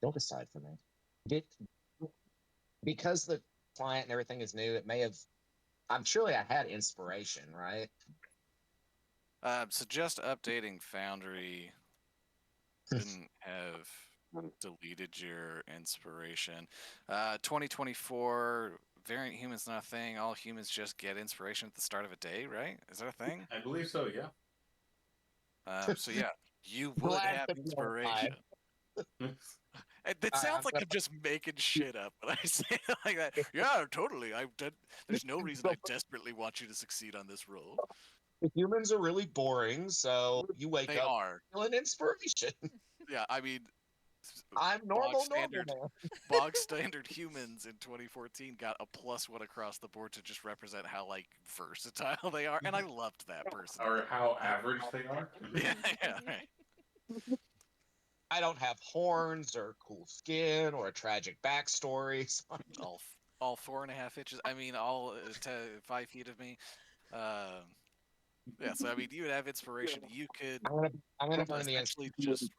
Don't decide for me. It, because the client and everything is new, it may have. I'm surely I had inspiration, right? So just updating Foundry shouldn't have deleted your inspiration. 2024, variant humans not a thing. All humans just get inspiration at the start of a day, right? Is that a thing? I believe so, yeah. So yeah, you would Glad have to be alive. inspiration. It sounds I'm like I'm just making shit up when I say it like that. Yeah, totally. I've done. There's no reason I gonna. desperately want you to succeed on this role. The humans are really boring, so you wake They up are. feeling inspiration. Yeah, I mean, I'm bog normal standard, man. bog standard humans in 2014 got a +1 across the board to just represent how like versatile they are, and I loved that personally. Or how average they are. Yeah, yeah, right. I don't have horns or cool skin or a tragic backstory. So All 4.5 inches. I mean, all 5 feet of me. Um, yeah, so I mean, you would have inspiration. You could I'm gonna burn the essentially just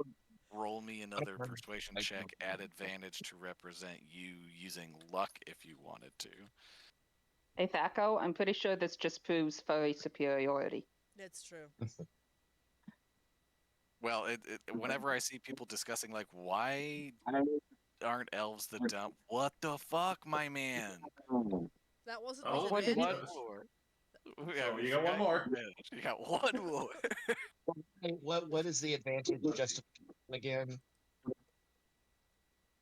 roll me another persuasion like, check at advantage to represent you using luck if you wanted to. Hey, Thaco, I'm pretty sure this just proves furry superiority. It's true. Well, whenever I see people discussing like why aren't elves the dumb? What the fuck, my man? That wasn't Oh, his what did One advantage. more. Oh, you got one more. You got one more. what is the advantage justification again?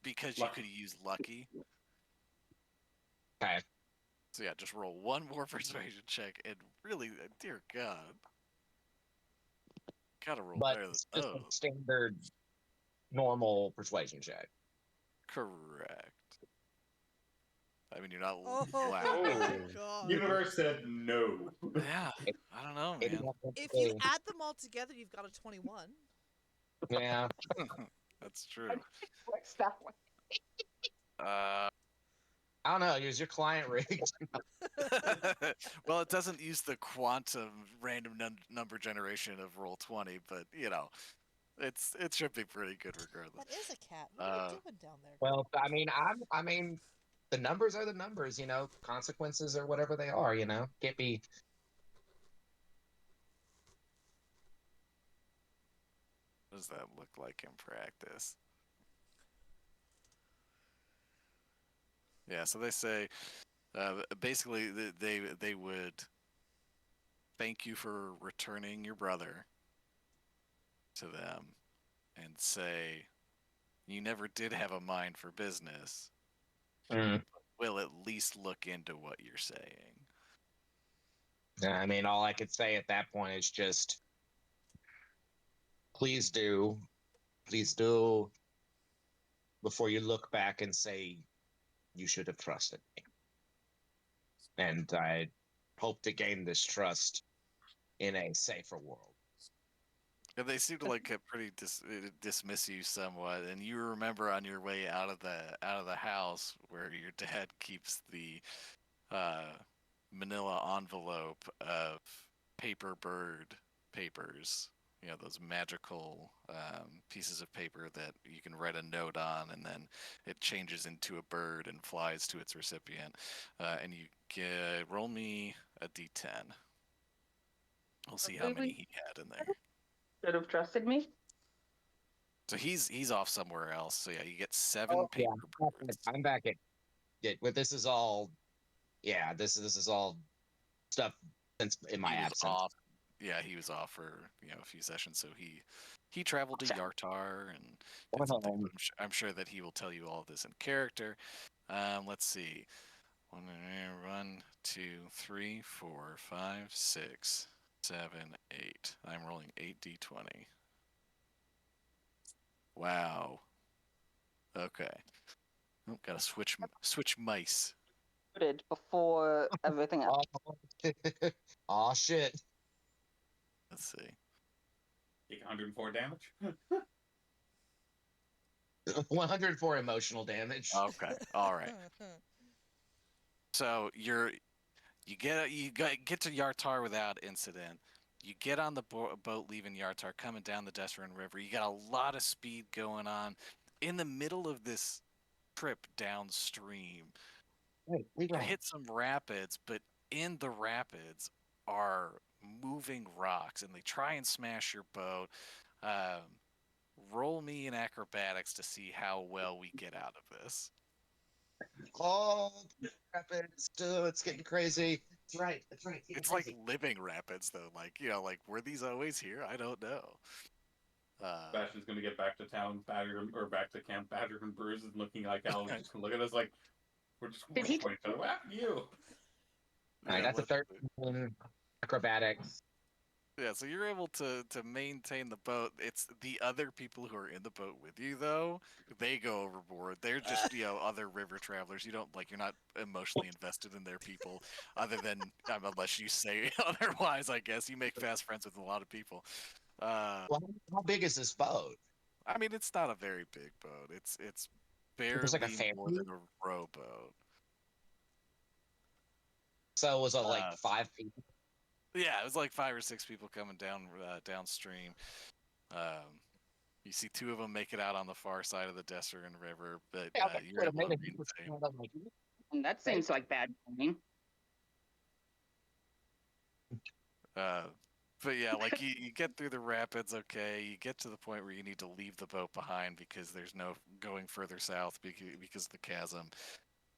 Because you could use lucky. Okay, So yeah, just roll one more persuasion check, and really, dear God, gotta roll but better than it's just a those. standard normal persuasion check. Correct. I mean, you're not. Oh Wow. my god. Universe said no. Yeah, I don't know, man. If you add them all together, you've got a 21. Yeah, That's true. Works that way. Uh, I don't know. Use your client rigged. well, it doesn't use the quantum random number generation of roll 20, but you know, it should be pretty good regardless. That is a cat. What are you doing down there? Well, I mean, the numbers are the numbers. Consequences or whatever they are. Can't be. What does that look like in practice? Yeah, so they say basically they would thank you for returning your brother to them and say you never did have a mind for business. Mm. We'll at least look into what you're saying. I mean, all I could say at that point is just, please do, before you look back and say you should have trusted me. And I hope to gain this trust in a safer world. And they seem to like pretty dismiss you somewhat. And you remember on your way out of the house where your dad keeps the manila envelope of paper bird papers. You know, those magical pieces of paper that you can write a note on, and then it changes into a bird and flies to its recipient. And you roll me a d10. We'll see how many he had in there. Should have trusted me. So he's off somewhere else. So yeah, you get 7 paper birds. I'm back at it. But this is all, yeah. This is all stuff since in my He was absence. off. Yeah, he was off for a few sessions. So he traveled to Yartar and did some things. I'm sure that he will tell you all of this in character. Let's see. 1, 2, 3, 4, 5, 6, 7, 8. I'm rolling 8d20. Wow. Okay. Oh, gotta switch mice. Before everything else. Oh shit. Let's see. Take 104 damage. 104 emotional damage. Okay. All right. So you get to Yartar without incident. You get on the boat leaving Yartar, coming down the Desrin River. You got a lot of speed going on. in the middle of this trip downstream, Wait, you hit some rapids, but in the rapids are moving rocks, and they try and smash your boat. Roll me in acrobatics to see how well we get out of this. Oh, rapids, dude, it's getting crazy. That's right. That's right. It's like living rapids, though. Like, like, were these always here? I don't know. Sebastian's gonna get back to town battered or back to camp battered and bruised and looking like Al just gonna look at us like we're just Did he- pointing to you. I got the 13 acrobatics. Yeah, so you're able to maintain the boat. It's the other people who are in the boat with you, though. They go overboard. They're just other river travelers. You don't you're not emotionally invested in their people, other than unless you say otherwise. I guess you make fast friends with a lot of people. Well, how big is this boat? I mean, it's not a very big boat. It's barely There's like a more family? than a rowboat. So was it like 5 people? Yeah, it was like 5 or 6 people coming downstream. You see 2 of them make it out on the far side of the Desserin River, but Yeah, you're able to maintain. That seems like bad timing. But yeah, like you get through the rapids, okay. You get to the point where you need to leave the boat behind because there's no going further south because of the chasm.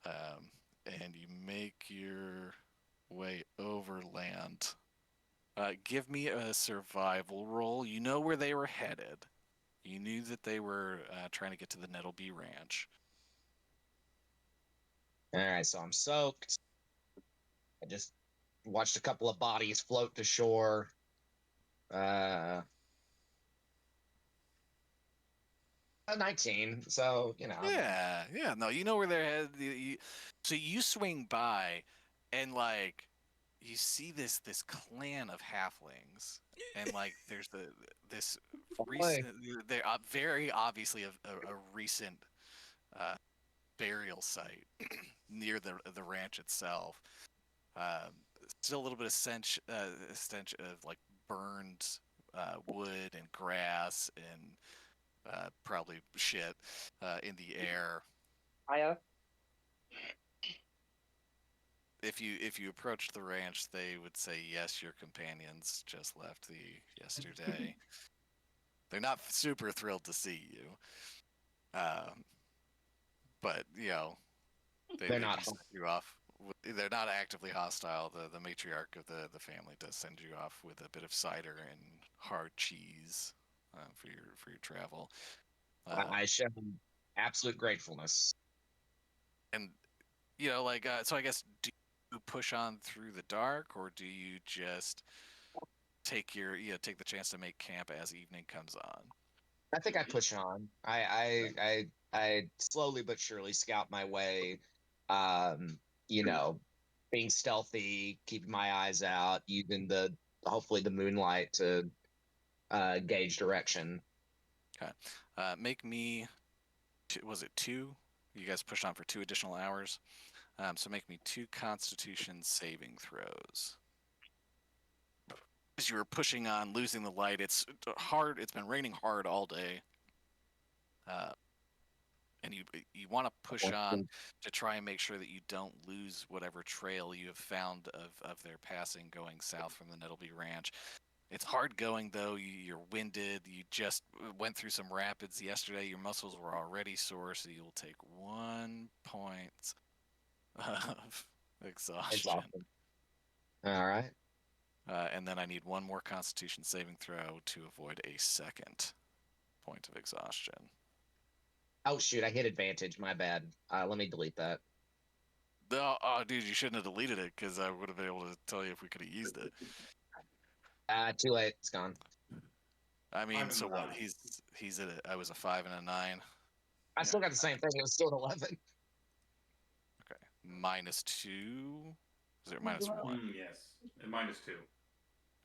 And you make your way overland. Give me a survival roll. You know where they were headed. You knew that they were trying to get to the Nettleby Ranch. All right, so I'm soaked. I just watched a couple of bodies float to shore. 19. So Yeah. No, you know where they're headed. So you swing by, and you see this clan of halflings, and there's this recent. They're very obviously a recent burial site near the ranch itself. Still a little bit of stench of burned wood and grass and probably shit in the air. Fire. If you approach the ranch, they would say yes. Your companions just left yesterday. They're not super thrilled to see you, but They're not send you off. They're not actively hostile. The matriarch of the family does send you off with a bit of cider and hard cheese for your travel. I show them absolute gratefulness. And so I guess, do you push on through the dark, or do you just take the chance to make camp as evening comes on? I think I push on. I slowly but surely scout my way. Being stealthy, keeping my eyes out, using hopefully the moonlight to gauge direction. Okay. Make me. Was it 2? You guys pushed on for 2 additional hours. So make me 2 Constitution saving throws. As you were pushing on, losing the light, it's hard. It's been raining hard all day. And you want to push on to try and make sure that you don't lose whatever trail you have found of their passing going south from the Nettleby Ranch. It's hard going, though. You're winded. You just went through some rapids yesterday. Your muscles were already sore, so you'll take 1 point of exhaustion. All right. And then I need 1 more Constitution saving throw to avoid a second point of exhaustion. Oh, shoot. I hit advantage. My bad. Let me delete that. Oh, dude, you shouldn't have deleted it because I would have been able to tell you if we could have used it. Too late. It's gone. I mean, so what? He's at I was a 5 and a 9. I still got the same thing. It was still an 11. Okay. -2? Is it -1? Yes. And -2.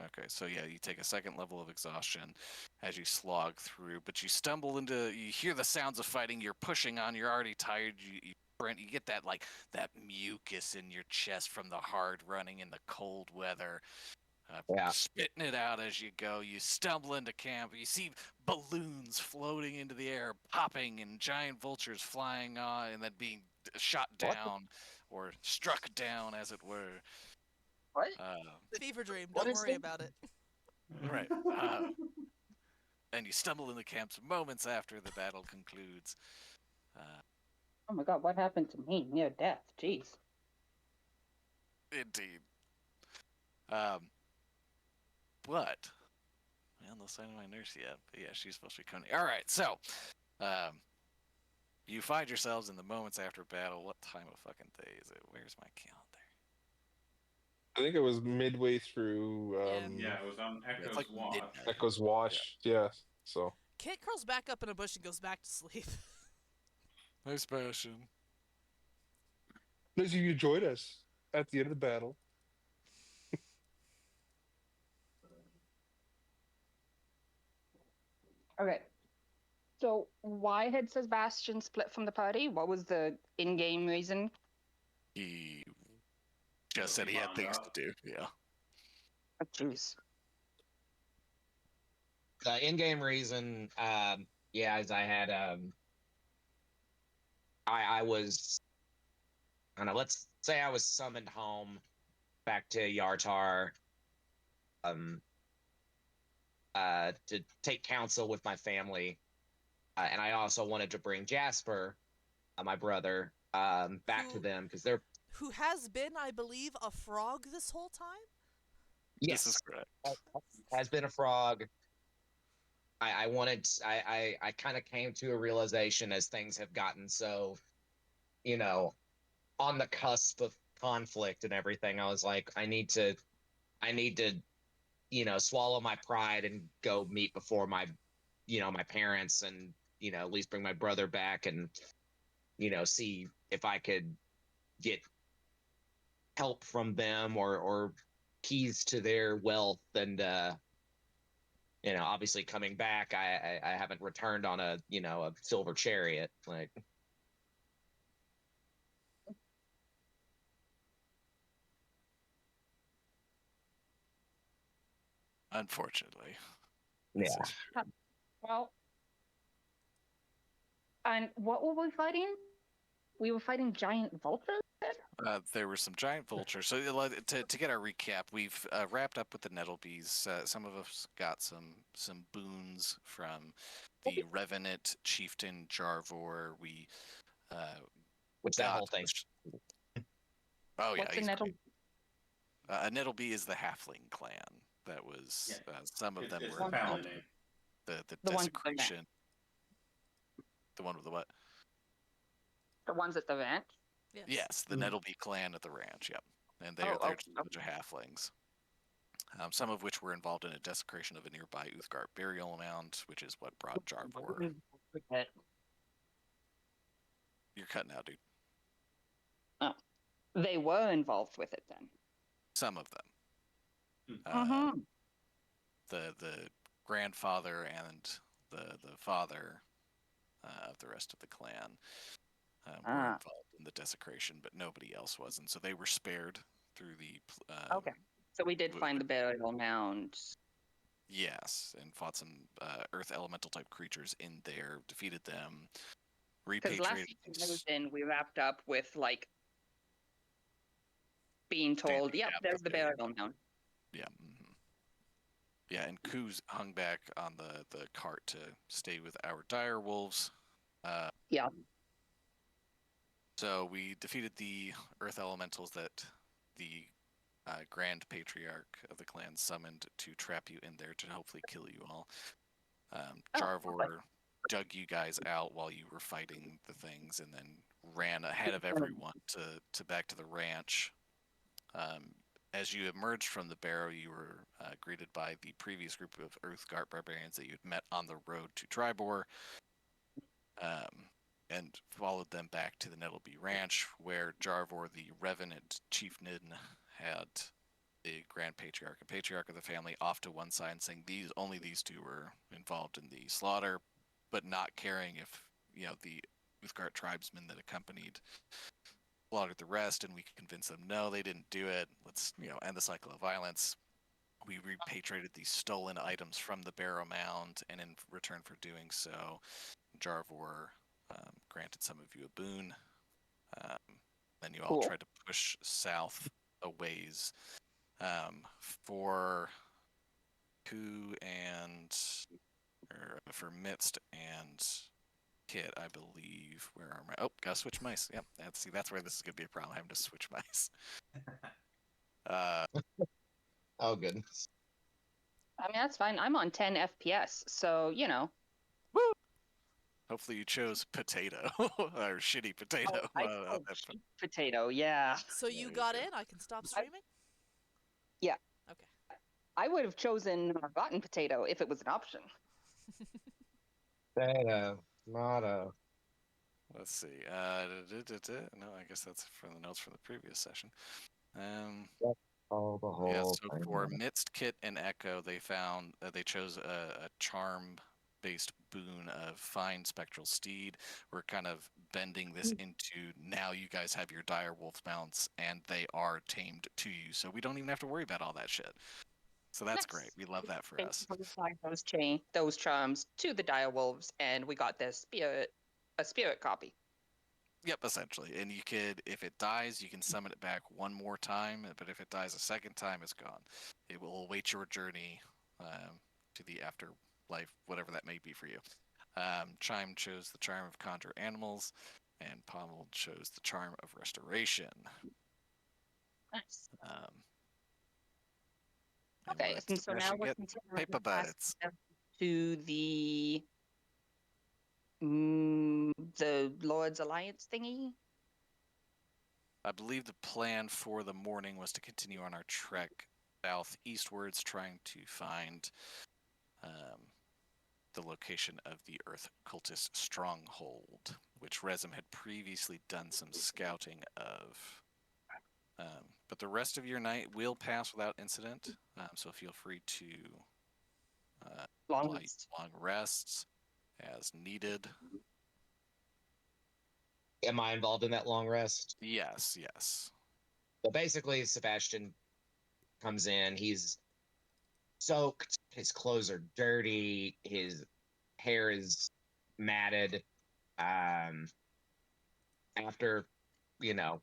Okay, so yeah, you take a second level of exhaustion as you slog through, but you stumble into, you hear the sounds of fighting, you're pushing on, you're already tired, you sprint, you get that mucus in your chest from the hard running in the cold weather. Yeah. spitting it out as you go. You stumble into camp. You see balloons floating into the air, popping, and giant vultures flying on and then being shot What? down or struck down, as it were. What? Fever dream. What Don't is worry it? about it. Right. And you stumble into camps moments after the battle concludes. Oh my god, what happened to me? Near death. Jeez. Indeed. But I haven't signed my nurse yet. But yeah, she's supposed to be coming. All right, so you find yourselves in the moments after battle. What time of fucking day is it? Where's my calendar? I think it was midway through Yeah, it was on Echo's It's like Watch. midnight. Echo's Watch. Yeah. So Kit curls back up in a bush and goes back to sleep. Nice passion. Liz, you joined us at the end of the battle. Okay. So why had Sebastian split from the party? What was the in-game reason? He just said he had things to do. Yeah. Oh, jeez. The in-game reason, yeah, is I had I was, I don't know, let's say I was summoned home back to Yartar, to take counsel with my family, and I also wanted to bring Jasper, my brother, back to them because they're Who has been, I believe, a frog this whole time? yes, This is correct. has been a frog. I kind of came to a realization as things have gotten so, on the cusp of conflict and everything. I was like, I need to, swallow my pride and go meet before my parents and, at least bring my brother back and, see if I could get help from them or keys to their wealth. And, obviously coming back, I haven't returned on a silver chariot. Like, Unfortunately. yeah, Well, and what were we fighting? We were fighting giant vultures? There were some giant vultures. So to get our recap, we've wrapped up with the Nettlebees. Some of us got some boons from the Revenant chieftain Jarvor. We which that whole thing. Oh yeah, What's a he's nettle? great. A Nettlebee is the halfling clan. That was some of them It's were the family involved in name. the The ones with the desecration. The one with the what? The ones at the ranch? Yes, the Nettlebee clan at the ranch. Yep, and they're just a bunch of halflings. Some of which were involved in a desecration of a nearby Uthgardt burial mound, which is what brought Jarvor. You're cutting out, dude. Oh, they were involved with it then. Some of them. The grandfather and the father of the rest of the clan were involved in the desecration, but nobody else was, and so they were spared through the. Okay, so we did find the burial mound. Yes, and fought some earth elemental type creatures in there, defeated them, Because last repatriated. time I was in, we wrapped up with like being told, "Yep, there's the burial mound." Yeah. Mm-hmm. Yeah, and Kuz hung back on the cart to stay with our dire wolves. Yeah. So we defeated the earth elementals that the Grand Patriarch of the clan summoned to trap you in there to hopefully kill you all. Jarvor dug you guys out while you were fighting the things and then ran ahead of everyone to back to the ranch. As you emerged from the barrow, you were greeted by the previous group of Uthgardt barbarians that you had met on the road to Triboar, and followed them back to the Nettlebee Ranch, where Jarvor, the Revenant chieftain, had the Grand Patriarch and Patriarch of the family off to one side, saying only these two were involved in the slaughter, but not caring if the Uthgardt tribesmen that accompanied slaughtered the rest, and we convinced them no, they didn't do it. Let's end the cycle of violence. we repatriated these stolen items from the Barrow Mound, and in return for doing so, Jarvor granted some of you a boon. Then you all Cool. tried to push south a ways for Ku and for Mitst and Kit, I believe. Where are my? Oh, gotta switch mice. Yep, that's where this is gonna be a problem. Having to switch mice. Oh goodness. I mean, that's fine. I'm on 10 FPS, so, you know. Hopefully you chose potato or shitty potato. I chose cheap potato, yeah. So you There you got go. in? I can stop streaming? Yeah. Okay. I would have chosen rotten potato if it was an option. Potato, tomato. Let's see. No, I guess that's from the notes from the previous session. Oh, the whole Yeah, so thing. for Mitst, Kit, and Echo, they found they chose a charm-based boon of Fine Spectral Steed. We're kind of bending this into now you guys have your dire wolf mounts, and they are tamed to you, so we don't even have to worry about all that shit. So that's Nice. great. We love that for us. Basically applied those charms to the dire wolves, and we got a spirit copy. Yep, essentially. And you could, if it dies, you can summon it back one more time. But if it dies a second time, it's gone. It will await your journey to the afterlife, whatever that may be for you. Chime chose the charm of conjure animals, and Pommel chose the charm of restoration. Nice. And Okay, what and so now Sebastian we're get? considering Paper bullets. to the Lord's Alliance thingy. I believe the plan for the morning was to continue on our trek southeastwards, trying to find the location of the Earth Cultist stronghold, which Resum had previously done some scouting of. But the rest of your night will pass without incident, so feel free to Long long rests as needed. Am I involved in that long rest? Yes, yes. But basically, Sebastian comes in. He's soaked. His clothes are dirty. His hair is matted. After,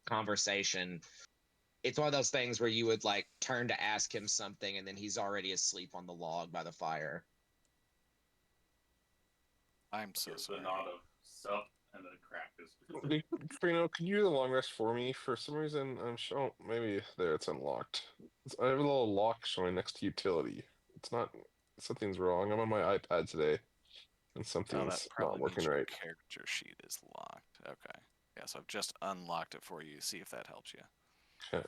conversation, it's one of those things where you would like turn to ask him something, and then he's already asleep on the log by the fire. I'm so Gives sorry. the nod of sup and then crack his. Frino, can you do the long rest for me? For some reason, I'm sure maybe there it's unlocked. I have a little lock showing next to utility. It's not. Something's wrong. I'm on my iPad today, and Oh, something's that probably not working means your right. character sheet is locked. Okay. Yeah, so I've just unlocked it for you. See if that helps you. Okay.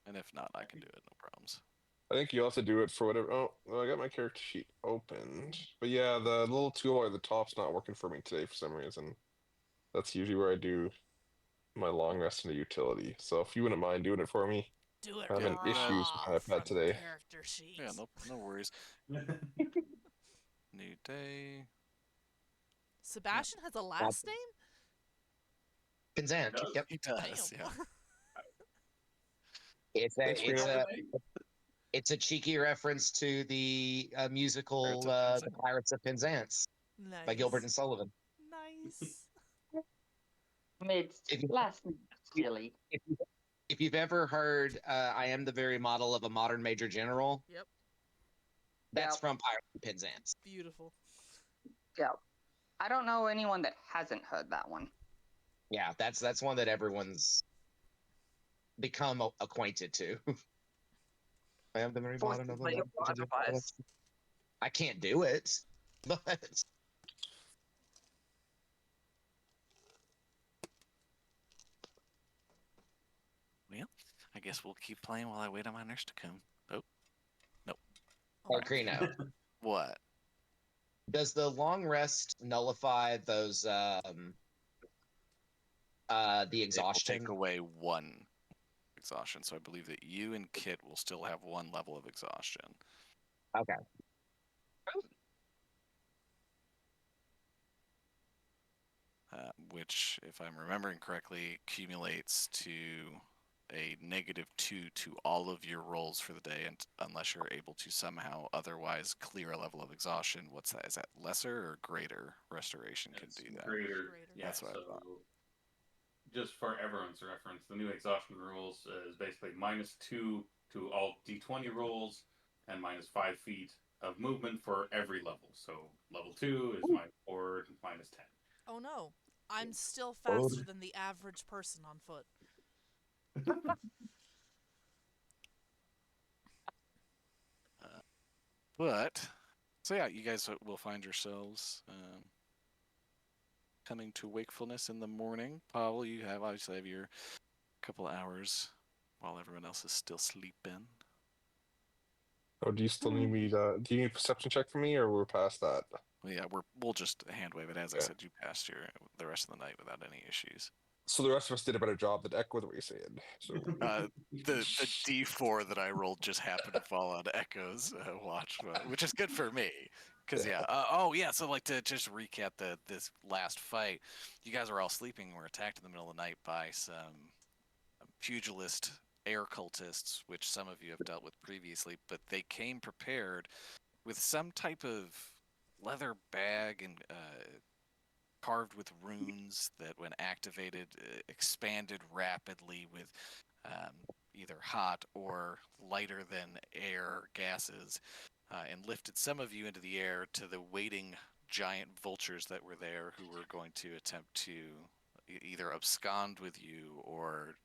And if not, I can do it. No problems. I think you also do it for whatever. Oh, well, I got my character sheet opened, but yeah, the little toolbar at the top's not working for me today for some reason. That's usually where I do my long rest in the utility. So if you wouldn't mind doing it for me, Do it I'm having Yeah, issues with my from iPad today. character sheets. Yeah, no worries. New day. Sebastian has a last name? Penzance. Yep. He does. Damn. Yeah. It's a cheeky reference to the musical Pirates of The Pirates of Penzance Nice. by Gilbert and Sullivan. Nice. If you- Last name, really. If you've ever heard I Am the Very Model of a Modern Major General, Yep. that's Yep. from Pirates of Penzance. Beautiful. Yeah. I don't know anyone that hasn't heard that one. Yeah, that's one that everyone's become acquainted to. I am the very modern of a Forcibly or otherwise. I can't do it, but I guess we'll keep playing while I wait on my nurse to come. Oh, Crino, what? does the long rest nullify those the It will exhaustion? take away one exhaustion, so I believe that you and Kit will still have one level of exhaustion. Okay. Which, if I'm remembering correctly, accumulates to a -2 to all of your rolls for the day, and unless you're able to somehow otherwise clear a level of exhaustion. What's that? Is that lesser or greater restoration can It's do that? greater. Greater. Yeah, That's what I so thought. just for everyone's reference, the new exhaustion rules is basically -2 to all d20 rolls and -5 feet of movement for every level. So level 2 is -4, -10. Oh no, I'm still Oh. faster than the average person on foot. But so yeah, you guys will find yourselves coming to wakefulness in the morning. Pavel, you obviously have your couple hours while everyone else is still sleeping. Oh, do you still need me to? Do you need a perception check from me, or we're past that? Well, yeah, we'll just hand wave it. As I Okay. said, you passed the rest of the night without any issues. So the rest of us did a better job than Echo. What were you saying? So The D4 that I rolled just happened to fall on Echo's watch, which is good for me. Because so like to just recap this last fight, you guys were all sleeping and were attacked in the middle of the night by some pugilist air cultists, which some of you have dealt with previously, but they came prepared with some type of leather bag and carved with runes that, when activated, expanded rapidly with either hot or lighter than air gases, and lifted some of you into the air to the waiting giant vultures that were there, who were going to attempt to either abscond with you or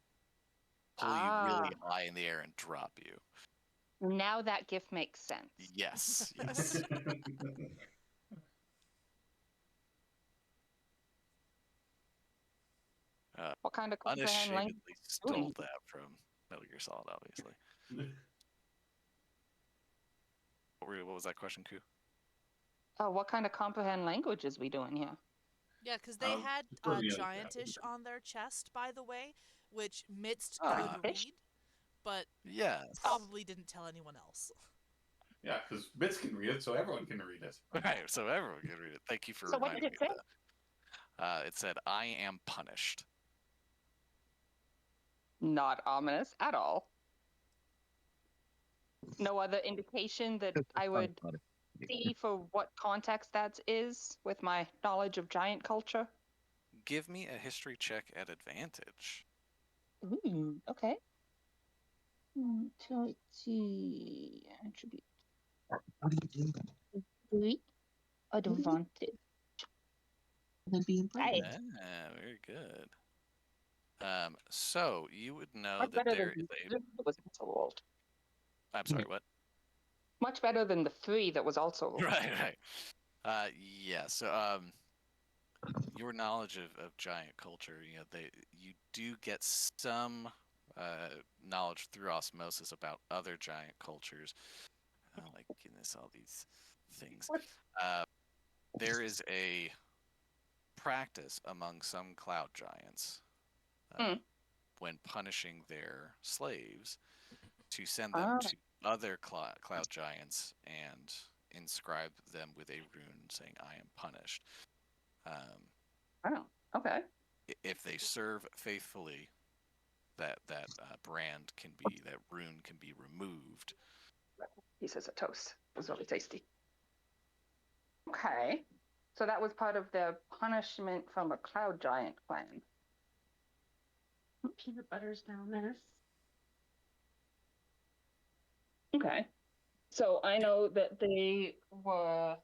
pull you really high in the air and drop you. Now that gift makes sense. Yes, yes. What kind of comprehend language? Unashamedly stole that from Metal Gear Solid, obviously. What was that question, Ku? What kind of comprehend language is we doing here? Yeah, because they had for the other Giantish on their chest, by the way, which Mitz Oh, could fish? read, but Yes. probably didn't tell anyone else. Yeah, because Bits can read it, so everyone can read it. Right, so everyone can read it. Thank you for So what reminding did me it of that. It said, "I am punished." Not ominous at all. No other indication that I would see for what context that is with my knowledge of giant culture. Give me a history check at advantage. Ooh, okay. So let's see. Attribute. What are you doing? 3 advantage. Being Hey, Yeah, very good. So you would know much that better there than is the 3 that was also rolled. I'm sorry, what? Much better than the 3 that was also rolled. Right. Yeah. So, your knowledge of giant culture, you do get some knowledge through osmosis about other giant cultures. Oh my goodness, all these things. There is a practice among some cloud giants when punishing their slaves to send them to other cloud giants and inscribe them with a rune saying, "I am punished." Oh, okay. If they serve faithfully, that brand can be, that rune can be removed. Pieces of toast. It was really tasty. Okay. So that was part of the punishment from a cloud giant clan. Peanut butter's down there. Okay. So I know that they were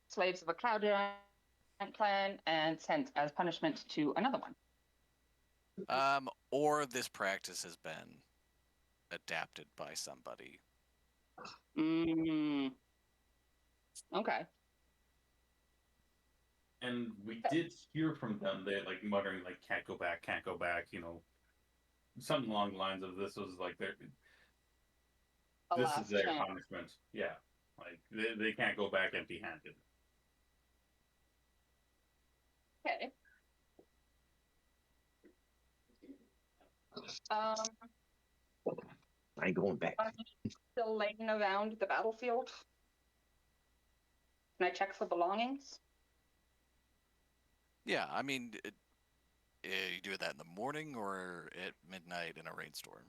slaves of a cloud giant clan and sent as punishment to another one. Or this practice has been adapted by somebody. Okay. And we did hear from them. They like muttering like can't go back, something along the lines of this was like their this is their punishment. Yeah. Like they can't go back empty handed. Okay. I ain't going back. Still laying around the battlefield. Can I check for belongings? Yeah, I mean, you doing that in the morning or at midnight in a rainstorm?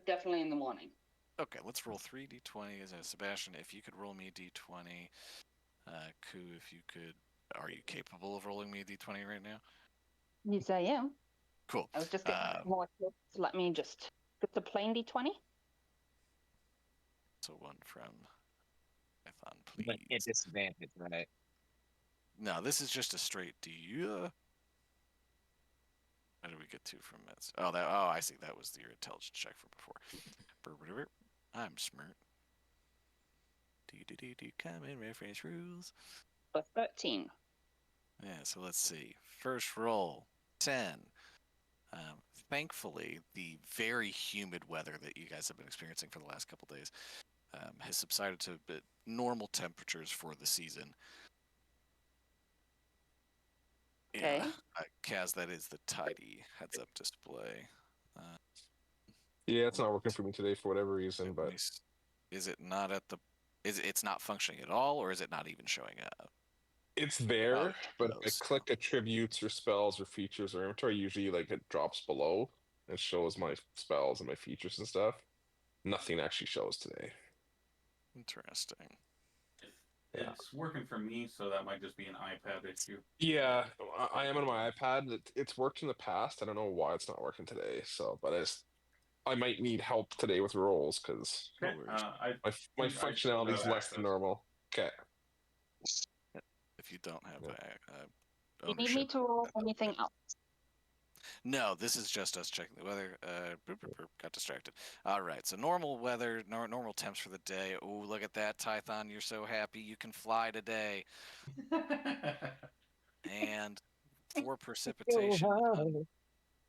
Definitely in the morning. Okay, let's roll 3d20 as a Sebastian. If you could roll me a d20, Ku, if you could, are you capable of rolling me a d20 right now? Yes, I am. Cool. I was just getting more tips. Let me just get the plain D20. So one from Python, But please. at disadvantage, right? No, this is just a straight D. How did we get 2 from Mets? Oh, I see. That was your intelligence check from before. I'm smart. Common reference rules. Plus 13. Yeah, so let's see. First roll, 10. Thankfully, the very humid weather that you guys have been experiencing for the last couple days has subsided to normal temperatures for the season. Okay. Yeah, Kaz, that is the tidy heads-up display. Yeah, it's not working for me today for whatever reason, but Is it not at the? It's not functioning at all, or is it not even showing up? it's there. But if I Those. click attributes or spells or features or inventory, usually like it drops below and shows my spells and my features and stuff. Nothing actually shows today. Interesting. Yeah. It's working for me, so that might just be an iPad issue. Yeah, I am on my iPad. It's worked in the past. I don't know why it's not working today. So, but I might need help today with rolls because No Okay, worries. my I still functionality is have less than access. normal. Okay. If you don't have You need me ownership, to roll anything else? no, this is just us checking the weather. Got distracted. All right, so normal weather, normal temps for the day. Oh, look at that, Tython! You're so happy you can fly today. And for precipitation,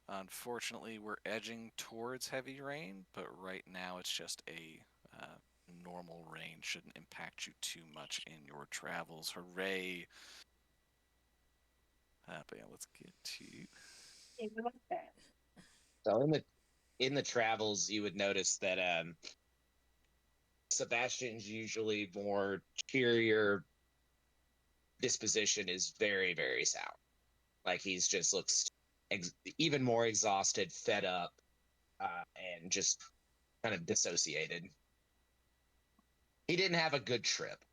unfortunately, we're edging towards heavy rain, but right now it's just a normal rain. Shouldn't impact you too much in your travels. Hooray! But yeah, let's get to. So in the travels, you would notice that Sebastian's usually more cheerier disposition is very, very sour. Like he's just looks even more exhausted, fed up, and just kind of dissociated. He didn't have a good trip.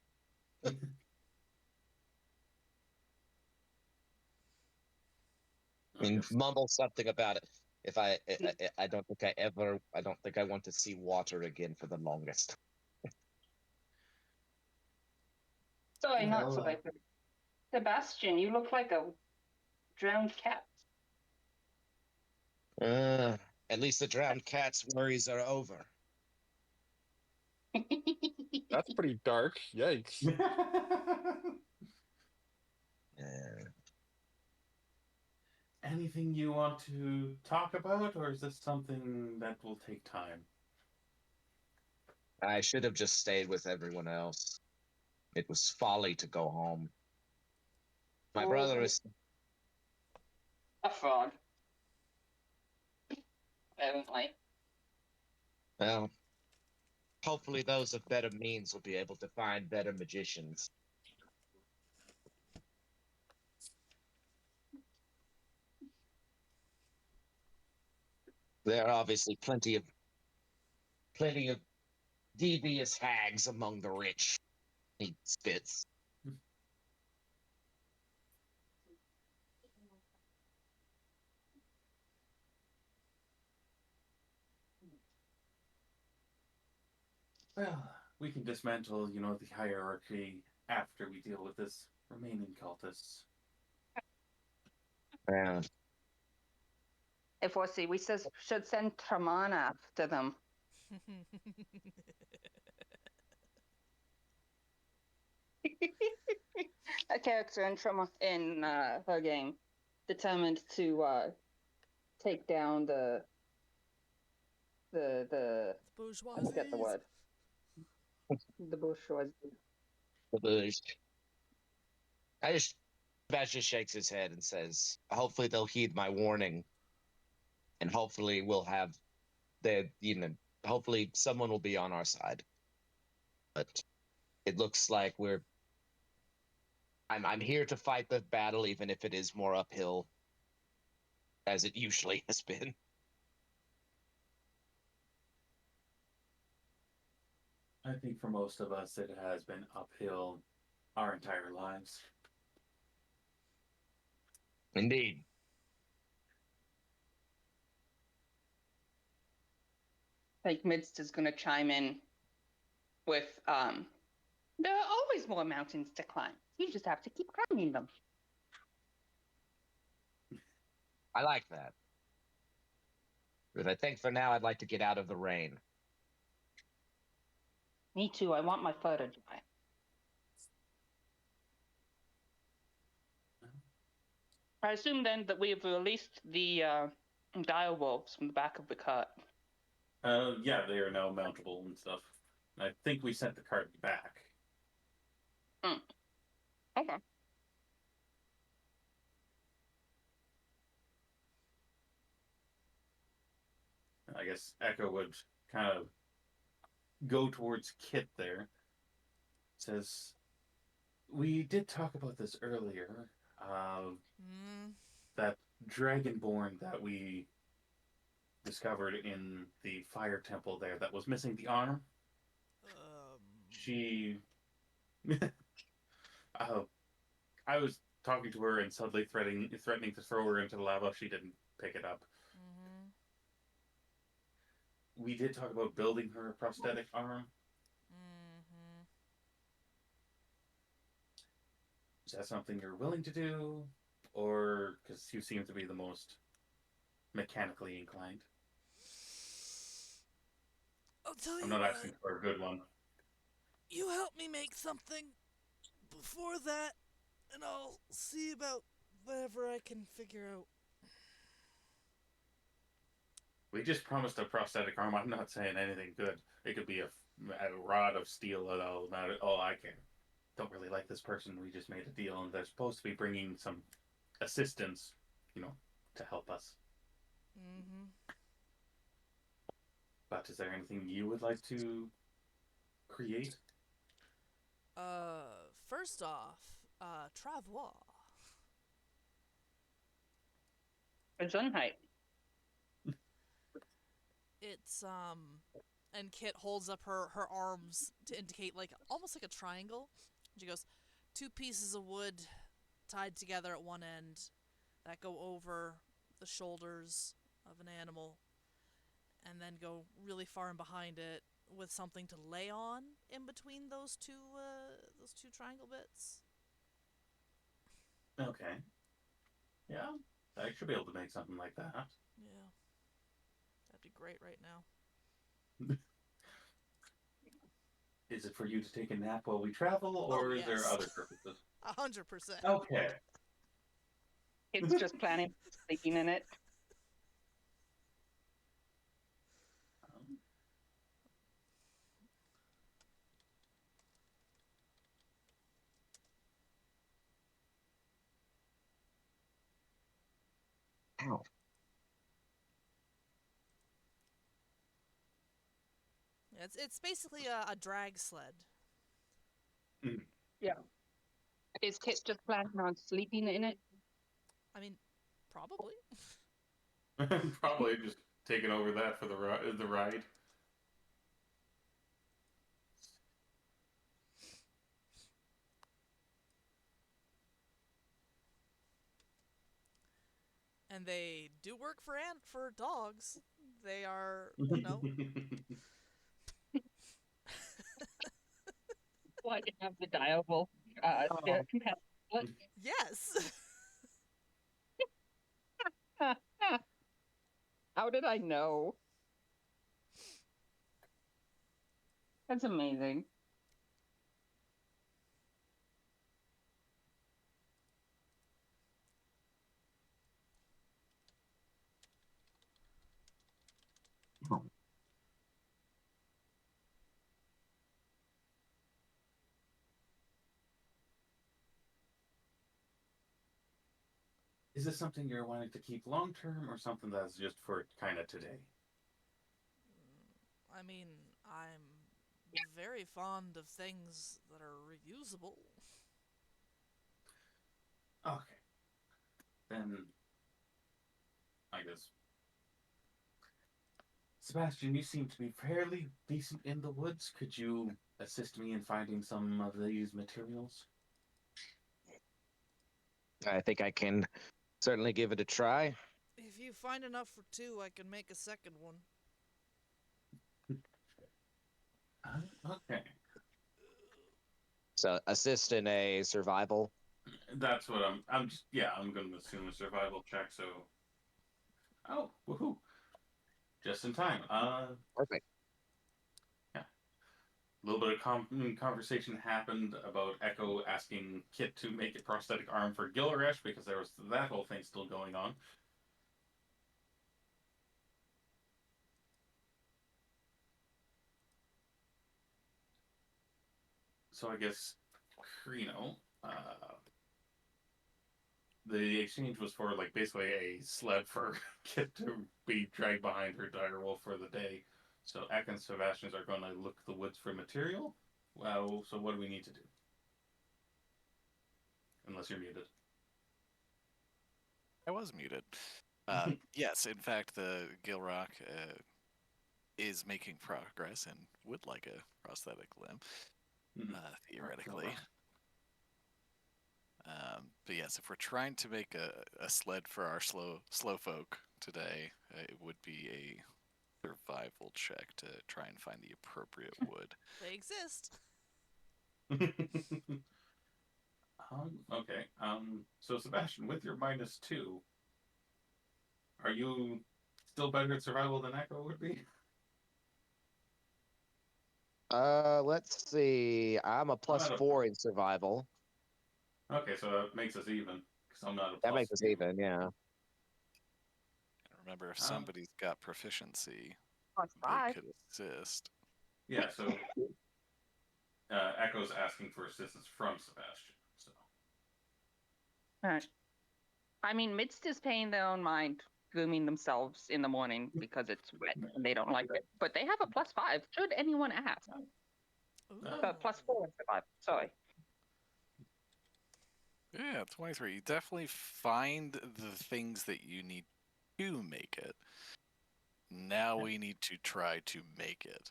And mumble something about it. If I don't think I want to see water again for the longest. Sorry, not so. Sebastian, you look like a drowned cat. At least the drowned cat's worries are over. That's pretty dark. Yikes. Anything you want to talk about, or is this something that will take time? I should have just stayed with everyone else. It was folly to go home. My brother is a fraud. Evidently. well. Hopefully, those of better means will be able to find better magicians. There are obviously plenty of devious hags among the rich. He spits. Well, we can dismantle, the hierarchy after we deal with this remaining cultists. Yeah. If we should send Traman after them. A character in her game determined to take down the I forget the word. The bourgeoisie. Sebastian shakes his head and says, "Hopefully they'll heed my warning, and hopefully we'll have hopefully someone will be on our side. But it looks like I'm here to fight the battle, even if it is more uphill. as it usually has been. I think for most of us, it has been uphill our entire lives. Indeed. Like Midst is gonna chime in with there are always more mountains to climb. You just have to keep climbing them. I like that. But I think for now I'd like to get out of the rain. Me too. I want my fur to dry. I assume then that we have released the dire wolves from the back of the cart. Yeah, they are now mountable and stuff. I think we sent the cart back. Okay. I guess Echo would kind of go towards Kit there. Says, we did talk about this earlier. That dragonborn that we discovered in the fire temple there that was missing the arm. She I was talking to her and suddenly threatening to throw her into the lava. She didn't pick it up. We did talk about building her a prosthetic arm. Is that something you're willing to do? Or, because you seem to be the most mechanically inclined. I'll tell you I'm not what, asking for a good one. you help me make something before that, and I'll see about whatever I can figure out. We just promised a prosthetic arm. I'm not saying anything good. It could be a rod of steel at all. Not all I care. Don't really like this person. We just made a deal, and they're supposed to be bringing some assistance, to help us. But is there anything you would like to create? First off, Travois. Gesundheit. It's and Kit holds up her arms to indicate almost like a triangle. She goes, 2 pieces of wood tied together at one end that go over the shoulders of an animal and then go really far in behind it with something to lay on in between those two triangle bits. Okay. Yeah, I should be able to make something like that. Yeah. That'd be great right now. Is it for you to take a nap while we travel, or is there yes. other purposes? 100%. Okay. It's just planning sleeping in it. Ow. It's basically a drag sled. Yeah. Is Kit just planning on sleeping in it? I mean, probably. Probably just taking over that for the ride. And they do work for dogs. They are, Why did have the dire wolf spirit compatible? Yes. How did I know? That's amazing. Is this something you're wanting to keep long term, or something that's just for kind of today? I mean, I'm very fond of things that are reusable. Okay. Then goes, Sebastian, you seem to be fairly decent in the woods. Could you assist me in finding some of these materials? I think I can certainly give it a try. If you find enough for two, I can make a second one. Okay. So assist in a survival. That's what I'm just, yeah, I'm going to assume a survival check, so. Oh, woohoo. Just in time. Perfect. A little bit of conversation happened about Echo asking Kit to make a prosthetic arm for Gilresh because there was that whole thing still going on. So I guess, the exchange was for like basically a sled for Kit to be dragged behind her direwolf for the day. So Eck and Sebastian are going to look the woods for material. Well, so what do we need to do? Unless you're muted. I was muted. Yes, in fact, the Gilrock is making progress and would like a prosthetic limb, theoretically. But yes, if we're trying to make a sled for our slow folk today, it would be a survival check to try and find the appropriate wood. They exist. Okay. So Sebastian, with your -2, are you still better at survival than Echo would be? Let's see. I'm a plus at a- 4 in survival. Okay, so that makes us even. Because I'm not a That makes us +2. even, yeah. And remember, if somebody's got proficiency, Plus they 5. could assist. Yeah, so Echo's asking for assistance from Sebastian. So Alright. I mean, Midst is paying their own mind, grooming themselves in the morning because it's wet and they don't like it. But they have a plus 5. Should anyone ask? Ooh. Plus 4 in survival. Sorry. Yeah, 23. You definitely find the things that you need to make it. Now we need to try to make it.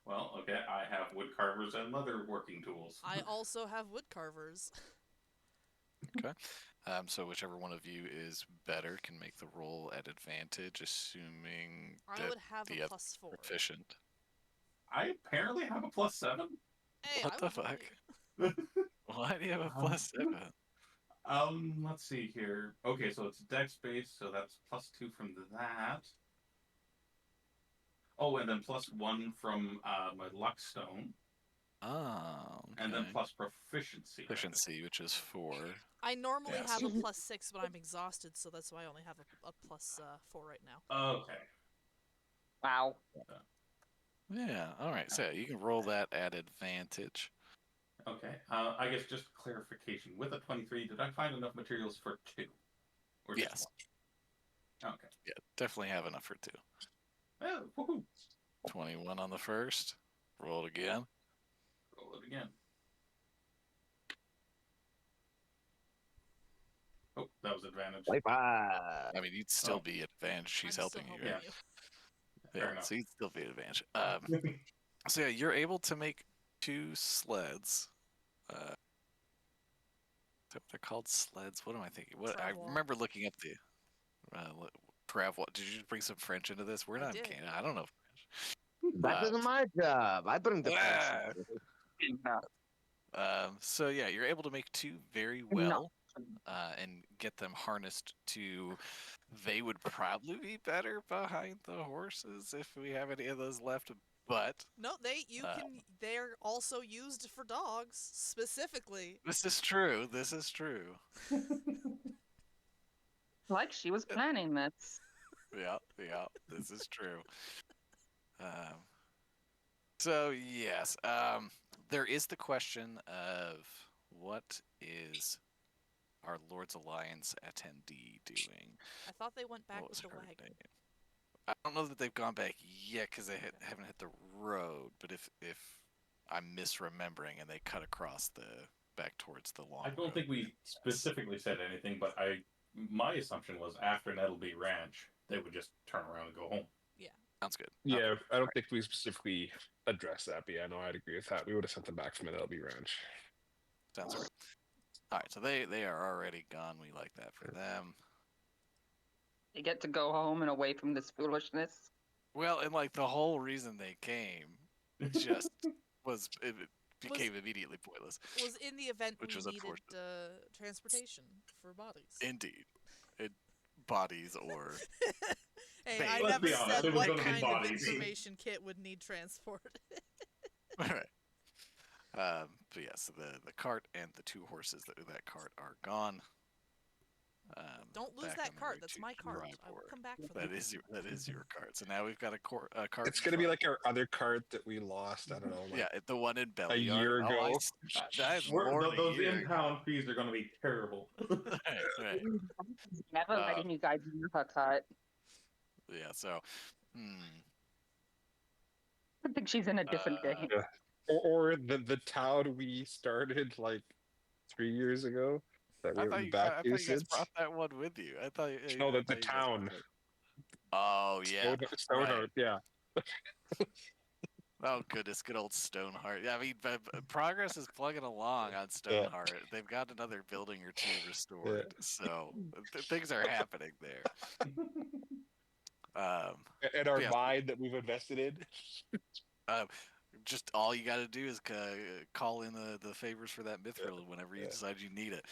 well, okay, I have wood carvers and leather working tools. I also have wood carvers. So whichever one of you is better can make the roll at advantage, assuming I that would have the a other plus 4. proficient. I apparently have a +7. Hey, What I the would fuck? believe- Why do you have a +7? Let's see here. Okay, so it's dex based, so that's +2 from that. Oh, and then +1 from my luck stone, Oh, okay. and then plus proficiency. Proficiency, which is 4. I normally Yes. have a plus 6, but I'm exhausted, so that's why I only have a plus 4 right now. Okay. Wow. Yeah, alright, so you can roll that at advantage. Okay. I guess just clarification. With a 23, did I find enough materials for 2? Or just Yes. 1? Okay. Yeah, definitely have enough for 2. Oh, woohoo. 21 on the first. Roll it again. Roll it again. Oh, that was advantage. 25. I mean, you'd still Oh. be at advantage. She's I'm still helping you. Yeah. Right? Fair Yeah, enough. so you'd still be at advantage. So yeah, you're able to make 2 sleds. Is that what they're called? Sleds? What am I thinking? What I Travois. remember looking up the Travois. Did you bring some French into this? We're I not in did. Canada. I don't know That isn't my job. I bring the Ah. French. So yeah, you're able to make 2 very well, and get them harnessed to. They would probably be better behind the horses if we have any of those left. But No, they're also used for dogs, specifically. this is true. This is true. Like she was planning this. Yeah, this is true. So yes, there is the question of what is our Lord's Alliance attendee doing? I thought they went back What was with the her wagon. name? I don't know that they've gone back yet because they haven't hit the road. But if I'm misremembering and they cut across back towards the long. I don't think we specifically said anything, but my assumption was after Nettleby Ranch, they would just turn around and go home. Sounds good. Yeah, Okay. I don't think we specifically addressed that, but yeah, no, I'd agree with that. We would have sent them back from an LB ranch. Sounds great. All right, so they are already gone. We like that for them. They get to go home and away from this foolishness. Well, and like the whole reason they came just was it became immediately pointless. Was in the event Which we was needed unfortunate. transportation for bodies. Indeed, bodies or Hey, Hey, I let's never be honest, said it was what gonna be kind of bodies. information kit would need transport. all right. But yeah, so the cart and the 2 horses that cart are gone. Don't lose back that on the cart. road That's to my cart. I will Drybor. come back for That that. is your cart. So now we've got a cart. It's gonna be like our other cart that we lost. I don't know, like yeah, the one in a Belly year Yard. Oh, ago. that's more than a Those year ago. impound fees are going to be terrible. Right. Never letting you guys use her cut. Yeah. So, I think she's in a different game. Yeah. Or the town we started like 3 years ago that we I haven't thought you guys since. brought that one with you. I thought. No, I the thought you guys town. brought it. Oh yeah. Stoneheart, yeah. Oh goodness, good old Stoneheart. Yeah, I mean, progress is plugging along on Stoneheart. They've got another building or 2 restored, so things are happening there. And our yeah. mine that we've invested in. Just all you got to do is call in the favors for that mithril whenever you decide you need it,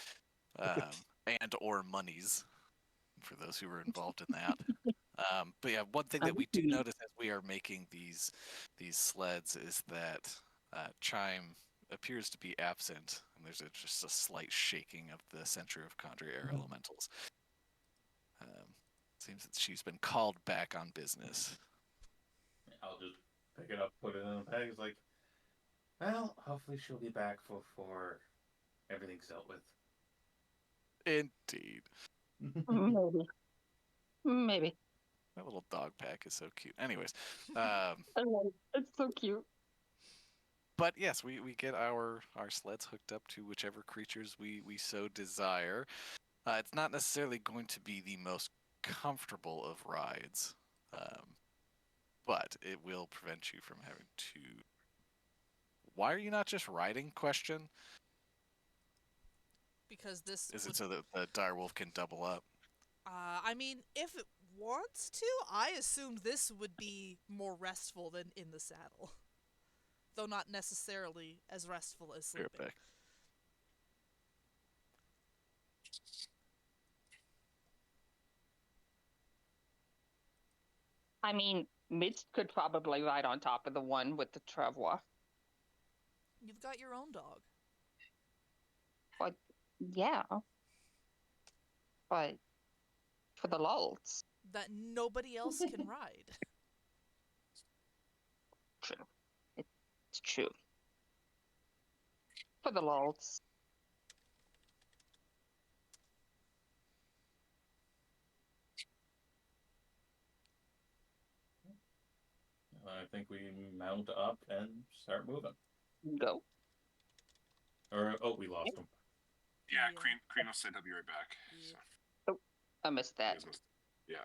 and or monies for those who were involved in that. But yeah, one thing that we do notice as we are making these sleds is that Chime appears to be absent, and there's just a slight shaking of the center of Condre air elementals. Seems that she's been called back on business. I'll just pick it up, put it in a bag. It's like, well, hopefully she'll be back before everything's dealt with. Indeed. Maybe. Maybe. That little dog pack is so cute. Anyways, I love it. It's so cute. but yes, we get our sleds hooked up to whichever creatures we so desire. It's not necessarily going to be the most comfortable of rides, but it will prevent you from having to. Why are you not just riding? Question. Because this Is would, it so that the direwolf can double up? I mean, if it wants to, I assumed this would be more restful than in the saddle. Though not necessarily as restful as Be right sleeping. back. I mean, Mitch could probably ride on top of the one with the travois. You've got your own dog. Yeah. But for the lulz. That nobody else can ride. True. It's true. For the lulz. I think we mount up and start moving. Go. Or we lost him. Yeah, Yeah. Krino said he'll be right back. Yeah. So, I missed you that. guys must- yeah.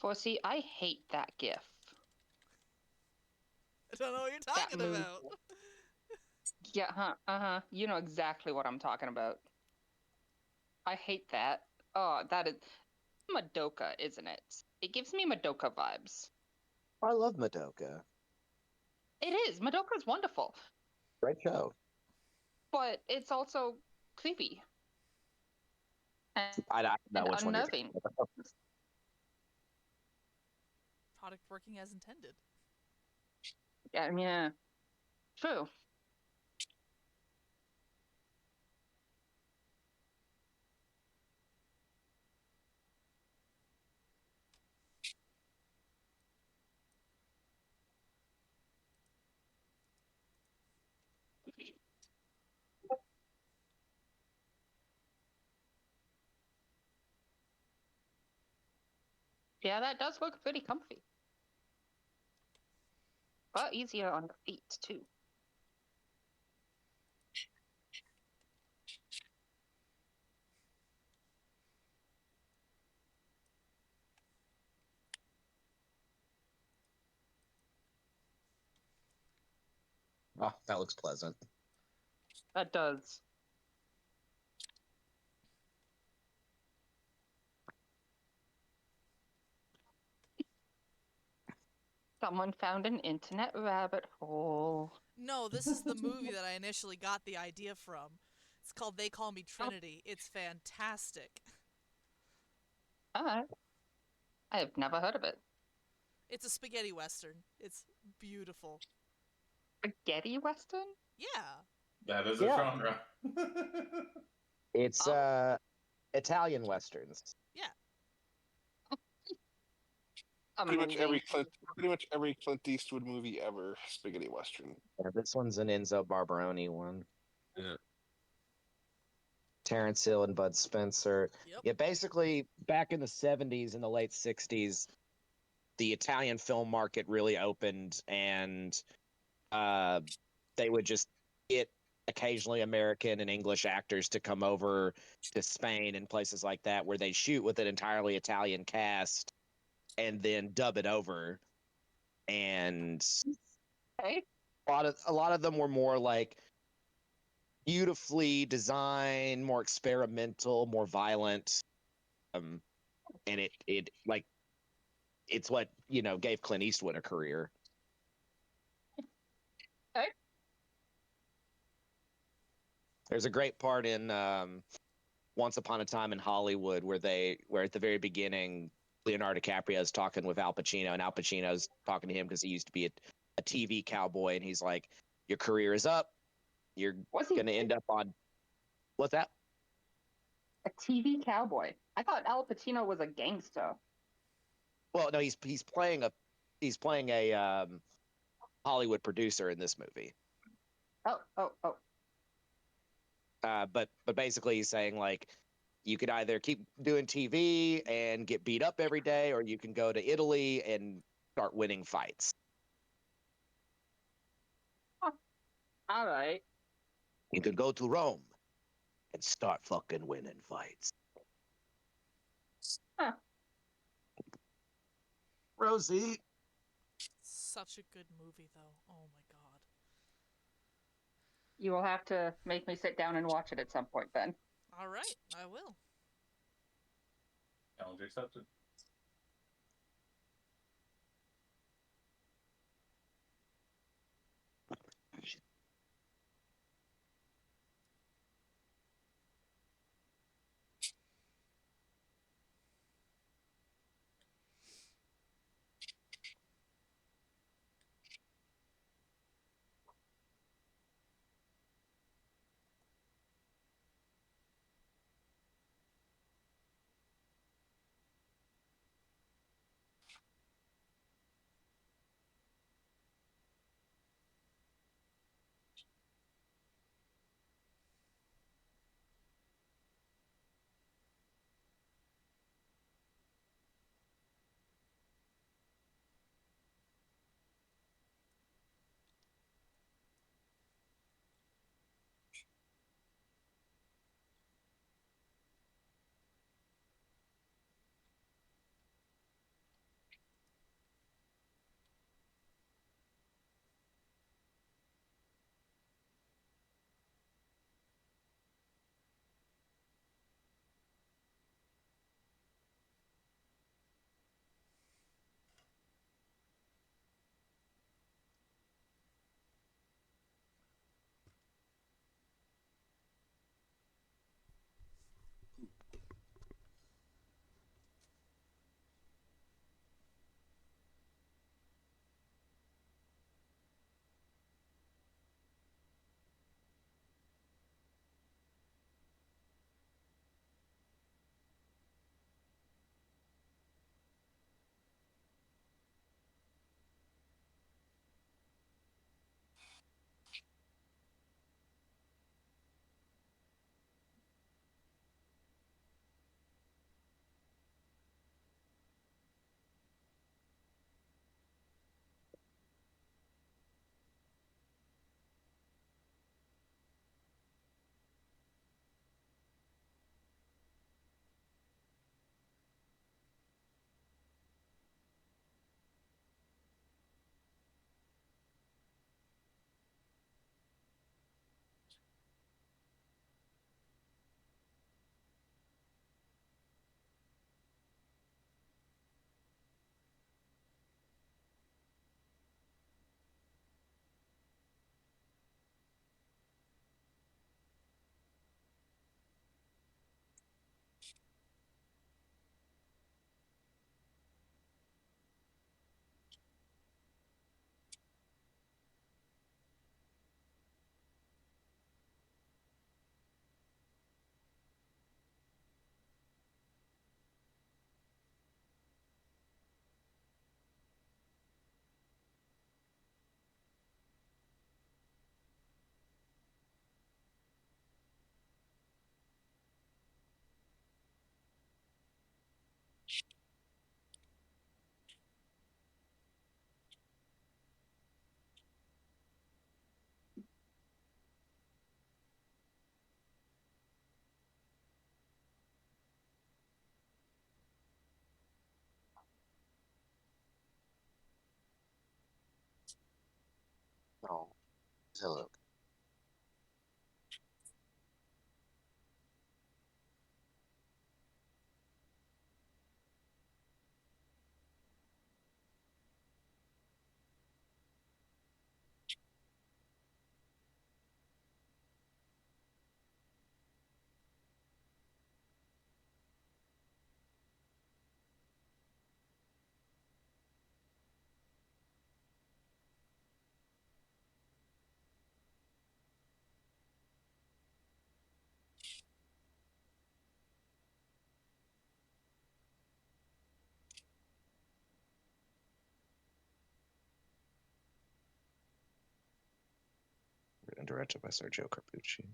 Forsey, I hate that gif. I don't know what you're That talking move. about. Yeah, You know exactly what I'm talking about. I hate that. Oh, that is Madoka, isn't it? It gives me Madoka vibes. I love Madoka. It is. Madoka's wonderful, Great show. but it's also creepy. And, I don't know and which one you're unnerving. talking about. Product working as intended. Yeah. True. Yeah, that does look pretty comfy. but easier on the feet too. Oh, that looks pleasant. That does. Someone found an internet rabbit hole. No, this is the movie that I initially got the idea from. It's called They Call Me Trinity. It's fantastic. Alright. I have never heard of it. It's a spaghetti western. It's beautiful. Spaghetti Western? Yeah. That is a Yeah. genre. It's Oh. Italian westerns. Yeah. Amazing. Pretty much every Clint Eastwood movie ever, spaghetti western. Yeah, this one's an Enzo Barbaroni one. Yeah. Terrence Hill and Bud Spencer. Yep. Yeah, basically back in the 70s and the late 60s, the Italian film market really opened, and they would just get occasionally American and English actors to come over to Spain and places like that where they shoot with an entirely Italian cast and then dub it over. And Okay. a lot of them were more like beautifully designed, more experimental, more violent. And it like it's what, you know, gave Clint Eastwood a career. Okay. There's a great part in Once Upon a Time in Hollywood where at the very beginning Leonardo DiCaprio is talking with Al Pacino, and Al Pacino's talking to him because he used to be a TV cowboy, and he's like, "Your career is up. You're Was he going to end up on what's that?" a TV cowboy? I thought Al Pacino was a gangster. Well, no, he's playing a Hollywood producer in this movie. Oh. But basically, he's saying like, you could either keep doing TV and get beat up every day, or you can go to Italy and start winning fights. All right. You could go to Rome and start fucking winning fights. Huh. Rosie. Such a good movie, though. Oh my god. You will have to make me sit down and watch it at some point then. All right, I will. Challenge accepted. Hello. Written and directed by Sergio Carpucci.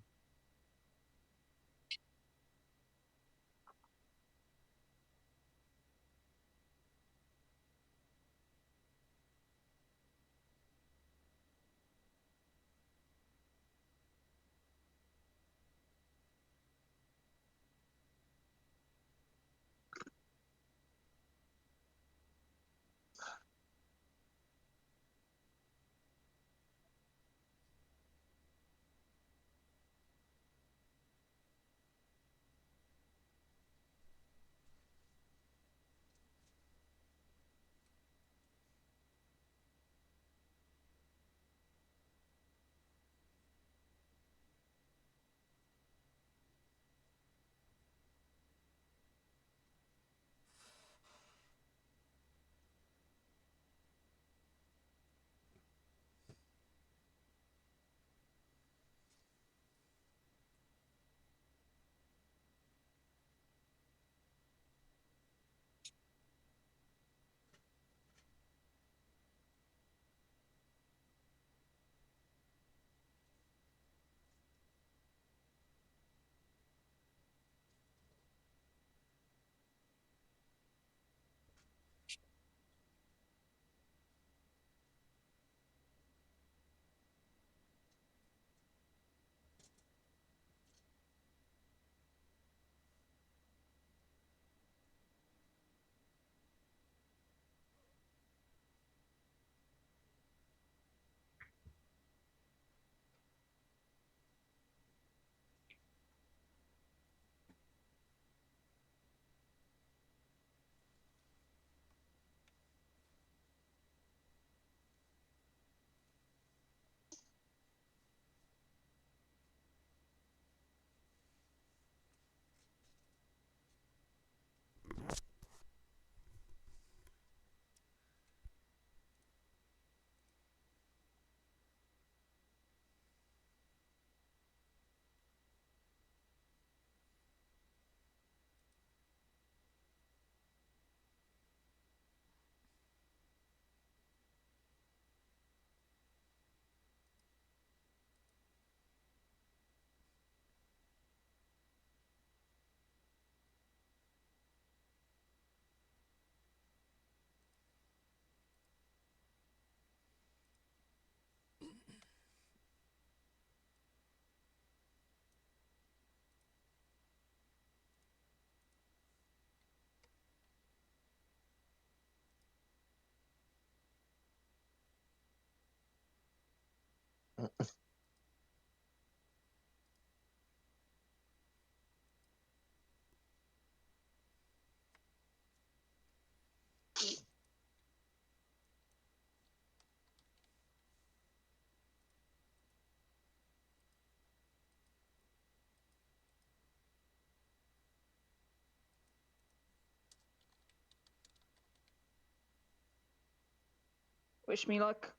Wish me luck.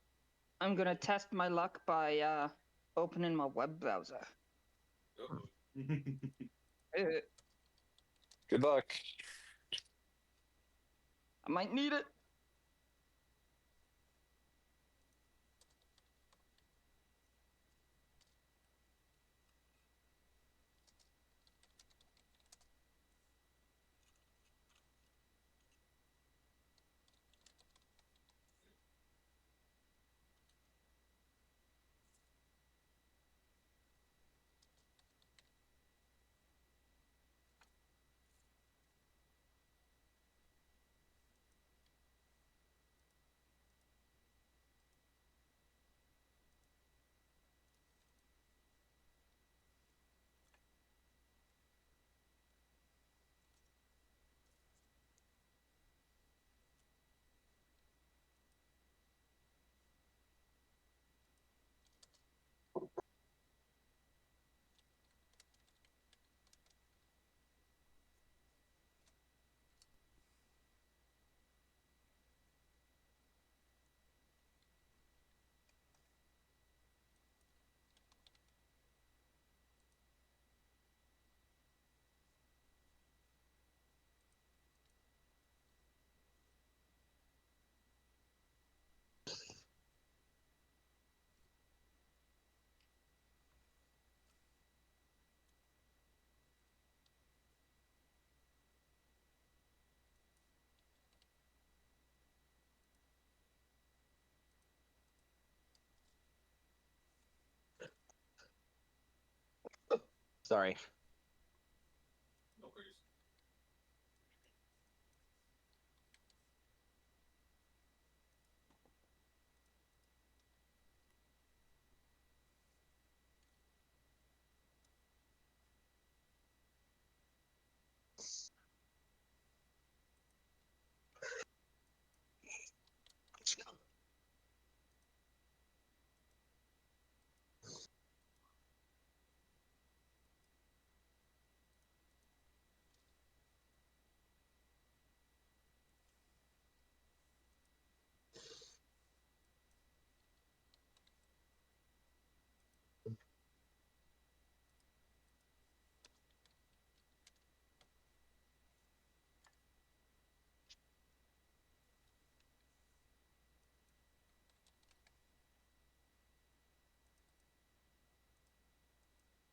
I'm gonna test my luck by opening my web browser. Uh, Good luck. I might need it. Sorry. No worries.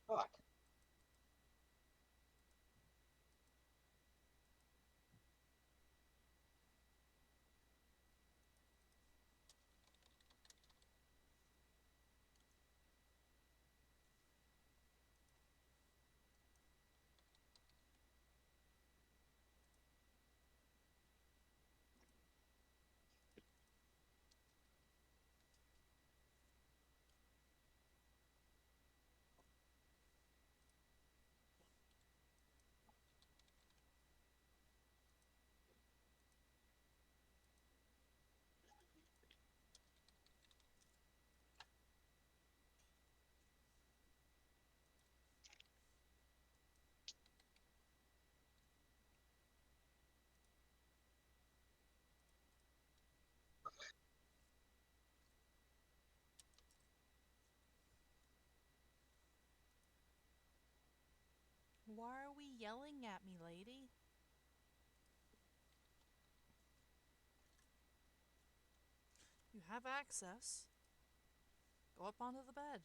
Fuck. Why are we yelling at me, lady? You have access. Go up onto the bed.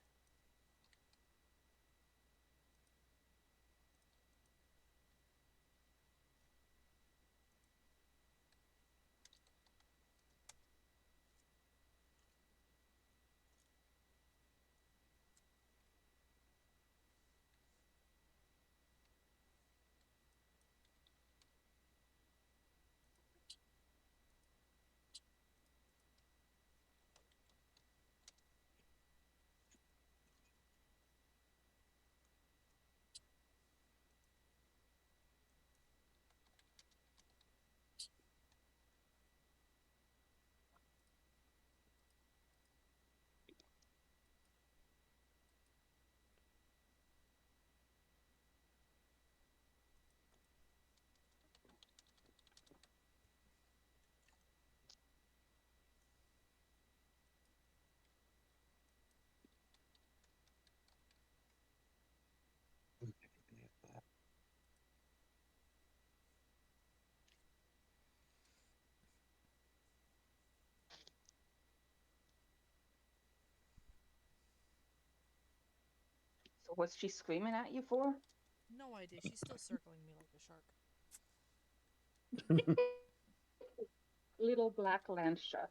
So what's she screaming at you for? No idea. She's still circling me like a shark. Little black land shark.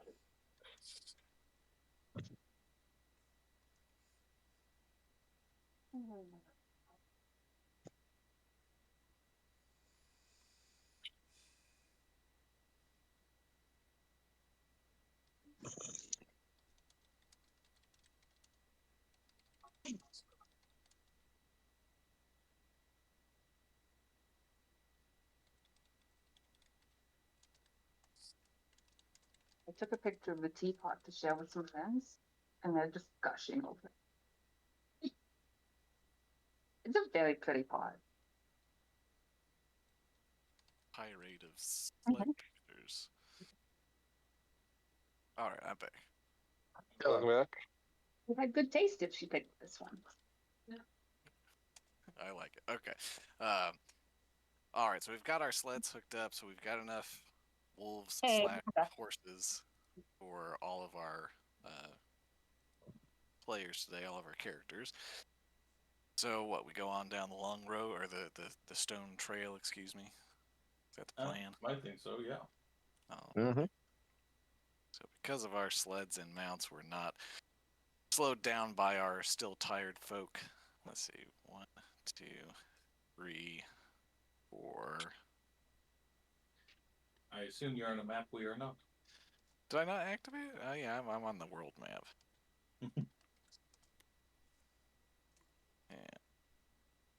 I took a picture of the teapot to share with some friends, and they're just gushing over it. It's a very pretty pot. Tirade of select characters. Alright, I'm back. Welcome back. It had good taste if she picked this one. I like it. Okay. Alright, so we've got our sleds hooked up, so we've got enough wolves Hey, / horses for all of our players today, all of our characters. So what, we go on down the long road, or the stone trail, excuse me? Is that the plan? I think so, yeah. Oh. Mm-hmm. So because of our sleds and mounts, we're not slowed down by our still tired folk. Let's see, 1, 2, 3, 4. I assume you're on a map we are not. Did I not activate it? Oh yeah, I'm on the world map. And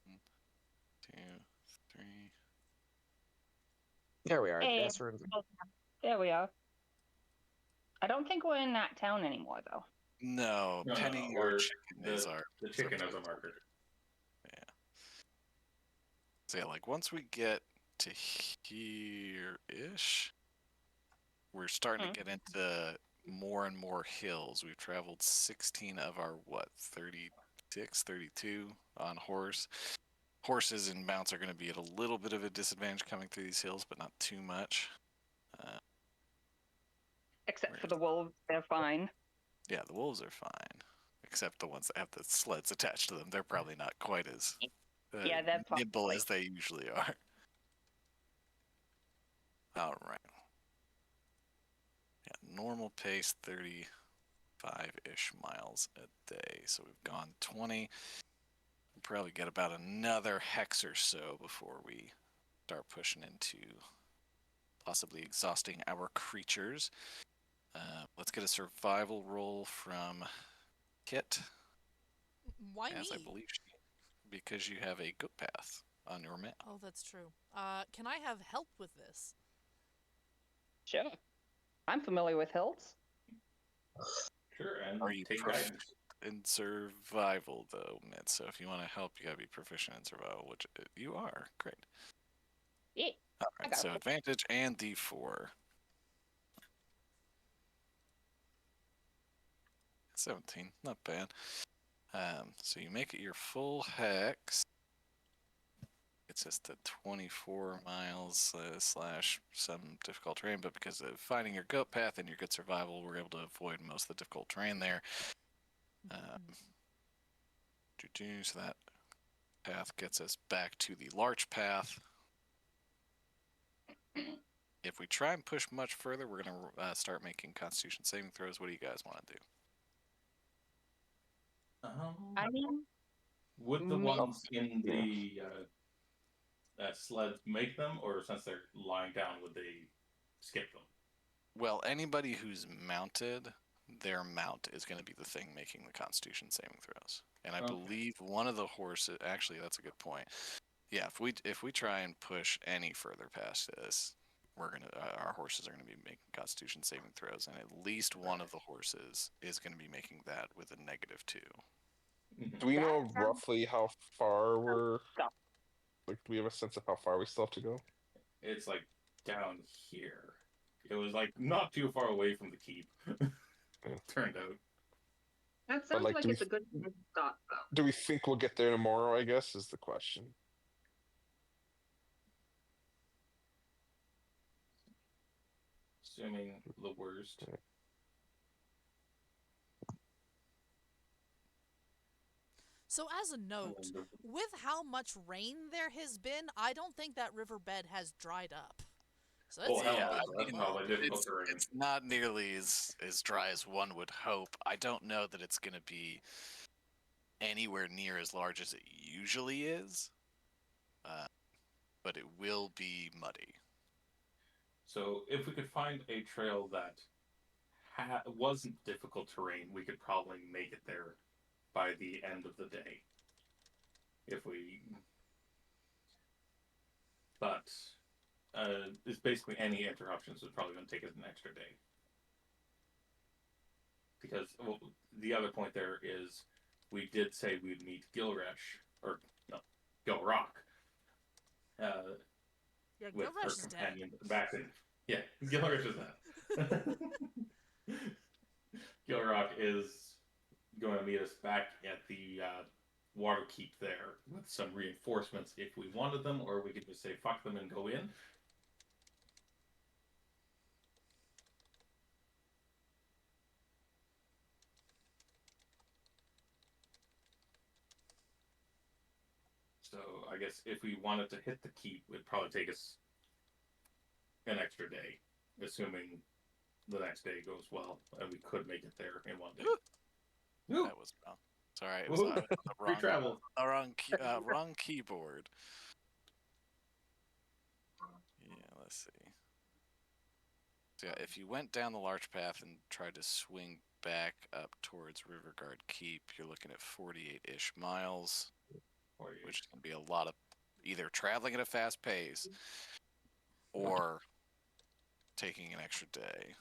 1, 2, 3. There we are. Hey. Yes, we're in- There we are. I don't think we're in that town anymore, though. No, No, Penny no, or we're Chicken is our. The chicken as a marker. So yeah, like once we get to here-ish, we're starting to get into more and more hills. We've traveled 16 of our, 36, 32 on horse. Horses and mounts are going to be at a little bit of a disadvantage coming through these hills, but not too much. Except for the wolves, they're fine. Yeah, the wolves are fine, except the ones that have the sleds attached to them. They're probably not quite as Yeah, they're nimble probably- as they usually are. All right. Yeah, normal pace 35-ish miles a day. So we've gone 20. We'll probably get about another hex or so before we start pushing into possibly exhausting our creatures. Let's get a survival roll from Kit, Why as me? I believe because you have a goat path on your map. Oh, that's true. Can I have help with this? Sure. I'm familiar with hills. Sure, and Are you take proficient guidance. in survival, though, Mitt? So if you want to help, you gotta be proficient in survival, which you are. Great. Yeah. All I right, got so it. advantage and D4. 17, not bad. So you make it your full hex. It's just the 24 miles slash some difficult terrain, but because of finding your goat path and your good survival, we're able to avoid most of the difficult terrain there. So that path gets us back to the larch path. If we try and push much further, we're going to start making Constitution saving throws. What do you guys want to do? I mean, Would the Mm, ones in the sleds make them, or since they're lying down, would they skip them? Well, anybody who's mounted, their mount is going to be the thing making the Constitution saving throws. And I Okay. believe one of the horses. Actually, that's a good point. Yeah, if we try and push any further past this, our horses are gonna be making Constitution saving throws, and at least one of the horses is gonna be making that with a -2. Do we know That sounds- roughly how far we're? Stop. Like, do we have a sense of how far we still have to go? It's like down here. It was like not too far away from the keep. Turned out. that sounds like, like do we it's a good thought, though. Do we think we'll get there tomorrow? I guess is the question. Assuming the worst. So, as a note, with how much rain there has been, I don't think that riverbed has dried up. So Oh, it's hell yeah, no, I that's mean, probably difficult terrain. It's not nearly as dry as one would hope. I don't know that it's gonna be anywhere near as large as it usually is, but it will be muddy. So if we could find a trail that wasn't difficult terrain, we could probably make it there by the end of the day. But it's basically any interruptions is probably going to take us an extra day. Because the other point there is, we did say we'd meet Gilresh, or no, Gilrock. Yeah, With her Gilresh is dead. companion back in. Yeah, Gilresh is that. Gilrock is going to meet us back at the Waterkeep there with some reinforcements if we wanted them, or we could just say fuck them and go in. So I guess if we wanted to hit the keep, it'd probably take us an extra day, assuming the next day goes well, and we could make it there in one day. That was well. Sorry, it was Woo! on the Free wrong, travel. wrong keyboard. Yeah, let's see. So yeah, if you went down the large path and tried to swing back up towards Riverguard Keep, you're looking at 48-ish miles, which can be a lot of either traveling at a fast pace or taking an extra day.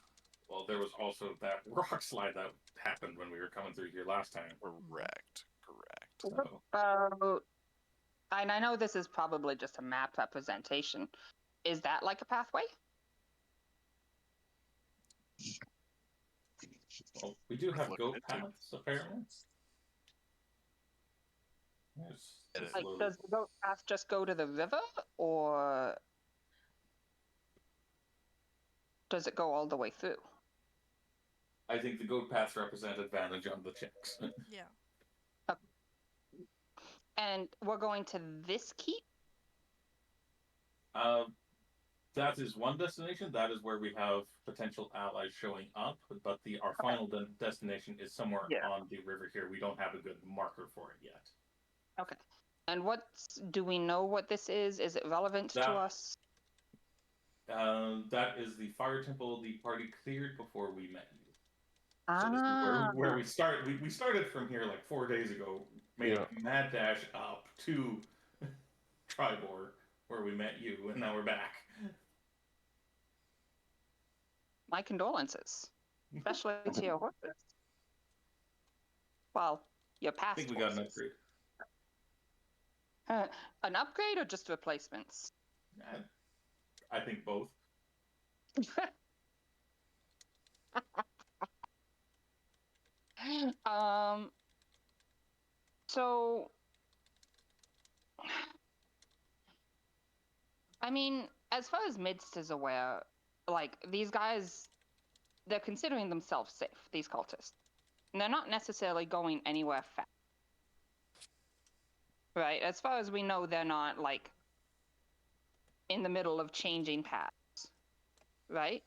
Well, there was also that rock slide that happened when we were coming through here last time. Correct. So, And I know this is probably just a map representation. Is that like a pathway? well, we do have Look goat at it, too. paths, apparently. There's this Like, little- does the goat path just go to the river, or does it go all the way through? I think the goat paths represent advantage on the checks. Yeah. And we're going to this keep? That is one destination. That is where we have potential allies showing up. But our final destination is somewhere Yeah. on the river here. We don't have a good marker for it yet. Okay. And do we know what this is? Is it relevant to That- us? That is the fire temple the party cleared before we met you. So Ah, this is where we start. We started from here like 4 days ago. Made a mad dash up to Tribor, where we met you, and now we're back. my condolences, especially to your horses. Well, your I past think we got an horses. upgrade. An upgrade or just replacements? I think both. So, I mean, as far as Midst is aware, like, these guys, they're considering themselves safe, these cultists. And they're not necessarily going anywhere fast. Right? As far as we know, they're not, like, in the middle of changing paths. Right?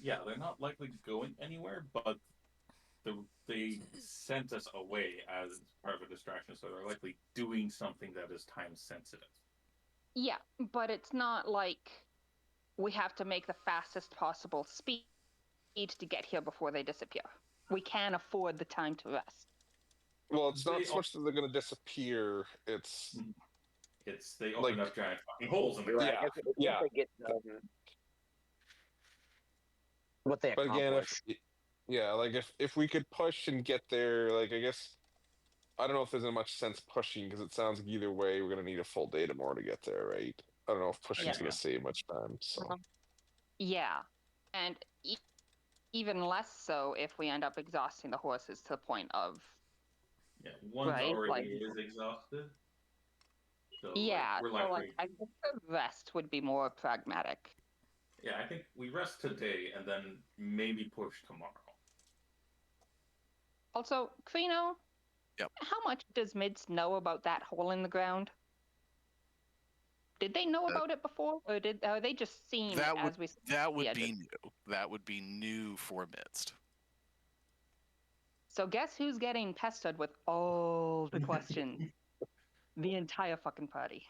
Yeah, they're not likely going anywhere, but they sent us away as part of a distraction, so they're likely doing something that is time sensitive. Yeah, but it's not like we have to make the fastest possible speed to get here before they disappear. We can afford the time to rest. Well, it's not They so much that they're going to disappear. It's They open Like- up giant fucking holes in the Yeah. ground. yeah. They get what they But again, accomplish. like if we could push and get there, like I guess I don't know if there's much sense pushing because it sounds like either way we're gonna need a full day tomorrow to get there, right? I don't know if pushing's Yeah. gonna save much time. So Yeah, and even less so if we end up exhausting the horses to the point of Yeah, one's Right, already like- is exhausted. So yeah. we're So likely. like, I think the rest would be more pragmatic. Yeah, I think we rest today and then maybe push tomorrow. Also, Krino, Yep. how much does Mids know about that hole in the ground? Did they know about it before, or are they just seen That it as we? That would Yeah, be just- new. That would be new for Midst. So guess who's getting pestered with all the questions? The entire fucking party.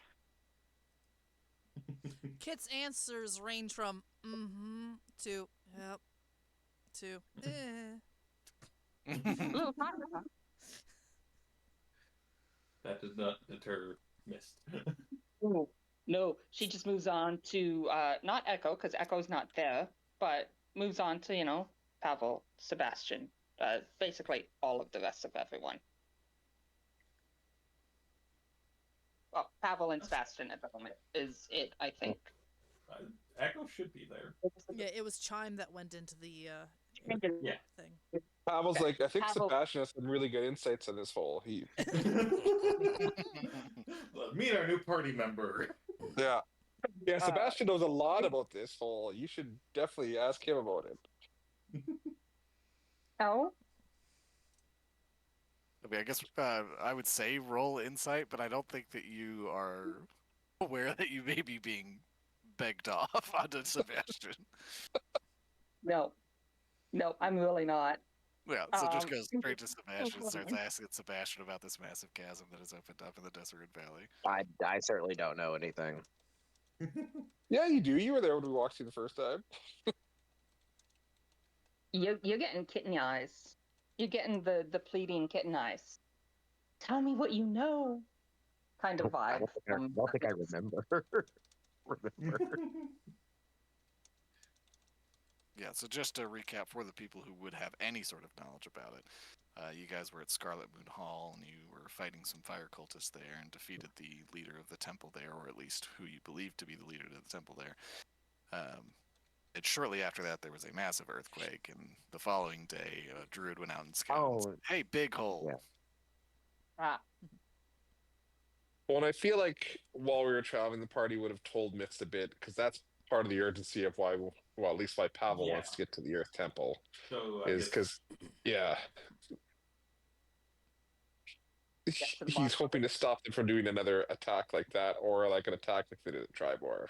Kit's answers range from mm-hmm to yep to Little partner. That does not deter Mist. Ooh, no, she just moves on to not Echo because Echo's not there, but moves on to Pavel, Sebastian, basically all of the rest of everyone. Well, Pavel and Sebastian at the moment is it, I think. Echo should be there. yeah. It was Chime that went into the Yeah. thing. Pavel's Okay, like, I think Pavel- Sebastian has some really good insights on this hole. Meet our new party member. Yeah, Sebastian knows a lot about this hole. You should definitely ask him about it. Oh, I mean, I guess I would say roll insight, but I don't think that you are aware that you may be being begged off onto Sebastian. no, I'm really not. Yeah, so just Um, goes straight to Sebastian, starts fine. asking Sebastian about this massive chasm that has opened up in the Desert Valley. I certainly don't know anything. Yeah, you do. You were there when we walked through the first time. You're getting kitten eyes. You're getting the pleading kitten eyes. Tell me what you know. Kind of I vibe. don't think I remember. remember. Yeah, so just to recap for the people who would have any sort of knowledge about it, you guys were at Scarlet Moon Hall, and you were fighting some fire cultists there and defeated the leader of the temple there, or at least who you believe to be the leader of the temple there. And shortly after that, there was a massive earthquake, and the following day, a druid went out and scouted. And said, hey, big hole! Yeah. Ah, Well, and I feel like while we were traveling, the party would have told Mist a bit because that's part of the urgency of why, well, at least why Pavel Yeah. wants to get to the Earth Temple So I is guess because, yeah, Get to the he's bottom. hoping to stop them from doing another attack like that, or like an attack like they did at Tribor.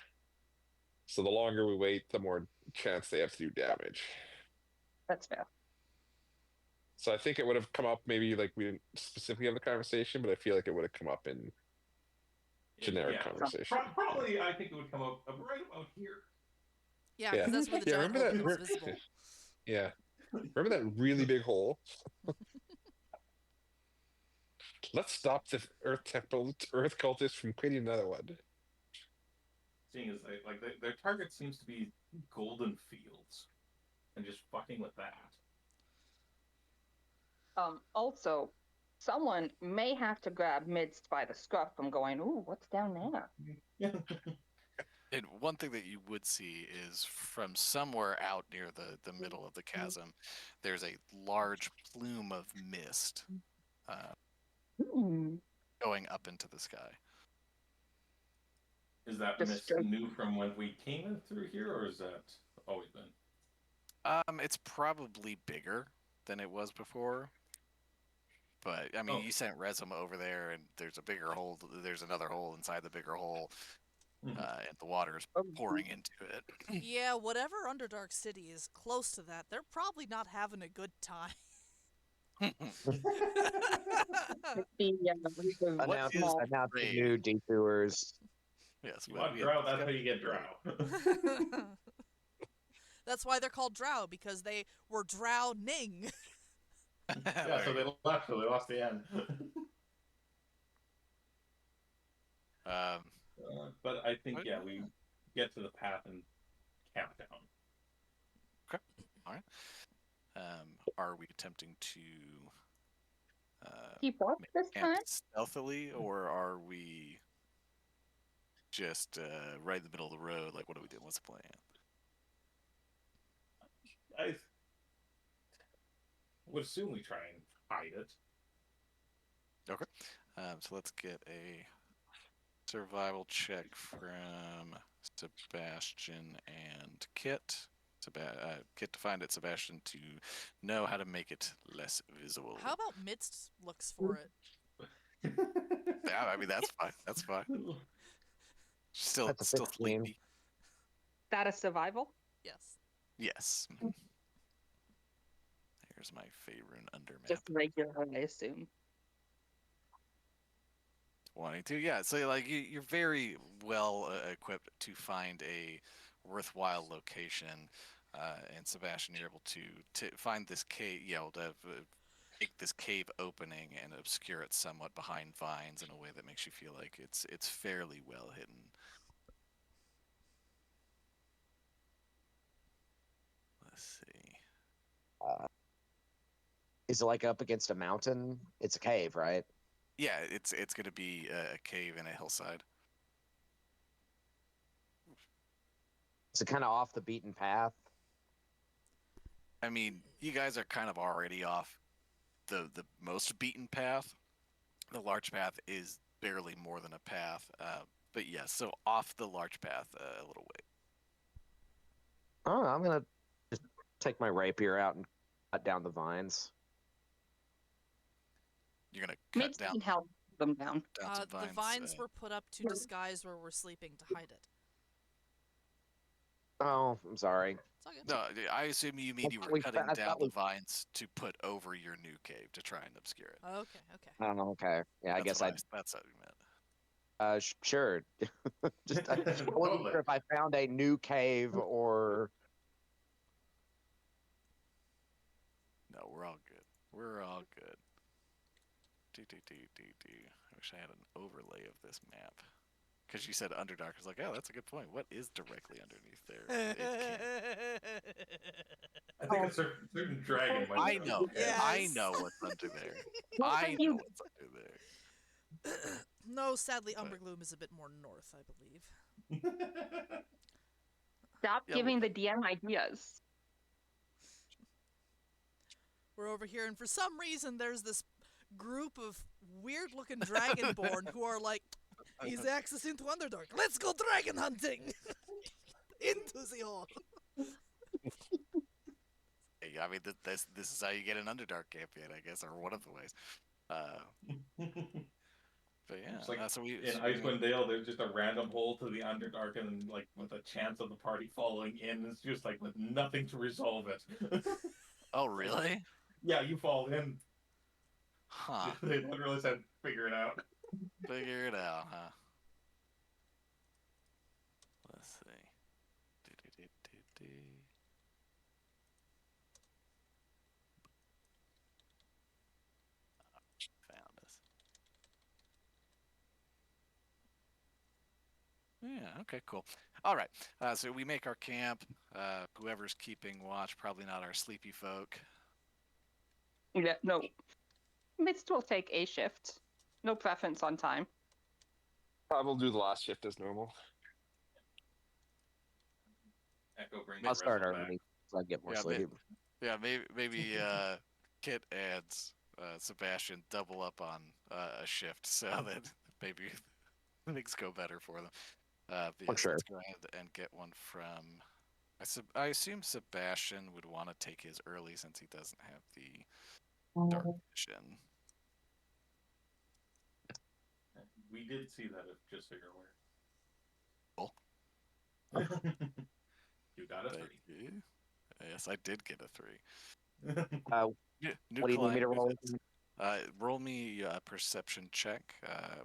So the longer we wait, the more chance they have to do damage. that's fair. So I think it would have come up, maybe like we didn't specifically have the conversation, but I feel like it would have come up in generic conversation. Probably, I think it would come up right about here. Yeah, Yeah. because that's where the Yeah, giant remember hole that- was visible. Yeah. Remember that really big hole? Let's stop the Earth cultists from creating another one. Seeing as their target seems to be golden fields, and just fucking with that. Also, someone may have to grab Midst by the scruff from going, ooh, what's down there? And one thing that you would see is from somewhere out near the middle of the chasm, there's a large plume of mist Hmm. going up into the sky. Is that Just mist straight- new from when we came in through here, or is that always been? It's probably bigger than it was before. But I mean, Oh. you sent Resum over there, and there's a bigger hole. There's another hole inside the bigger hole, Mhm. and the water is pouring into it. Yeah, whatever Underdark City is close to that, they're probably not having a good time. Announce is the raid? new detours. Yes, You but want we drow, had that's how you get discussed- drow. That's why they're called drow, because they were drowning. Yeah, so they left, so they lost the end. But I think, yeah, we get to the path and countdown. Are we attempting to Keep up this camp time? stealthily, or are we just right in the middle of the road? Like, what do we do? What's the plan? I would assume we try and hide it. So let's get a survival check from Sebastian and Kit. Kit to find it, Sebastian to know how to make it less visible. How about Midst looks for it? Yeah, I mean that's fine. That's fine. Still, That's a still 15. sleepy. That a survival? Yes. Yes. Here's my favorite undermap. Just regular, I assume. 22. Yeah. So like you're very well equipped to find a worthwhile location, and Sebastian, you're able to find this cave. You know, to make this cave opening and obscure it somewhat behind vines in a way that makes you feel like it's fairly well hidden. Let's see. Is it like up against a mountain? It's a cave, right? Yeah, it's going to be a cave in a hillside. Is it kind of off the beaten path? I mean, you guys are kind of already off the most beaten path. The large path is barely more than a path, but yes, so off the large path a little way. Oh, I'm gonna just take my rapier out and cut down the vines. You're gonna cut Midst down can help them down. some The vines. vines were put up to disguise where we're sleeping to hide it. Oh, I'm sorry. It's Okay. No, I assume you mean I you thought were we cutting found- I down thought the we- vines to put over your new cave to try and obscure it. Okay. Okay. Oh, okay. Yeah, I guess that's what you meant. Sure. Just I wasn't Totally. sure if I found a new cave or. No, we're all good. We're all good. I wish I had an overlay of this map. Because you said Underdark. I was like, oh, that's a good point. What is directly underneath there? It can't. I think a certain dragon might. I know. Yes. I know what's under there. I know what's under there. No, sadly, But- Umbergloom is a bit more north, I believe. Stop Yeah, giving the DM ideas. We're over here, and for some reason, there's this group of weird-looking dragonborn who are like, he's access into Underdark. Let's go dragon hunting! Into the hall. Hey, I mean, this is how you get an Underdark campaign, I guess, or one of the ways. But yeah, It's like so we in so we- Icewind Dale, there's just a random hole to the Underdark, and like with a chance of the party falling in, it's just like with nothing to resolve it. Oh, really? Yeah, you fall in. Huh. They literally said, "Figure it out." Figure it out, huh? Let's see. Do-do-do-do-do. Found us. Yeah, okay, cool. All right. So we make our camp. Whoever's keeping watch, probably not our sleepy folk. Yeah, no. Mist will take a shift. No preference on time. I will do the last shift as normal. Echo brings I'll the start rest back. early so I get more Yeah, sleep. Yeah, maybe Kit and Sebastian double up on a shift so that maybe things go better for them. But For yes, sure. let's go ahead and get one from. I assume Sebastian would want to take his early since he doesn't have the dark vision. We did see that, just so you're Cool. aware. You got a Thank 3. you. Yes, I did get a 3. Yeah, What do you need me to roll? Visits. Roll me a perception check.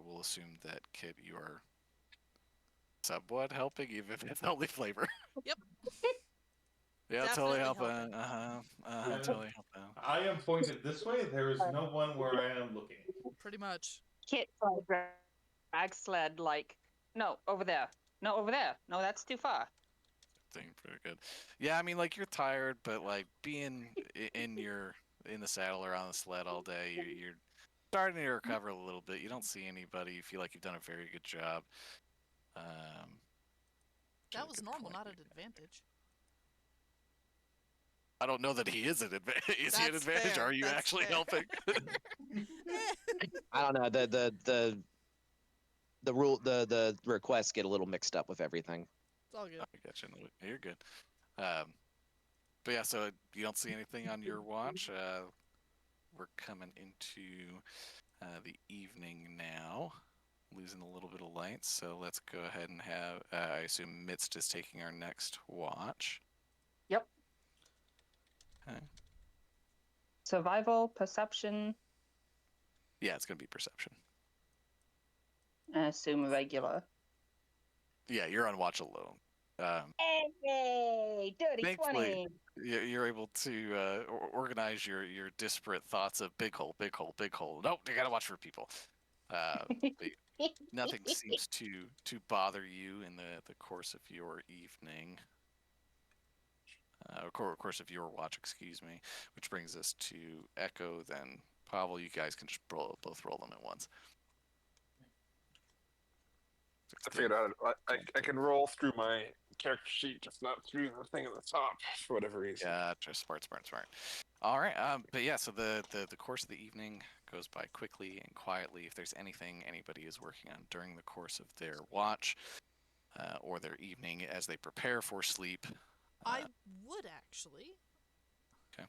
We'll assume that Kit, you are somewhat helping, even if it's only flavor. Yep. Yeah, totally Definitely helping. Yeah. Totally helping. I am pointed this way. There is no one where I am looking. Pretty much. Kit drag sled like, no, over there. No, over there. No, that's too far. Doing pretty good. Yeah, I mean, like you're tired, but like being in the saddle or on the sled all day, you're starting to recover a little bit. You don't see anybody. You feel like you've done a very good job. That was good normal, point not an here. advantage. I don't know that he is an advantage. Is he an That's advantage? fair, Are you that's actually fair. helping? I don't know. The rule the requests get a little mixed up with everything. It's all good. I got you. No, you're good. But yeah, so you don't see anything on your watch. We're coming into the evening now, losing a little bit of light. So let's go ahead and have. I assume Mitst is taking our next watch. Yep. Okay. Survival, perception, Yeah, it's gonna be perception. I assume regular. Yeah, you're on watch alone. Hey, dirty Thankfully, 20. you're able to organize your disparate thoughts of big hole, big hole, big hole. Nope, you gotta watch for people. But nothing seems to bother you in the course of your evening. Course of your watch, excuse me. Which brings us to Echo. Then Pavel, you guys can just both roll them at once. I figured out I can roll through my character sheet, just not through the thing at the top for whatever reason. Gotcha. Smart. All right. But yeah, so the course of the evening goes by quickly and quietly. If there's anything anybody is working on during the course of their watch or their evening as they prepare for sleep. I would actually. Okay.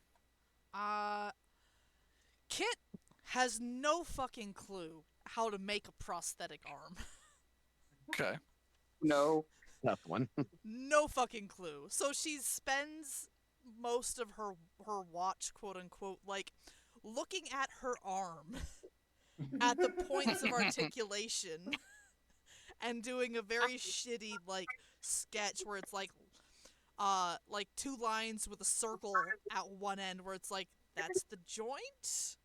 Kit has no fucking clue how to make a prosthetic arm. Okay. No. tough one. No fucking clue. So she spends most of her watch, quote unquote, like looking at her arm at the points of articulation and doing a very shitty like sketch where it's like 2 lines with a circle at one end where it's like that's the joint.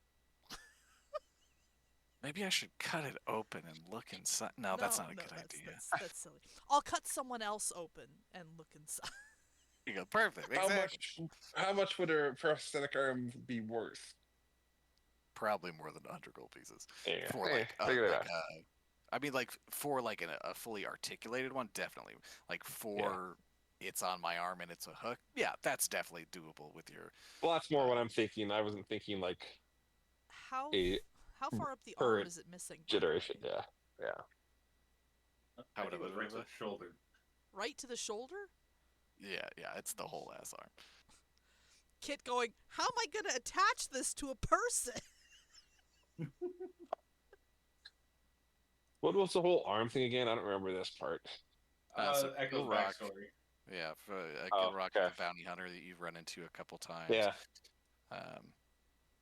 Maybe I should cut it open and look inside. No, that's not a good idea. That's silly. I'll cut someone else open and look inside. You go perfect. How Exactly. how much would a prosthetic arm be worth? Probably more than 100 gold pieces. Yeah, For figure it out. I mean, like for like a fully articulated one, definitely. Like for it's on my arm and it's a hook. Yeah, that's definitely doable with your. Well, that's more what I'm thinking. I wasn't thinking like How a far up the arm current is it missing? by the generation. way? Yeah. How I would think it it was look, right to Rosa? the shoulder. Right to the shoulder? Yeah, it's the whole ass arm. Kit going, how am I gonna attach this to a person? What was the whole arm thing again? I don't remember this part. So Echo's Gilrock, backstory. yeah, for Oh, Gilrock, okay. the bounty hunter that you've run into a couple times. Yeah.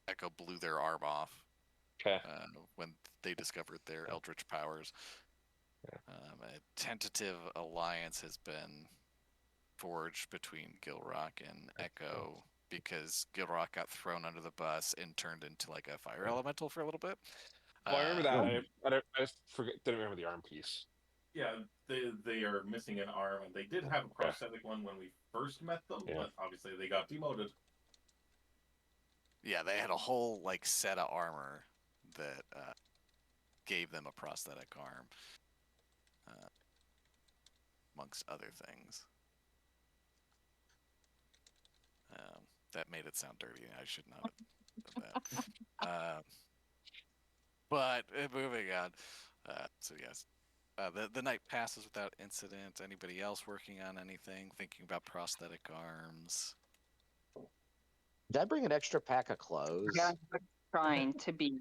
Echo blew their arm off Okay. when they discovered their eldritch powers. Yeah. A tentative alliance has been forged between Gilrock and Echo because Gilrock got thrown under the bus and turned into like a fire elemental for a little bit. Well, I remember that. I just didn't remember the arm piece. Yeah, they are missing an arm, and they did have a prosthetic one when we first met them, but obviously they got demoted. Yeah, they had a whole like set of armor that gave them a prosthetic arm, amongst other things. That made it sound dirty. I should not have done that. But moving on. So yes, the night passes without incident. Anybody else working on anything? Thinking about prosthetic arms? Did I bring an extra pack of clothes? Yeah, trying to be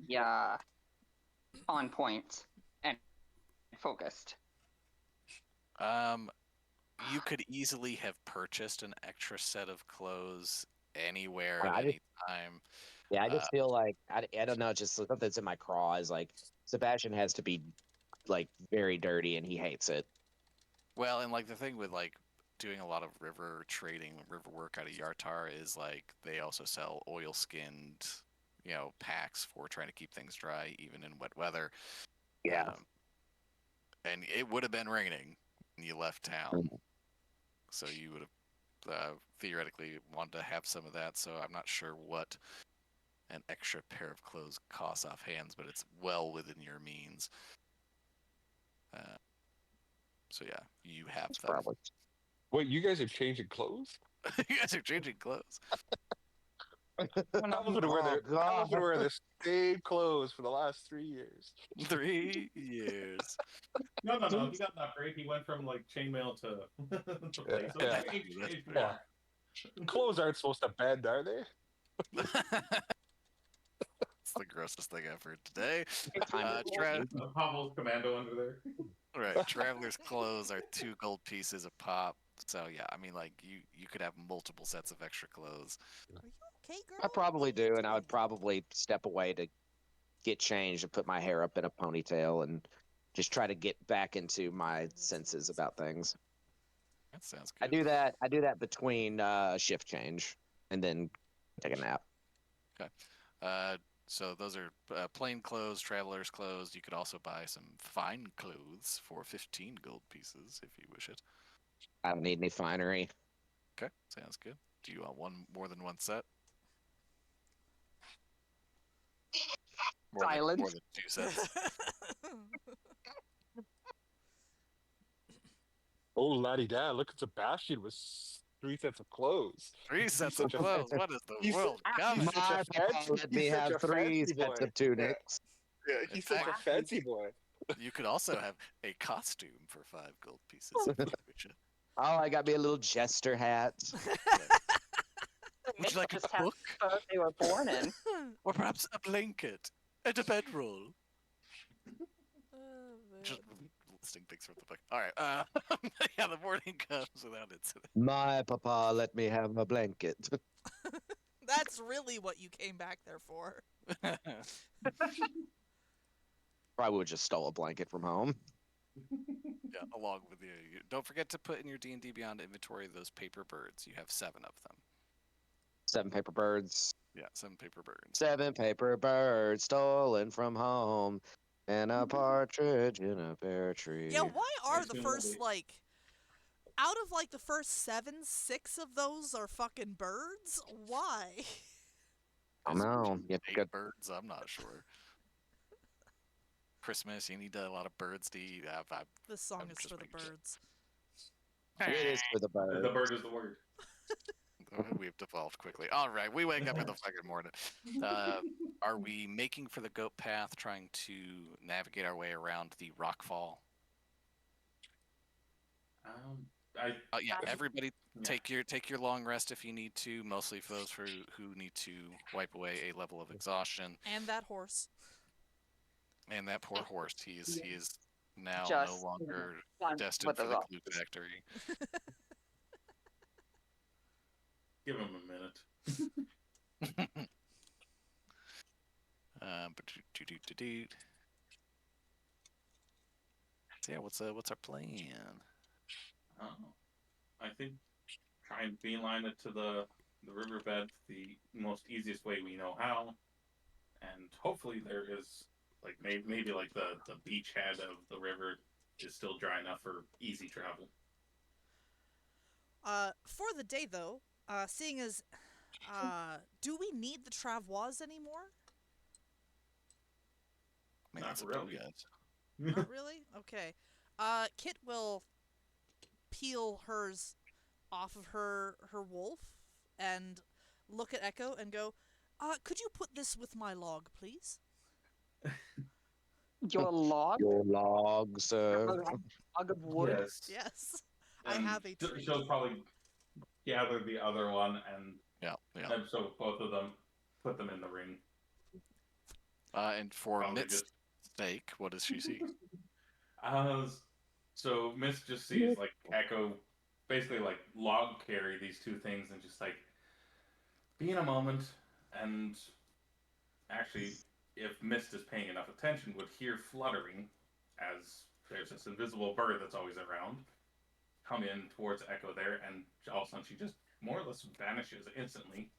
on point and focused. You could easily have purchased an extra set of clothes anywhere I at just- any time. Yeah, I just feel like I don't know, just something's in my craw is like Sebastian has to be like very dirty and he hates it. Well, and like the thing with like doing a lot of river trading, river work out of Yartar is like they also sell oil skinned, packs for trying to keep things dry even in wet weather. Yeah. And it would have been raining when you left town, so you would have theoretically wanted to have some of that. So I'm not sure what an extra pair of clothes costs offhand, but it's well within your means. So yeah, you have them. Probably. Wait, you guys are changing clothes? You guys are changing clothes. I'm going to wear the same clothes for the last 3 years. 3 years. No, he got an upgrade. He went from like chainmail to plate. So Yeah. age Yeah. Clothes aren't supposed to bend, are they? It's the grossest thing I've heard today. Pavel's commando under there. Right, traveler's clothes are 2 gold pieces a pop. So yeah, I mean, like you could have multiple sets of extra clothes. Are you okay, girl? I probably do, and I would probably step away to get changed and put my hair up in a ponytail and just try to get back into my senses about things. That sounds good. I do that between shift change and then take a nap. So those are plain clothes, traveler's clothes. You could also buy some fine clothes for 15 gold pieces if you wish it. I don't need any finery. Okay, sounds good. Do you want more than one set? Silence. More than 2 sets. Oh, laddie dad, look at Sebastian with 3 sets of clothes. 3 sets of clothes. What is the He's- world he's coming? such a fancy- Let me he's such have a 3 fancy sets boy. of tunics. Yeah, he's such a fancy boy. You could also have a costume for 5 gold pieces if you wish it. Oh, I got me a little jester hat. Would you like a Just have book? the clothes they were born in. Or perhaps a blanket and a bedroll? Oh, Just man. Sting takes from the book. All right. Yeah, the morning comes without incident. My papa let me have a blanket. That's really what you came back there for. Probably would just stole a blanket from home. Yeah, along with you. Don't forget to put in your D&D Beyond inventory those paper birds. You have 7 of them. 7 paper birds. Yeah, 7 paper birds. 7 paper birds stolen from home, and a partridge in a pear tree. Yeah, why are Makes the me first, wonder. out of, the first 7, 6 of those are fucking birds? Why? I don't know. You have to 8 go- birds? I'm not sure. Christmas, you need a lot of birds to eat. This song I'm is just for the making sure. birds. It is for the birds. The bird is the word. We've devolved quickly. All right, we wake up in the fucking morning. Are we making for the goat path, trying to navigate our way around the rockfall? Yeah, everybody take your long rest if you need to. Mostly for those who need to wipe away a level of exhaustion. And that horse. And that poor horse, he is now Just, no longer fine destined with for the the rock. glue factory. Give him a minute. So yeah, what's our plan? Oh, I think try and beeline it to the riverbed the most easiest way we know how, and hopefully there is maybe like the beachhead of the river is still dry enough for easy travel. For the day, though, seeing as, do we need the travois anymore? I mean, Not that's up to you really. guys. Not really? Okay. Kit will peel hers off of her wolf and look at Echo and go, could you put this with my log, please? Your log? Your logs. A log of wood? Yes. Yes. I And have a tree. she'll probably gather the other one and Yeah. so both of them put them in the ring. And for Probably Mitt's sake, what does she see? So Miss just sees like Echo basically like log carry these 2 things and just like be in a moment, and actually if Mist is paying enough attention would hear fluttering as there's this invisible bird that's always around come in towards Echo there, and all of a sudden she just more or less vanishes instantly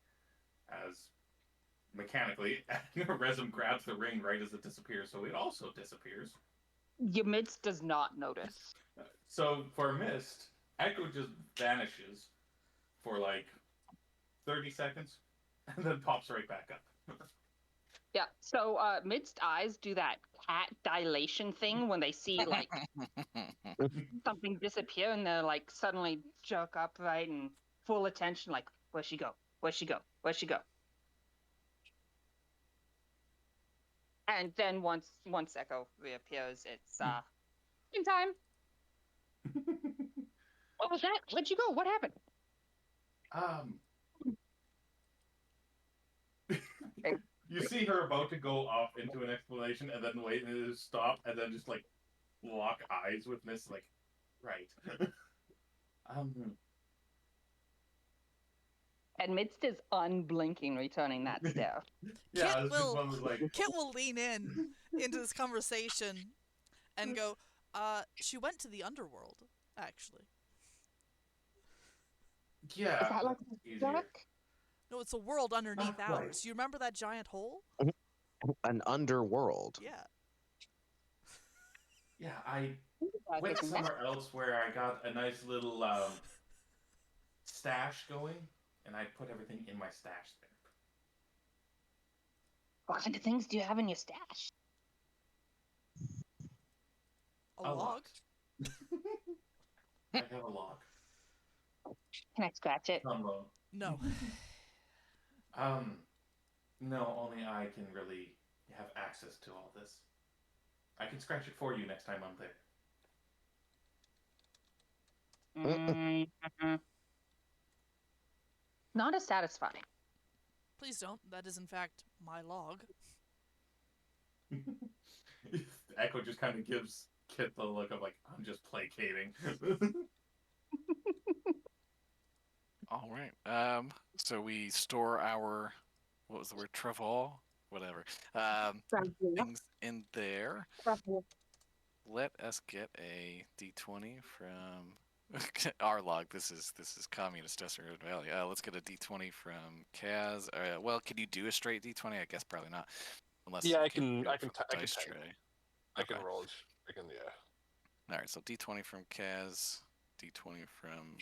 as mechanically Resum grabs the ring right as it disappears, so it also disappears. Your midst does not notice. So for Mist, Echo just vanishes for like 30 seconds and then pops right back up. Yeah, so midst eyes do that cat dilation thing when they see like something disappear and they're like suddenly jerk upright and full attention, like, where'd she go? Where'd she go? Where'd she go? And then once Echo reappears, it's in time. What was that? Where'd you go? What happened? You see her about to go off into an explanation and then wait and just stop and then just like lock eyes with Miss, like, right. And Midst is unblinking, returning that stare. Yeah, Kit this will- one was like, Kit will lean in into this conversation and go, she went to the underworld, actually. yeah. Is that like easier. dark? No, it's a world underneath Not quite. ours. You remember that giant hole? An underworld. Yeah. Yeah, I I went think somewhere else where I got a nice little stash going, and I put everything in my stash there. What kind of things do you have in your stash? A log? lot. I have a log. Can I scratch it? On loan. No. No, only I can really have access to all this. I can scratch it for you next time I'm there. Not as satisfying. Please don't. That is, in fact, my log. Echo just kind of gives get the look of like I'm just placating. All right. So we store our, what was the word? Travel? Whatever. Things in there. Let us get a D20 from our log. This is communist Desert Valley. Let's get a D20 from Kaz. Well, can you do a straight D20? I guess probably not, unless Yeah, you I can. go I can. for the I can dice type. tray. I can Okay. roll. I can. Yeah. All right. So D20 from Kaz, D20 from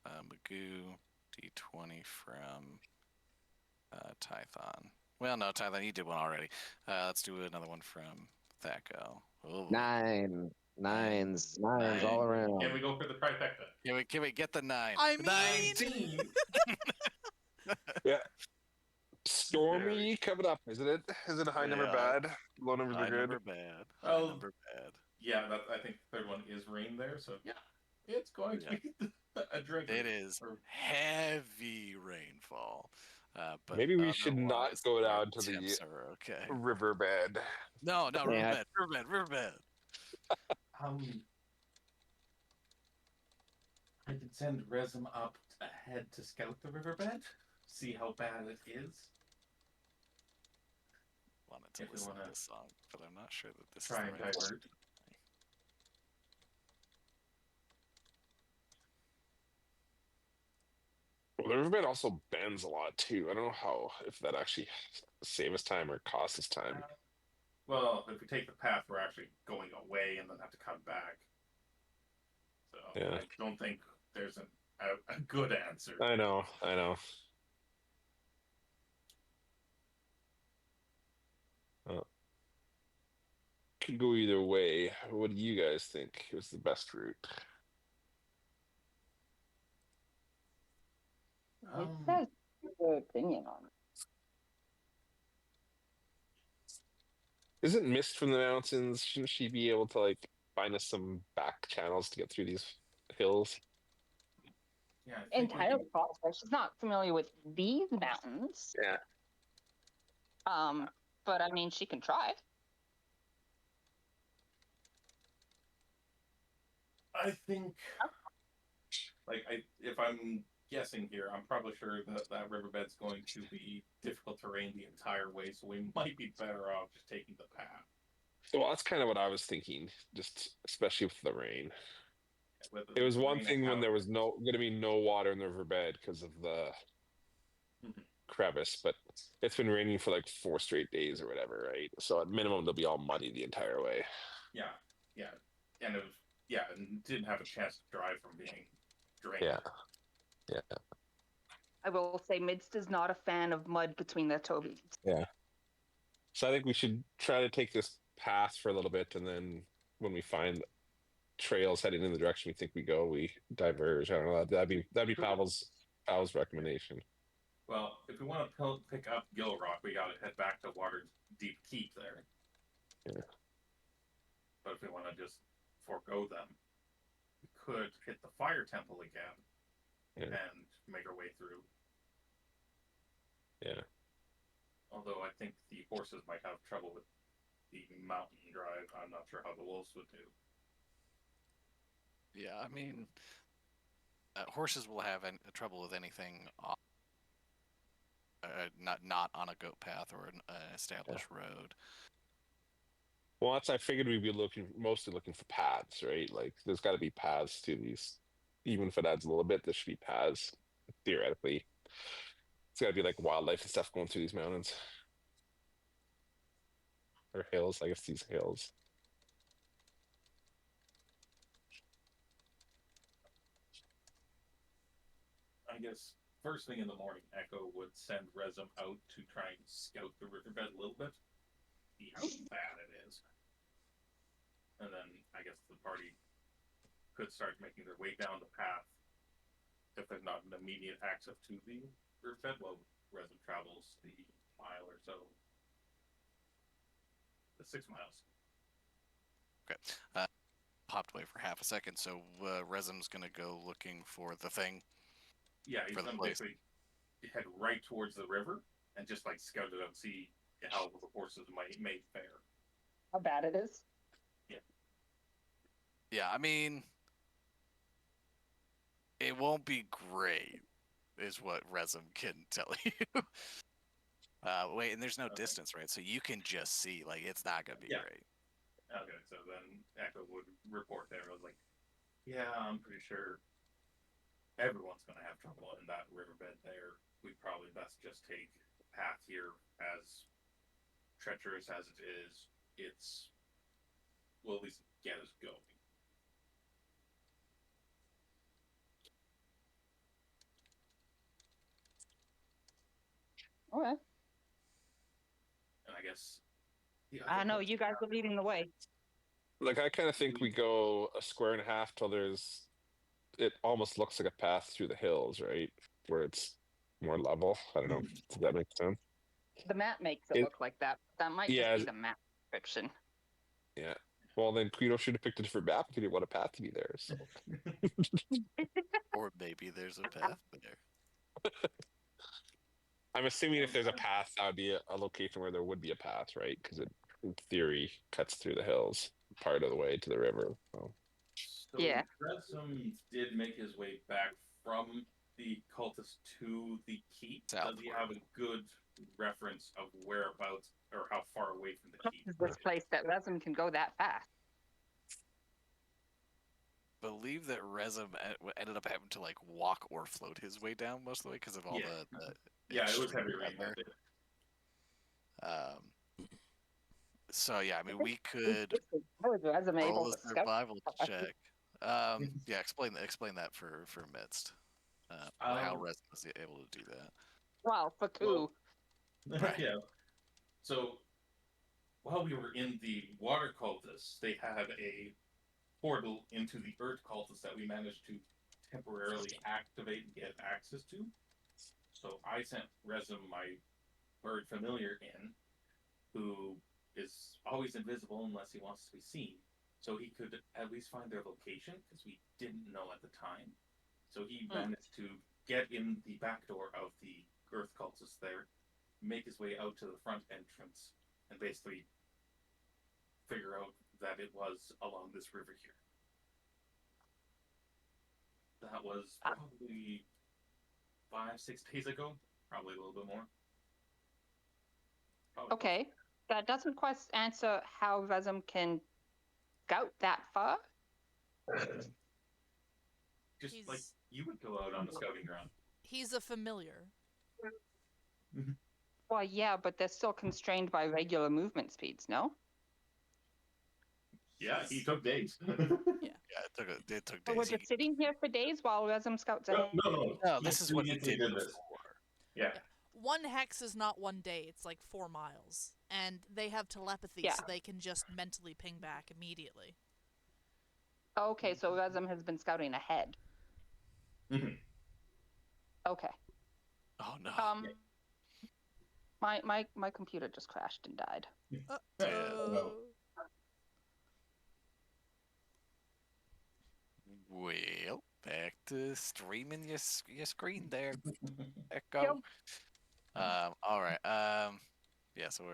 Magoo, D20 from Tython. Well, no, Tython, you did one already. Let's do another one from Thaco. Oh. Nines all Nine. around. Can we go for the trifecta? Can we get the 9? I mean, 19. Yeah. Stormy coming up, isn't it? Is it a high number Yeah. bad? Low numbers are High good. number bad. High Well, number bad. Yeah, I think the third one is rain there, so yeah, it's going to be a drink. It is heavy rainfall. But Maybe we should not otherwise, go our down to the temps are okay. riverbed. No, Yeah. riverbed. I could send Resum up ahead to scout the riverbed, see how bad it is. Wanted to If we listen to wanna this song, but I'm not sure that this Try is and the right one. divert. Well, the riverbed also bends a lot too. I don't know if that actually saves us time or costs us time. Well, if we take the path, we're actually going away and then have to come back. So Yeah. I don't think there's a good answer. I know. Could go either way. What do you guys think is the best route? It says your opinion on it. Isn't Mist from the mountains? Shouldn't she be able to like find us some back channels to get through these hills? Yeah, I think we Entirely possible. She's not familiar with these mountains. Yeah. But I mean, she can try. I think, if I'm guessing here, I'm probably sure that riverbed's going to be difficult terrain the entire way, so we might be better off just taking the path. Well, that's kind of what I was thinking, just especially with the rain. With It was one rain thing when out. there was going to be no water in the riverbed because of the crevice, but it's been raining for like 4 straight days or whatever, right? So at minimum, they'll be all muddy the entire way. Yeah, and and didn't have a chance to dry from being drained. Yeah. I will say Midst is not a fan of mud between their toe beads. Yeah. So I think we should try to take this path for a little bit, and then when we find trails heading in the direction we think we go, we diverge. I don't know. That'd be Pavel's recommendation. Well, if we want to pick up Gill Rock, we got to head back to Waterdeep Keep there. Yeah. But if we want to just forego them, we could hit the Fire Temple again and make our way through. Yeah. Although I think the horses might have trouble with the mountain drive. I'm not sure how the wolves would do. Yeah, I mean, horses will have trouble with anything not on a goat path or an established road. Well, I figured we'd be mostly looking for paths, right? Like, there's got to be paths to these. Even if it adds a little bit, there should be paths. Theoretically, it's got to be like wildlife and stuff going through these mountains or hills. I guess these hills. I guess first thing in the morning, Echo would send Resum out to try and scout the riverbed a little bit, see how bad it is. And then I guess the party could start making their way down the path if there's not an immediate access to the riverbed. Well, Resum travels the mile or so. The 6 miles. Okay. Popped away for half a second, so Resum's going to go looking for the thing. Yeah, he's For the gonna place. basically head right towards the river and just like scout it out, see how the horses may fare. How bad it is. Yeah. Yeah, I mean, it won't be great, is what Resum can tell you. Wait, and there's no Okay. distance, right? So you can just see, like, it's not gonna be Yeah. great. Okay, so then Echo would report there. I was like, yeah, I'm pretty sure everyone's going to have trouble in that riverbed there. We'd probably best just take the path here, as treacherous as it is. It's, will at least get us going. Okay. And I guess the I other know question you guys are leading the way. Like I kind of think we go a square and a half till there's. It almost looks like a path through the hills, right? Where it's more level. I don't know. Does that make sense? The map makes it It- look like that. That might yeah, just be the map description. Yeah. Well, then Guido should have picked a different map if he didn't want a path to be there. So Or maybe there's a path there. I'm assuming if there's a path, that would be a location where there would be a path, right? Because it, in theory, cuts through the hills part of the way to the river. So. So Yeah. Resum did make his way back from the cultist to the keep. Does he have a good reference of whereabouts or how far away from the keep? Is this place that Resum can go that fast? Believe that Resum ended up having to like walk or float his way down most of the way because of all Yeah. the Yeah, it was extreme heavy rain. weather. So yeah, I mean, we could How is Resum roll able a to scout? survival check. Yeah, explain that for Midst. How Resum was able to do that. Wow, for coup. Right. Yeah. So while we were in the water cultists, they had a portal into the earth cultists that we managed to temporarily activate and get access to. So I sent Resum, my bird familiar, in, who is always invisible unless he wants to be seen. So he could at least find their location, because we didn't know at the time. So he managed to get in the back door of the earth cultists there, make his way out to the front entrance, and basically figure out that it was along this river here. That was probably 5-6 days ago, probably a little bit more. Probably Okay, that doesn't quite answer how Resum can scout that far. just He's- like you would go out on the scouting ground. He's a familiar. Well, yeah, but they're still constrained by regular movement speeds, no? Yeah, he took days. Yeah, it took So we're days. just sitting here for days while Resum scouts no, ahead? No, this is what he did did this. before. Yeah. One hex is not one day, it's like 4 miles. And they have telepathy, Yeah. so they can just mentally ping back immediately. Okay, so Resum has been scouting ahead. Mhm. Okay. Oh no. My computer just crashed and died. well. Well, back to streaming your screen there, Echo. All right. Yeah. So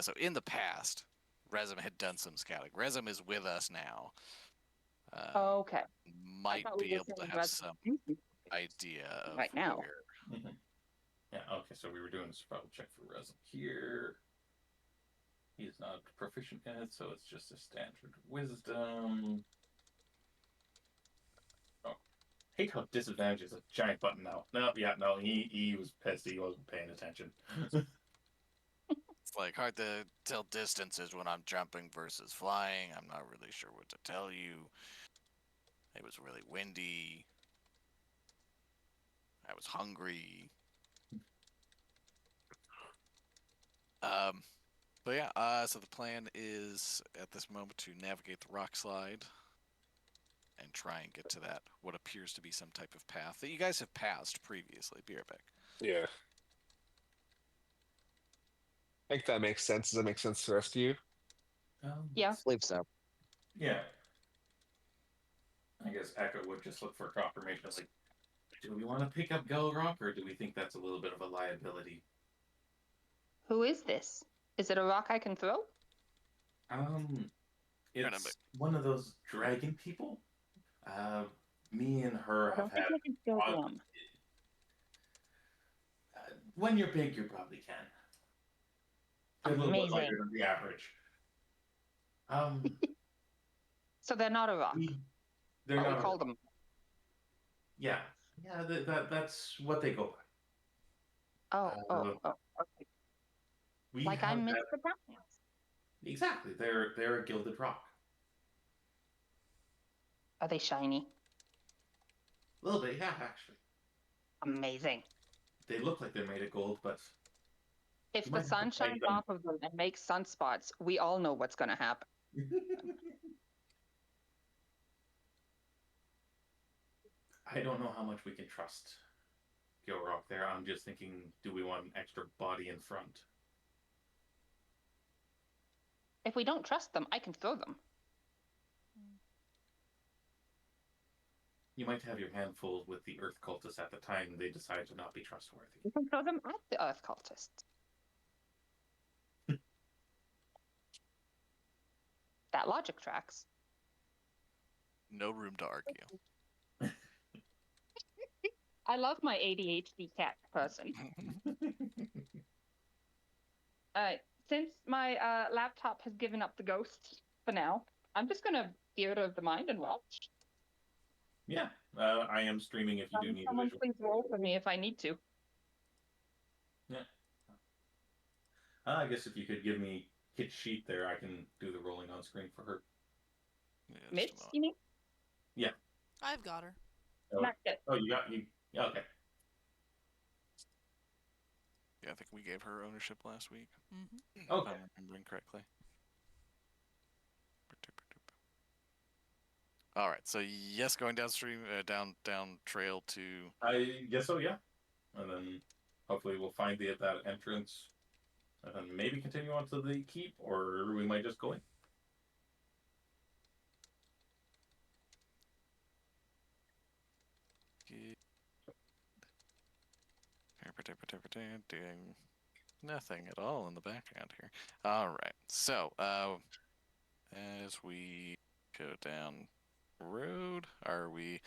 so in the past, Resum had done some scouting. Resum is with us now. Okay. Might thought we be were able to saying have Resum some uses idea of right now. where. Yeah, okay, so we were doing a survival check for Resum here. He's not proficient in it, so it's just a standard wisdom. Oh, hate how disadvantage is a giant button now. No, he was pissed. He wasn't paying attention. It's like hard to tell distances when I'm jumping versus flying. I'm not really sure what to tell you. It was really windy. I was hungry. But yeah, so the plan is at this moment to navigate the rock slide and try and get to that, what appears to be some type of path that you guys have passed previously, Beerbeck. Yeah. I think that makes sense. Does that make sense to the rest of you? Yeah. I believe so. Yeah. I guess Echo would just look for confirmation. Like, do we want to pick up Gull Rock, or do we think that's a little bit of a liability? Who is this? Is it a rock I can throw? Right on, It's one of those dragon people. Me and her I have don't think had. I can kill odd- them. when you're big, you probably can. They're a little bit lighter Amazing. than the average. So they're not a rock. They're But not. we call them. Yeah, that's what they go by. Oh. Okay. We Like have I'm had- Mr. Brown. exactly. They're a gilded rock. Are they shiny? A little bit, yeah, actually. Amazing. They look like they're made of gold, but If You the might have to sun fight shines them. off of them and makes sunspots, we all know what's going to happen. I don't know how much we can trust Gilrock there. I'm just thinking, do we want an extra body in front? If we don't trust them, I can throw them. You might have your handful with the Earth cultists at the time they decide to not be trustworthy. We can throw them at the Earth cultists. That logic tracks. No room to argue. I love my ADHD cat person. Since my laptop has given up the ghost for now, I'm just gonna theater of the mind and watch. Yeah, I am streaming if you do need a Someone visual. please roll for me if I need to. Yeah. I guess if you could give me Kit's sheet there, I can do the rolling on screen for her. Yeah, just a Mitch, moment. you mean? I've got her. Oh, Not yet. you. Yeah, okay. Yeah, I think we gave her ownership last week. If Okay. I'm remembering correctly. All right, so yes, going downstream, down trail to. I guess so. Yeah, and then hopefully we'll find that entrance, and then maybe continue on to the keep, or we might just go in. Doing nothing at all in the background here. All right, so as we go down road, are we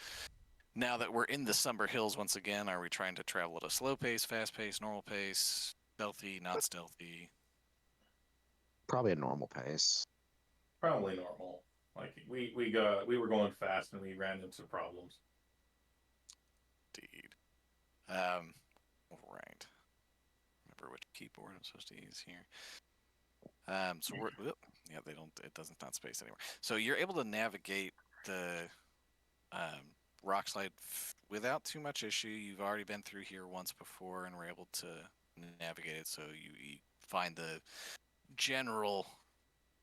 now that we're in the Summer Hills once again? Are we trying to travel at a slow pace, fast pace, normal pace, stealthy, not stealthy? Probably a normal pace. Probably normal. Like we were going fast and we ran into problems. Indeed. All right. Remember which keyboard I'm supposed to use here. So we're yeah, they don't. It doesn't not space anymore. So you're able to navigate the rock slide without too much issue. You've already been through here once before and were able to navigate it. So you find the general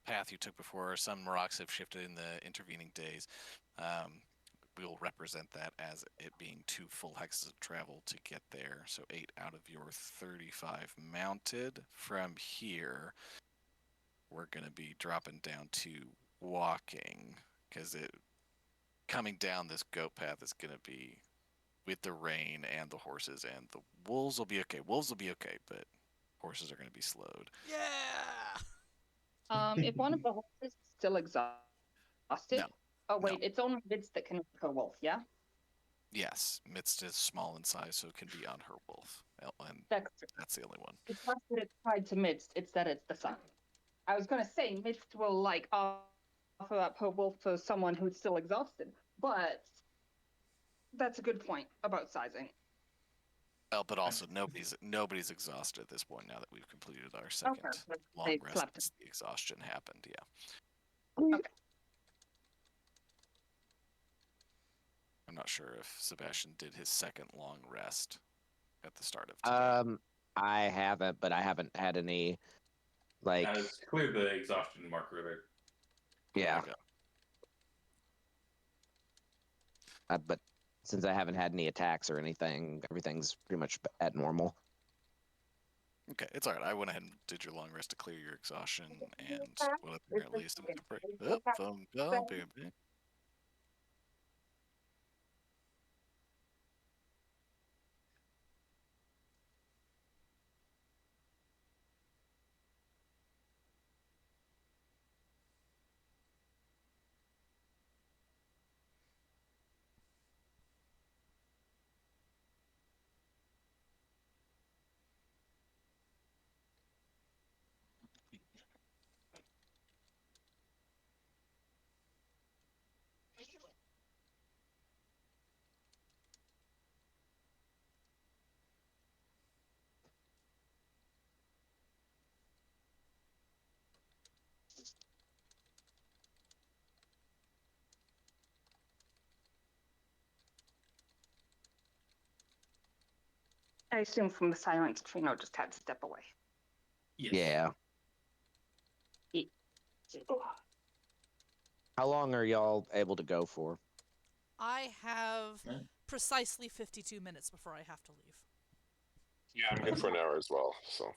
path you took before. Some rocks have shifted in the intervening days. We'll represent that as it being 2 full hexes of travel to get there. So 8 out of your 35 mounted. From here, we're going to be dropping down to walking because coming down this goat path is going to be with the rain and the horses, and the wolves will be okay. Wolves will be okay, but horses are going to be slowed. Yeah. If one of the horses is still exhausted. No. Oh wait, it's only Mitz that can make a wolf, yeah? Yes, Mitz is small in size, so it can be on her wolf, and That's that's the only one. it's not that it's tied to Mitz, it's that it's the sun. I was gonna say Mitz will like offer up her wolf to someone who's still exhausted, but that's a good point about sizing. Well, but also nobody's exhausted at this point now that we've completed our second Okay, long they rest slept. since the exhaustion happened. Yeah. Okay. I'm not sure if Sebastian did his second long rest at the start of today. I haven't, but I haven't had any like Has cleared the exhaustion marker there. yeah. Okay. But since I haven't had any attacks or anything, everything's pretty much at normal. Okay, it's all right. I went ahead and did your long rest to clear your exhaustion, and well, apparently some break up from baby. I assume from the silence, Trino just had to step away. Yes. Yeah. How long are y'all able to go for? I have Yeah. precisely 52 minutes before I have to leave. Yeah, I'm good for an hour as well. So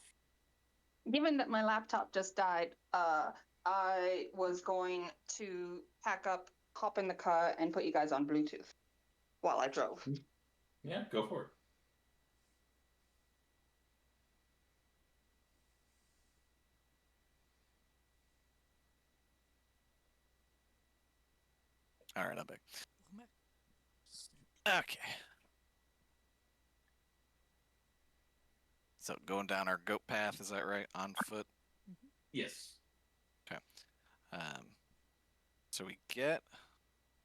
Given that my laptop just died, I was going to pack up, hop in the car, and put you guys on Bluetooth while I drove. Yeah, go for it. All right, I'm back. Welcome back. Okay. So going down our goat path, is that right? On foot. Yes. Um, so we get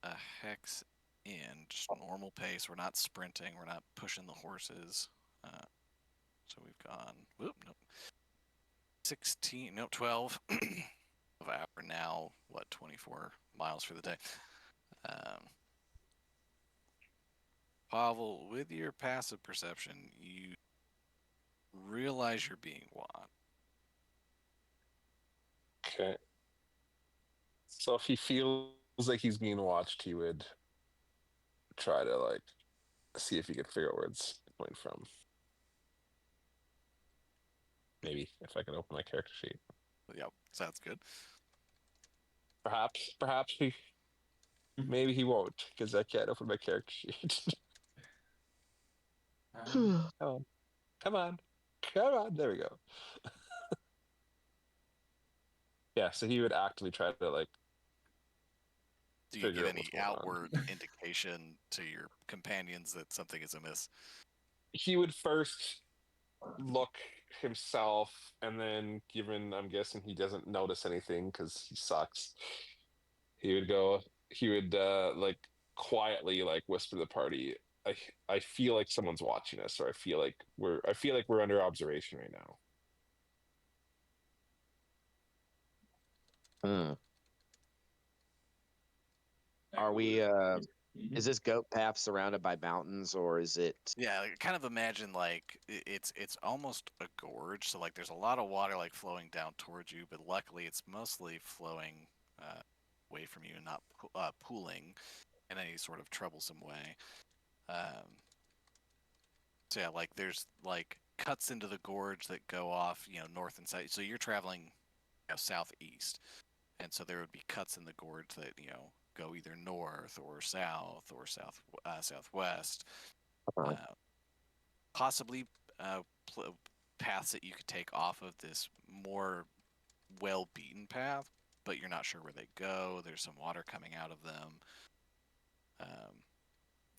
a hex in just normal pace. We're not sprinting. We're not pushing the horses. So we've gone. Whoop, nope. 16. No, 12. Of hour now. What? 24 miles for the day. Pavel, with your passive perception, you realize you're being watched. okay. So if he feels like he's being watched, he would try to like see if he could figure out where it's coming from. Maybe if I can open my character sheet. Yep, sounds good. Perhaps he. Maybe he won't because I can't open my character sheet. Come on. Come on. Come on. There we go. Yeah, so he would actively try to like Do you figure get out what's any going on. outward indication to your companions that something is amiss? He would first look himself, and then, given I'm guessing he doesn't notice anything because he sucks, he would go. He would like quietly like whisper to the party. I feel like someone's watching us, or I feel like we're under observation right now. Hmm. Are we? Is this goat path surrounded by mountains, or is it? Yeah, like, kind of imagine like it's almost a gorge. So like there's a lot of water like flowing down towards you, but luckily it's mostly flowing away from you and not pooling in any sort of troublesome way. So yeah, like there's like cuts into the gorge that go off, north and south. So you're traveling, southeast, and so there would be cuts in the gorge that go either north or southwest. Uh, Possibly paths that you could take off of this more well-beaten path, but you're not sure where they go. There's some water coming out of them.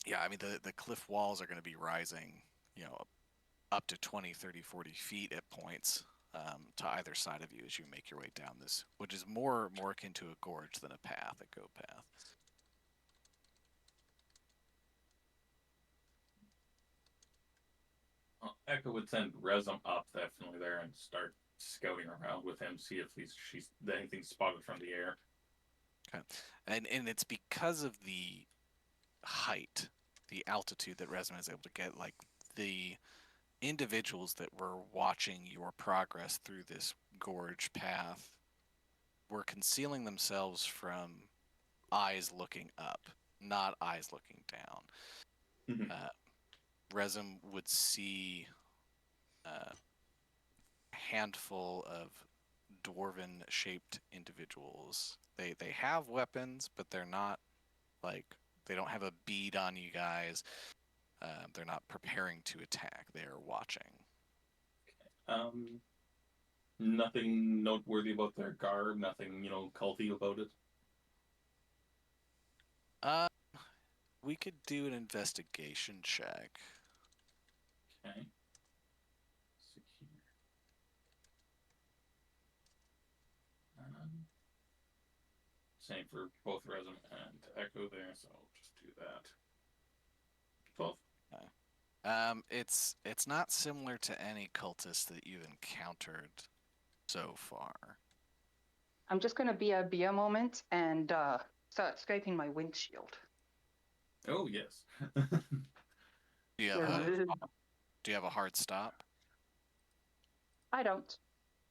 Yeah, I mean, the cliff walls are going to be rising, up to 20, 30, 40 feet at points to either side of you as you make your way down this, which is more akin to a gorge than a path, a goat path. Echo would send Resum up definitely there and start scouting around with him, see if anything spotted from the air. Okay, and it's because of the height, the altitude that Resum is able to get, like the individuals that were watching your progress through this gorge path were concealing themselves from eyes looking up, not eyes looking down. Resum would see a handful of dwarven-shaped individuals. They have weapons, but they're not like they don't have a bead on you guys. They're not preparing to attack. They are watching. Nothing noteworthy about their garb. Nothing, culty about it. We could do an investigation check. Okay. Secure. Same for both Resum and Echo there, so I'll just do that. 12. It's not similar to any cultist that you've encountered so far. I'm just going to be a moment and start scraping my windshield. Oh yes. Do you have Do you have a hard stop? I don't.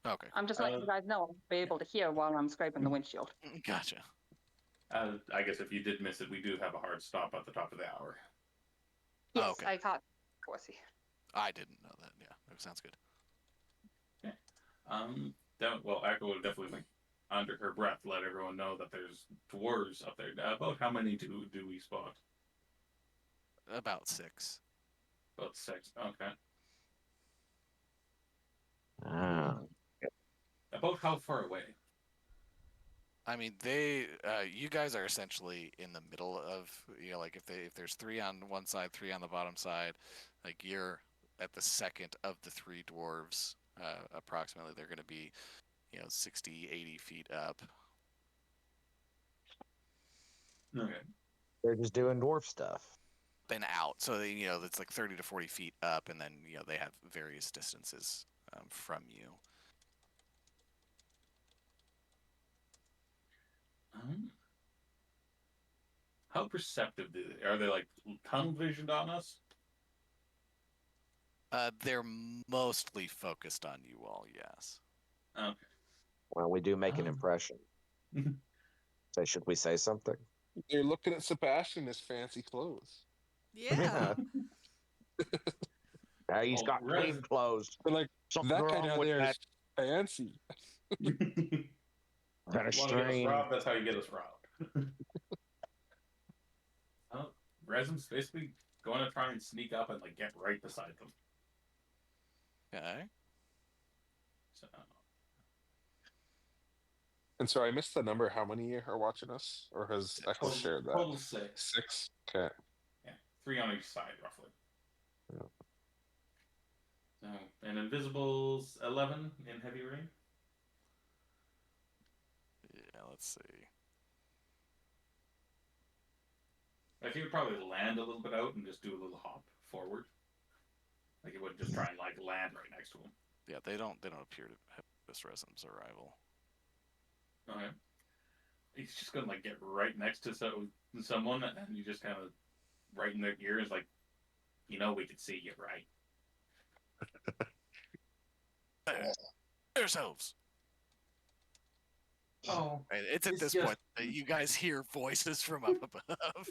Okay. I'm just letting you guys know I'll be able to hear while I'm scraping the windshield. Gotcha. I guess if you did miss it, we do have a hard stop at the top of the hour. Yes, okay. I caught Corsi. I didn't know that. Yeah, that sounds good. Well, Echo will definitely, like, under her breath, let everyone know that there's dwarves up there. About how many do we spot? About 6. About 6. Okay. Ah. About how far away? I mean, you guys are essentially in the middle of, like if there's 3 on one side, 3 on the bottom side, like you're at the second of the 3 dwarves. Approximately, they're going to be, 60, 80 feet up. Okay. They're just doing dwarf stuff. Then out, so they, it's like 30 to 40 feet up, and then they have various distances from you. How perceptive are they? Like tunnel visioned on us? They're mostly focused on you all, yes. Okay. Well, we do make an Oh. impression. So should we say something? They're looking at Sebastian in his fancy clothes. Yeah. He's Oh, got right. clean clothes. They're like, Something that guy wrong down with there that. is fancy. Kind of Want to get us strange. robbed? That's how you get us robbed. Resum's basically going to try and sneak up and like get right beside them. Okay. So, And sorry, I missed the number. How many are watching us? Or has Echo shared that? total 6. 6? Okay. Yeah, 3 on each side, roughly. Yeah. So, and Invisible's 11 in heavy rain. Yeah, let's see. Like he would probably land a little bit out and just do a little hop forward. Like he wouldn't just try and like land right next to him. Yeah, they don't appear to have this Resum's arrival. Okay. He's just gonna like get right next to someone, and you just kind of right in their ears, like, we can see you, right? Yourselves. Oh, And it's at It's this just- point that you guys hear voices from up above.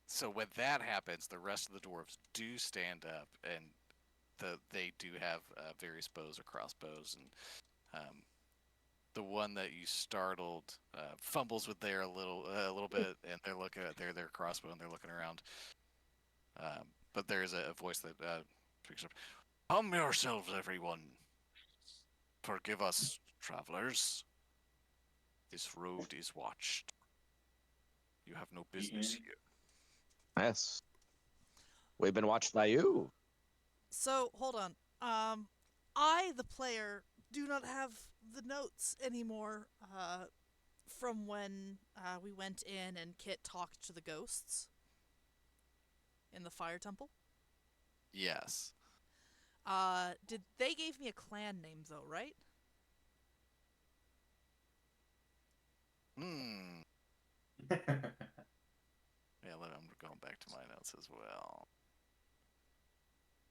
So when that happens, the rest of the dwarves do stand up, and they do have various bows or crossbows, and the one that you startled fumbles with their a little bit, and they're looking at their crossbow, and they're looking around. But there is a voice that speaks up. Calm yourselves, everyone. Forgive us, travelers. This road is watched. You have no business here. Yes. We've been watched by you. So hold on. I, the player, do not have the notes anymore. From when we went in and Kit talked to the ghosts in the fire temple. Yes. They gave me a clan name though, right? Yeah, I'm going back to my notes as well.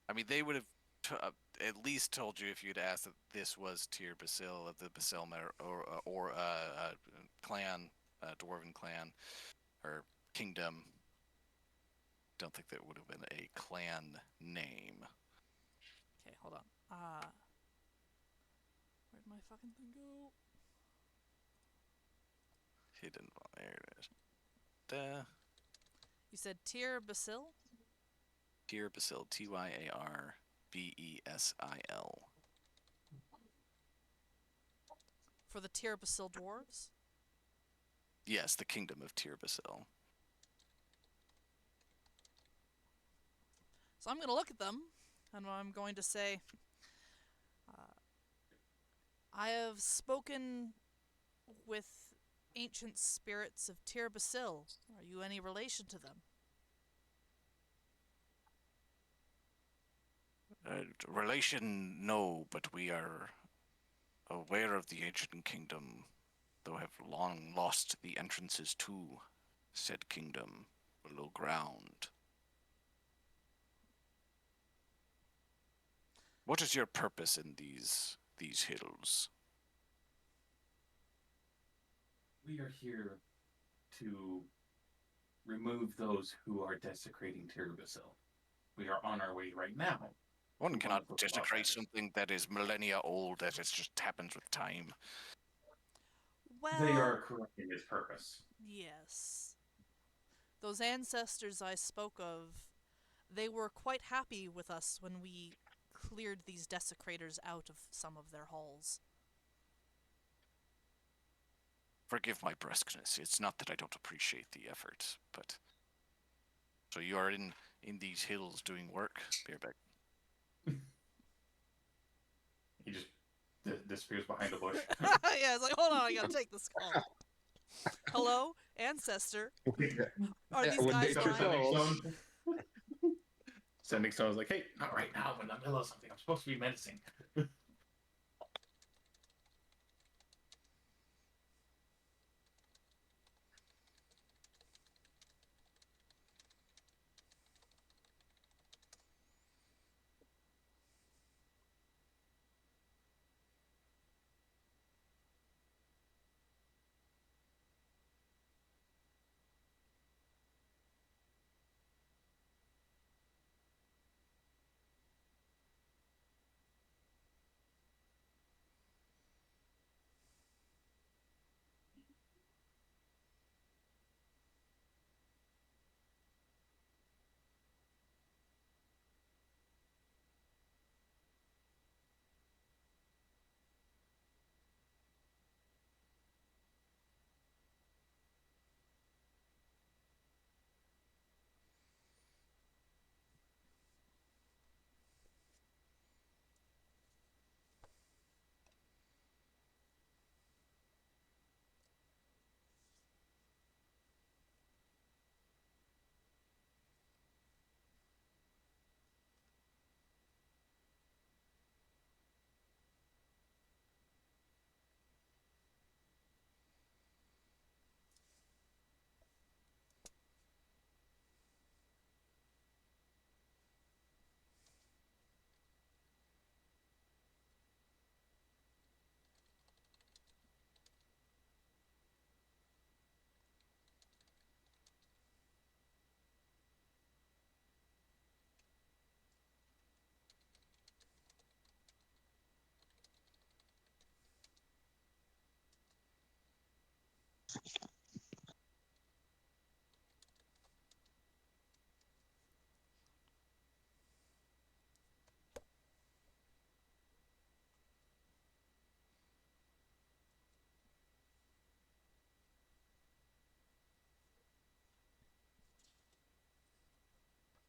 I mean, they would have at least told you if you'd asked that this was Tyr Basil of the Basilmer or clan, dwarven clan or kingdom. Don't think that would have been a clan name. Okay, hold on. Where'd my fucking thing go? Hidden. There it is. Duh. You said Tyr Basil? Tyr Basil. Tyarbesil. For the Tyr Basil dwarves? Yes, the kingdom of Tyr Basil. So I'm going to look at them, and I'm going to say, I have spoken with ancient spirits of Tyr Basil. Are you any relation to them? Relation, no, but we are aware of the ancient kingdom, though have long lost the entrances to said kingdom. below ground. What is your purpose in these hills? We are here to remove those who are desecrating Tirabassil. We are on our way right now. One to cannot of the desecrate Clawfighters. something that is millennia old, that it just happens with time. Well, They are corrupting his purpose. yes. Those ancestors I spoke of, they were quite happy with us when we cleared these desecrators out of some of their halls. Forgive my brusqueness. It's not that I don't appreciate the effort, but so you are in these hills doing work, Beerbeck. He just disappears behind a bush. Yeah, it's like, hold on, I gotta take this call. Hello, ancestor. Are these when guys nature lying? calls. Sending Stone's like, hey, not right now. I'm in the middle of something. I'm supposed to be menacing.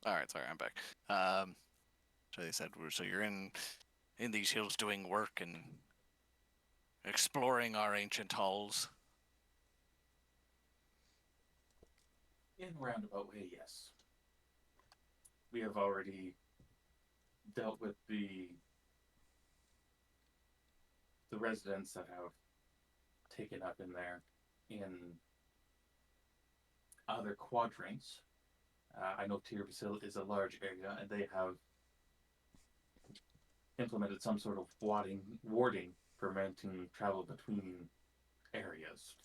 All right, sorry, I'm back. So they said, so you're in these hills doing work and exploring our ancient halls. In a roundabout way, yes. We have already dealt with the residents that have taken up in there in other quadrants. I know Tirabassil is a large area, and they have implemented some sort of warding preventing travel between areas.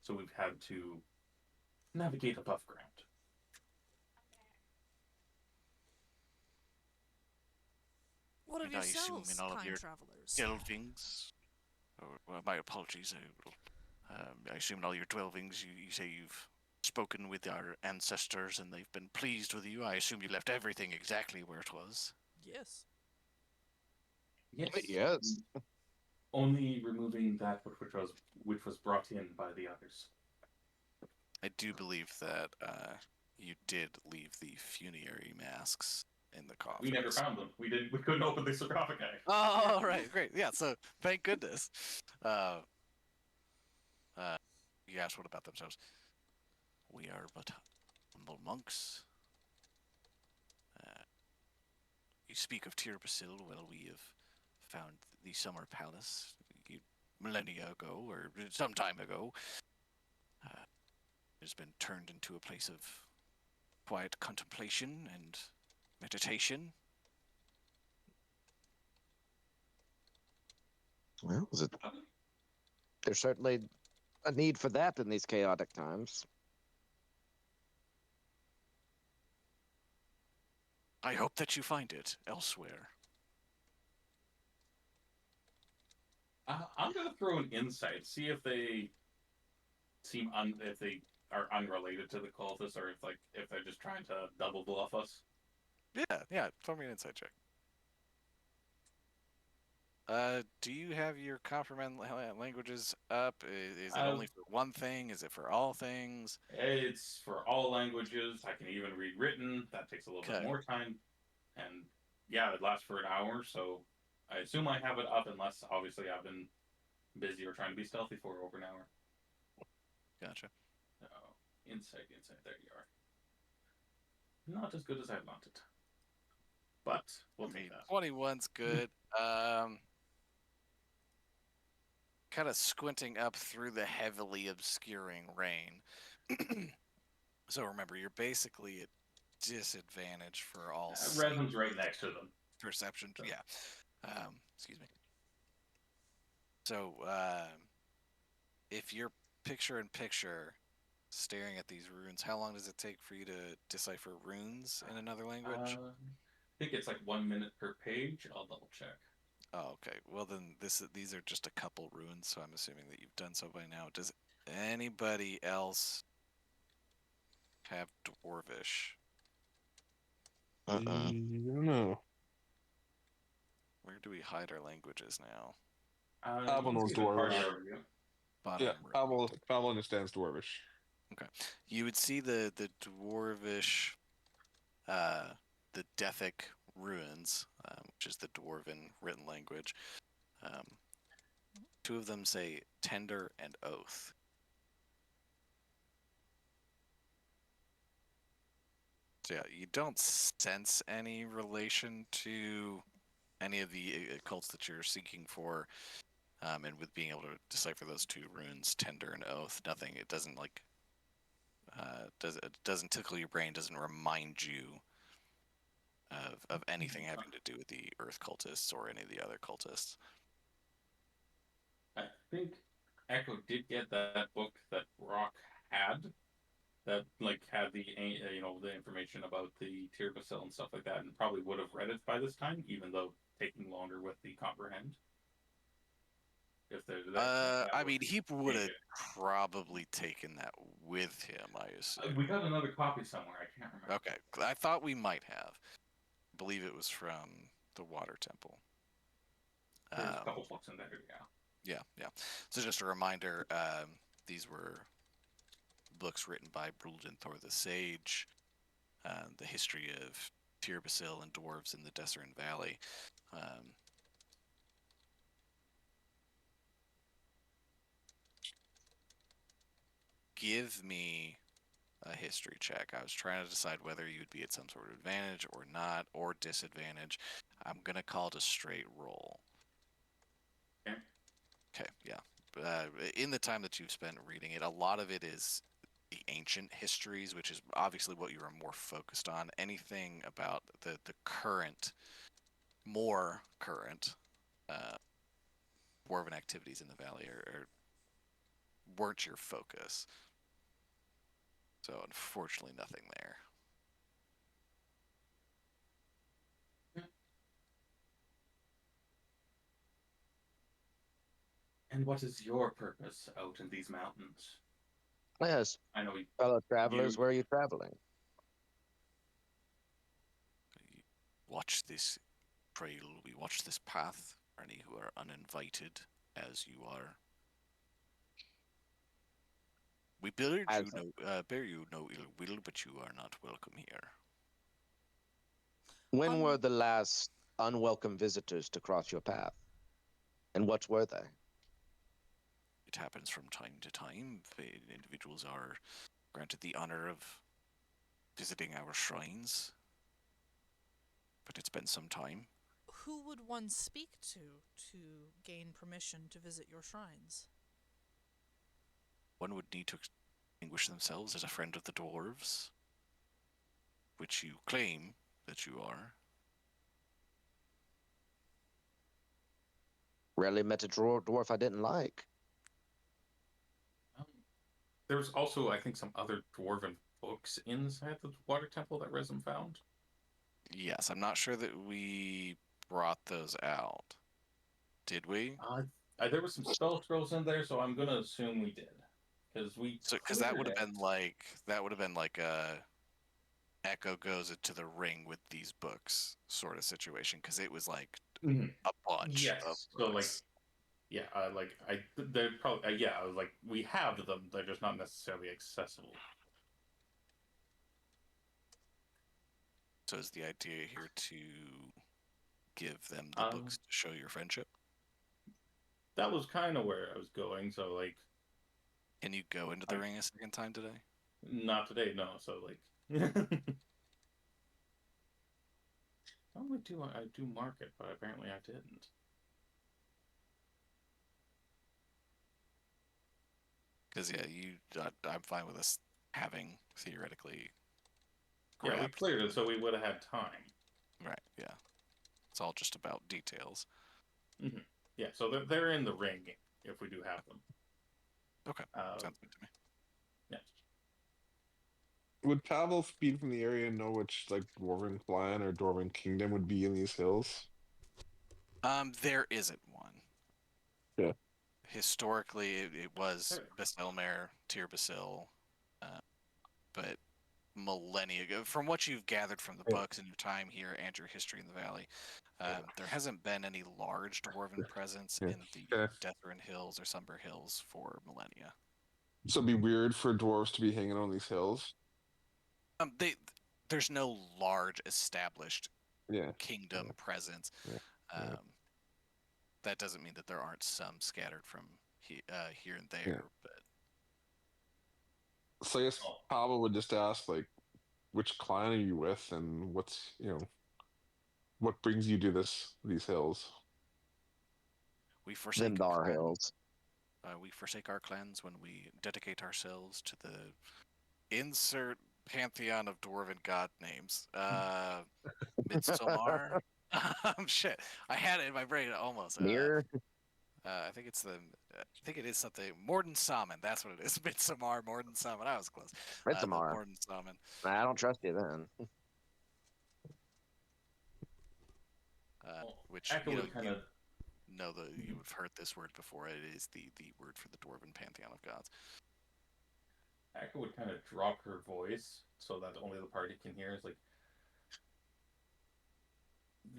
So we've had to navigate above ground. What of And I assume yourselves, in all of kind your travelers? delvings, or well, my apologies, I assume in all your delvings you say you've spoken with our ancestors and they've been pleased with you. I assume you left everything exactly where it was. Yes. Yes. Yes. Only removing that which was brought in by the others. I do believe that you did leave the funerary masks in the coffin. We never found them. We couldn't open the sarcophagi. Oh, right, great. Yeah, so thank goodness. You asked what about themselves? We are but humble monks. You speak of Tirabassil. Well, we have found the Summer Palace millennia ago, or some time ago. It has been turned into a place of quiet contemplation and meditation. Well, there's certainly a need for that in these chaotic times. I hope that you find it elsewhere. I'm gonna throw an insight, see if they if they are unrelated to the cultists, or if they're just trying to double bluff us. Yeah, throw me an insight check. Do you have your comprehend languages up? Is it only for one thing? Is it for all things? It's for all languages. I can even read written. That takes a little bit more time, and yeah, it lasts for an hour. So I assume I have it up, unless obviously I've been busy or trying to be stealthy for over an hour. Gotcha. Oh, insight. There you are. Not as good as I wanted, but we'll take that. 21's good. Kind of squinting up through the heavily obscuring rain. So remember, you're basically at disadvantage for all. Resin's right next to them. Perception, So. yeah. Excuse me. So, if you're picture-in-picture staring at these runes, how long does it take for you to decipher runes in another language? I think it's like 1 minute per page. I'll double check. Oh, okay. Well, then these are just a couple runes, so I'm assuming that you've done so by now. Does anybody else have Dwarvish? I don't know. Where do we hide our languages now? Pavel knows Dwarvish. Bottom Yeah, row. Pavel understands Dwarvish. Okay. You would see the Dwarvish, the Dethic runes, which is the Dwarven written language. Two of them say tender and oath. So yeah, you don't sense any relation to any of the cults that you're seeking for, and with being able to decipher those two runes, tender and oath, nothing. It doesn't it doesn't tickle your brain, doesn't remind you of anything having to do with the Earth cultists or any of the other cultists. I think Echo did get that book that Rock had, that had the the information about the Tirbasil and stuff like that, and probably would have read it by this time, even though taking longer with the comprehend. If I mean, he would have probably taken that with him, I assume. We got another copy somewhere. I can't remember. Okay, I thought we might have. I believe it was from the Water Temple. There's a couple books in there, yeah. Yeah. So just a reminder, these were books written by Bruldenthor the Sage, the history of Tirbasil and dwarves in the Desserin Valley. Give me a history check. I was trying to decide whether you would be at some sort of advantage or not, or disadvantage. I'm going to call it a straight roll. Okay, yeah. In the time that you've spent reading it, a lot of it is the ancient histories, which is obviously what you are more focused on. Anything about the current, more current dwarven activities in the valley weren't your focus. So unfortunately, nothing there. And what is your purpose out in these mountains? Yes, I know fellow travelers, where are you traveling? We watch this trail, we watch this path for any who are uninvited, as you are. We bear you no ill will, but you are not welcome here. When were the last unwelcome visitors to cross your path? And what were they? It happens from time to time. Individuals are granted the honor of visiting our shrines, but it's been some time. Who would one speak to gain permission to visit your shrines? One would need to distinguish themselves as a friend of the dwarves. which you claim that you are. Rarely met a dwarf I didn't like. There's also, I think, some other dwarven books inside the water temple that Resm found. Yes, I'm not sure that we brought those out. Did we? There was some spell scrolls in there, so I'm gonna assume we did, because that would have been like a Echo goes into the ring with these books sort of situation, because it was like Mhm. a bunch Yes. of So like, books. yeah, they're probably yeah. I was like, we have them. They're just not necessarily accessible. So is the idea here to give them the books to show your friendship? That was kind of where I was going. So like, Can you go into the ring a second time today? not today, no. So like, I do mark it, but apparently I didn't. Because I'm fine with us having theoretically. Yeah, we grabbed cleared them. it, so we would have had time. Right. Yeah. It's all just about details. Mm-hmm. Yeah, so they're in the ring if we do have them. Okay. Sounds good to me. Yeah. Would Pavel, being from the area, know which like dwarven clan or dwarven kingdom would be in these hills? There isn't one. Yeah. Historically, it was Basilmer, Tyr Basil, but millennia ago, from what you've gathered from the books and your time here and your history in the valley, there hasn't been any large dwarven presence in the Deathrin Hills or Sumber Hills for millennia. So it'd be weird for dwarves to be hanging on these hills. There's no large established kingdom presence. That doesn't mean that there aren't some scattered from here and there, but. So I guess Pavel would just ask, like, which clan are you with, and what's what brings you to these hills? We forsake Zimdar Hills. We forsake our clans when we dedicate ourselves to the insert pantheon of dwarven god names. Midsommar. Shit, I had it in my brain almost. Mir. I think it is something. Morden Salmon. That's what it is. Midsommar, Morden Salmon. I was close. Midsommar. Morden Salmon. I don't trust you then. Which you've heard this word before. It is the word for the dwarven pantheon of gods. Akka would kind of drop her voice so that only the party can hear. It's like,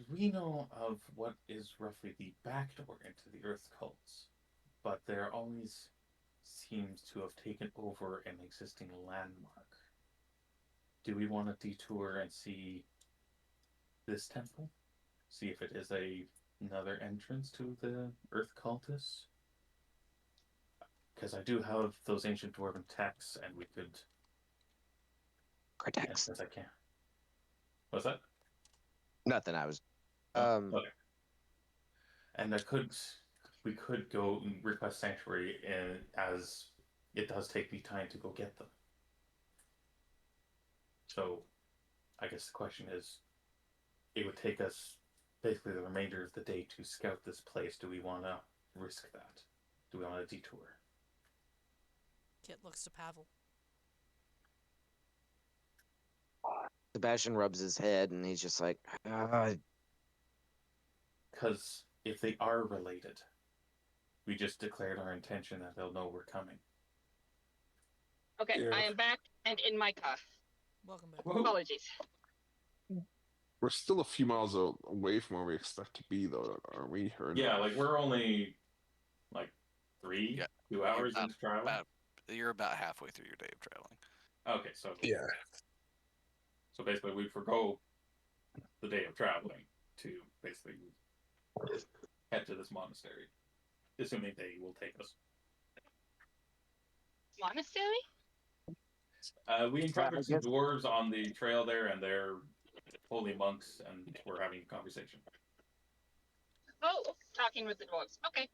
we know of what is roughly the back door into the Earth cults, but there always seems to have taken over an existing landmark. Do we want to detour and see this temple? See if it is another entrance to the Earth cultists? Because I do have those ancient dwarven texts, and we could. Cortex. Yes, I can. What's that? Nothing. I was. Okay. And we could go and request sanctuary, as it does take me time to go get them. So, I guess the question is, it would take us basically the remainder of the day to scout this place. Do we want to risk that? Do we want to detour? Kit looks to Pavel. Sebastian rubs his head and he's just like, Because if they are related, we just declared our intention that they'll know we're coming. Okay, Yeah. I am back and in my car. Welcome back. Apologies. We're still a few miles away from where we expect to be, though, aren't we? Yeah, like we're only like 2 hours into travel. You're about halfway through your day of traveling. Okay, so yeah. So basically, we forgo the day of traveling to basically head to this monastery, assuming they will take us. Monastery? We encountered some dwarves on the trail there, and they're holy monks, and we're having a conversation. Oh, talking with the dwarves. Okay.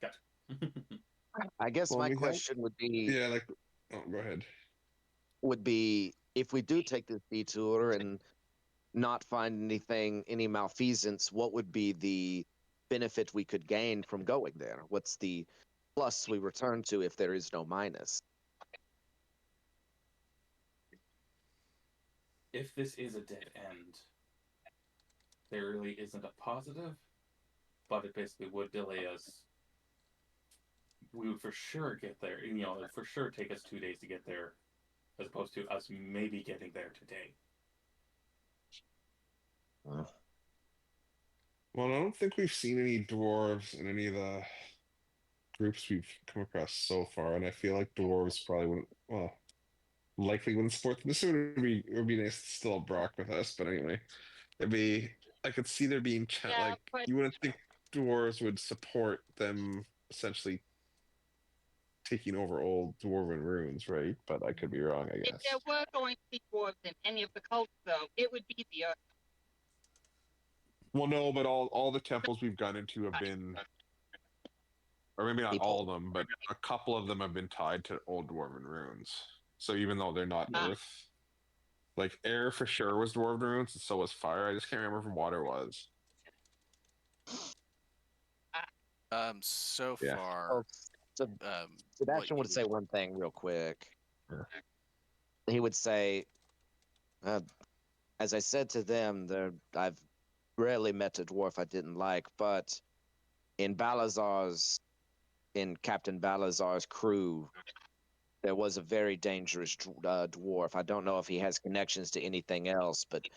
Gotcha. I guess my question would be. Yeah, like. Oh, go ahead. Would be if we do take this detour and not find anything, any malfeasance, what would be the benefit we could gain from going there? What's the plus we return to if there is no minus? If this is a dead end, there really isn't a positive, but it basically would delay us. We would for sure get there. You know, it'd for sure take us 2 days to get there, as opposed to us maybe getting there today. Well, I don't think we've seen any dwarves in any of the groups we've come across so far, and I feel like dwarves probably wouldn't. Well, likely wouldn't support them. This would be nice to still have Brock with us, but anyway, it'd be. I could see there being Yeah, like but- you wouldn't think dwarves would support them essentially taking over old dwarven ruins, right? But I could be wrong, I If guess. there were going to be dwarves in any of the cults, though, it would be the Earth. Well, no, but all the temples we've gone into have been, or maybe not all of them, but a couple of them have been tied to old dwarven ruins. So even though they're not earth, like air for sure was dwarven ruins, and so was fire. I just can't remember if water was. So Yeah. far, So Sebastian what would you say one thing real quick. Yeah. He would say, as I said to them, I've rarely met a dwarf I didn't like, but in Captain Balazar's crew, there was a very dangerous dwarf. I don't know if he has connections to anything else, but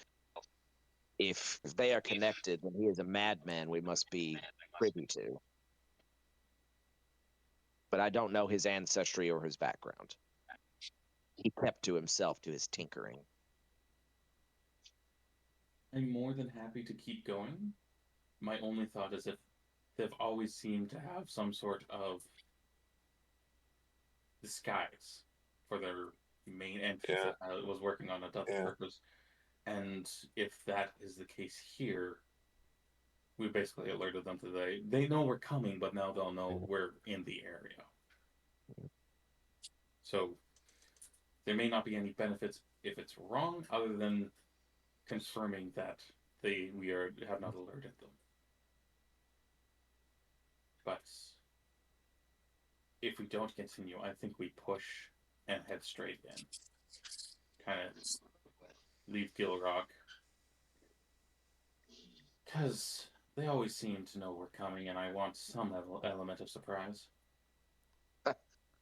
if they are connected, then he is a madman we must be privy to. But I don't know his ancestry or his background. He kept to himself, to his tinkering. I'm more than happy to keep going. My only thought is if they've always seemed to have some sort of disguise for their main entity Yeah. that was working on a double Yeah. purpose. And if that is the case here, we basically alerted them to they know we're coming, but now they'll know we're in the area. So there may not be any benefits if it's wrong, other than confirming that we have not alerted them. But if we don't continue, I think we push and head straight in. Kind of leave Gilrock. Because they always seem to know we're coming, and I want some element of surprise.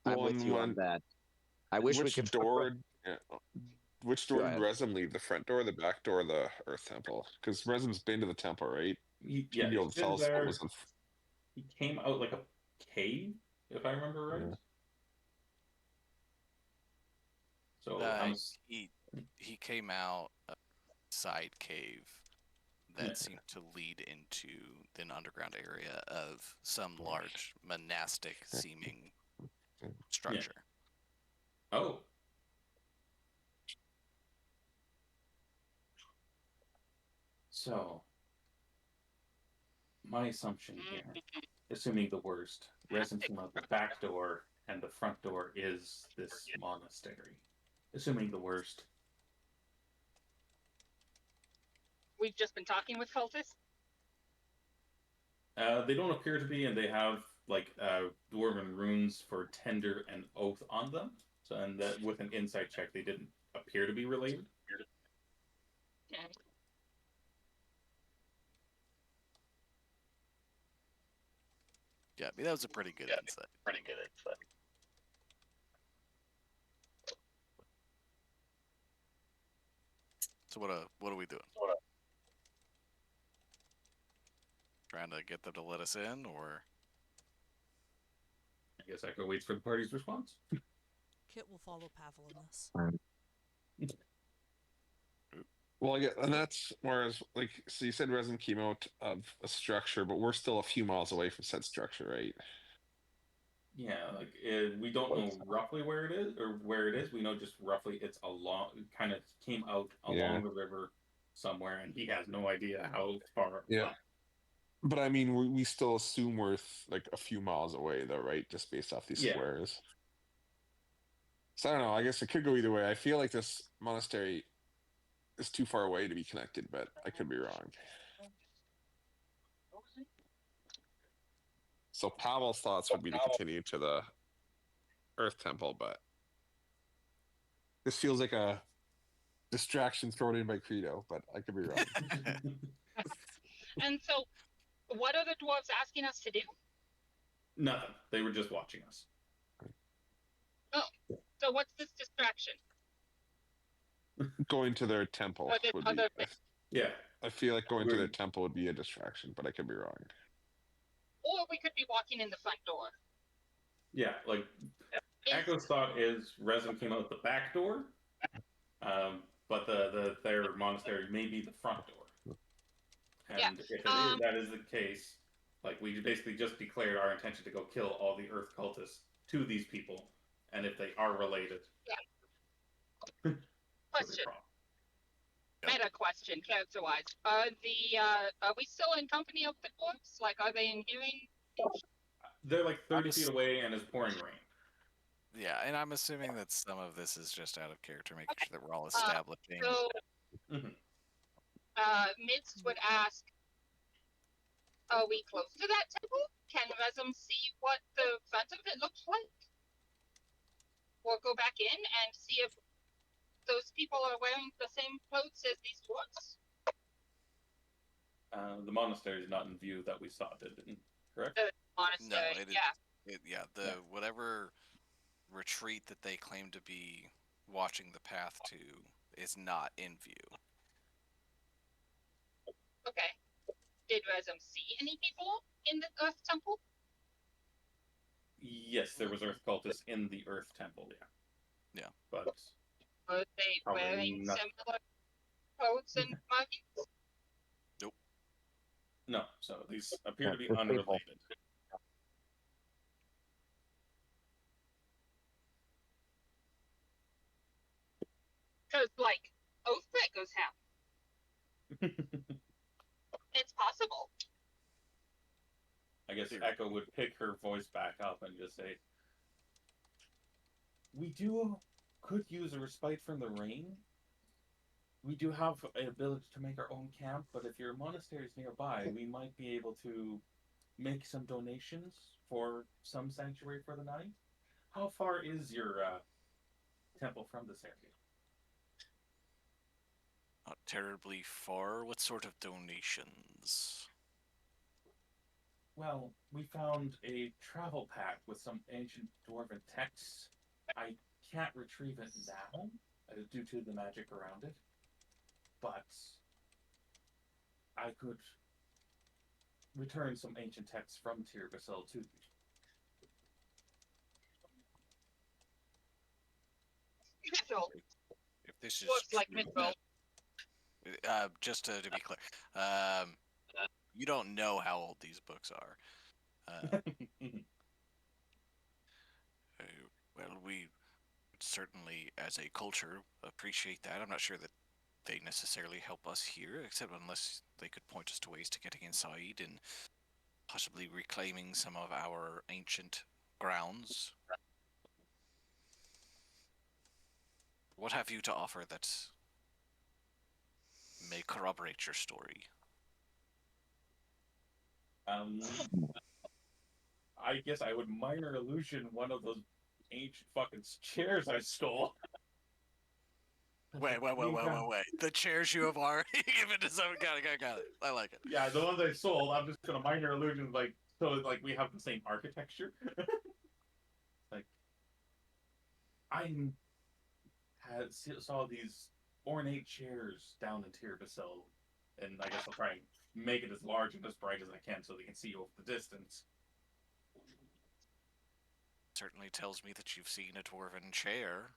I'm with you on that. I wish we Which could. door? Which door did ahead. Resum leave? The front door, the back door, the Earth Temple? Because Resum's been to the temple, right? Yeah, He'd be able he's to tell been us what there. was He came out like a cave, if I remember right. Yeah. So he came out a side cave that Yeah. seemed to lead into an underground area of some large monastic seeming structure. Oh. So, my assumption here, assuming the worst, Resin came out the back door and the front door is this monastery. Assuming the worst. We've just been talking with cultists. They don't appear to be, and they have like dwarven runes for tender and oath on them. So, and that with an insight check, they didn't appear to be related. Okay. Yeah, I mean, that was a pretty good insight. So what are we doing? Trying to get them to let us in, or I guess Echo waits for the party's response. Kit will follow Pavel in this. Well, yeah, and that's whereas, like, so you said Resin came out of a structure, but we're still a few miles away from said structure, right? Yeah, like we don't know roughly where it is, We know just roughly it's kind of came out along the river somewhere, and he has no idea how far. Yeah. But I mean, we still assume we're like a few miles away, though, right? Just based off these Yeah. squares. So I don't know. I guess it could go either way. I feel like this monastery is too far away to be connected, but I could be wrong. So Pavel's thoughts would be to continue to the Earth Temple, but this feels like a distraction thrown in by Credo, but I could be wrong. And so, what are the dwarves asking us to do? Nothing. They were just watching us. So what's this distraction? Going to their temple Or the would be. other thing. Yeah. I feel like going to their Weird. temple would be a distraction, but I could be wrong. Or we could be walking in the front door. Yeah, like Echo's thought is Resin came out the back door, but their monastery may be the front door. And Yeah, if that is the case, like we basically just declared our intention to go kill all the Earth cultists to these people, and if they are related, Question. Meta question, character-wise. Are we still in company of the dwarves? Like, are they in hearing? They're like 30 I'm feet away and it's pouring rain. Yeah, and I'm assuming that some of this is just out of character, making sure that we're all establishing. So, Mhm. Midst would ask, are we close to that temple? Can Resum see what the front of it looks like? Or go back in and see if those people are wearing the same clothes as these dwarves? The monastery is not in view that we saw, didn't correct? Monastery, it is- yeah. Whatever retreat that they claim to be watching the path to is not in view. Okay. Did Resum see any people in the Earth Temple? Yes, there was Earth cultists in the Earth Temple, yeah. Yeah. But Were they Probably wearing not. similar clothes and markings? no, so these appear to be Good people. unrelated. Because, like, Oathbreakers have. It's possible. I guess Here. Echo would pick her voice back up and just say, "We could use a respite from the rain. We do have an ability to make our own camp, but if your monastery is nearby, we might be able to make some donations for some sanctuary for the night. How far is your temple from this area?" Not terribly far. What sort of donations? Well, we found a travel pack with some ancient dwarven texts. I can't retrieve it now due to the magic around it, but I could return some ancient texts from Tyr Basil to you. So, If this is looks like true, Mithril. just to be clear, you don't know how old these books are. Well, we certainly, as a culture, appreciate that. I'm not sure that they necessarily help us here, except unless they could point us to ways to getting inside and possibly reclaiming some of our ancient grounds. What have you to offer that may corroborate your story? I guess I would minor illusion one of those ancient fucking chairs I stole. Wait. The chairs you have already given to someone. Got it. I like it. Yeah, the ones I sold, I'm just gonna minor illusion so we have the same architecture. Like, saw these ornate chairs down in Tyr Basil, and I guess I'll try and make it as large and as bright as I can so they can see you over the distance. Certainly tells me that you've seen a dwarven chair.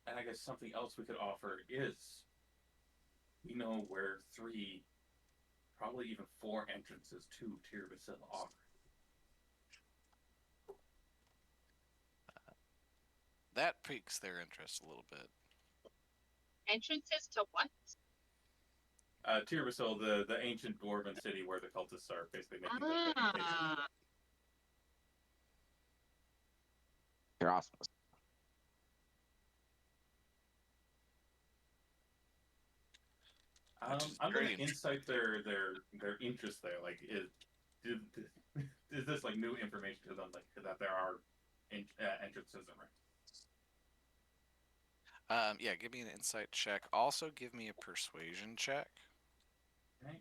And I guess something else we could offer is we know where 3, probably even 4 entrances to Tyr Basil are. That piques their interest a little bit. Entrances to what? Tyr Basil, the ancient dwarven city where the cultists are basically making their Ah, You're awesome. Which is I'm gonna very insight their interest there. Like, is this like new information to them, like that there are entrances around? Yeah, give me an insight check. Also, give me a persuasion check. Okay.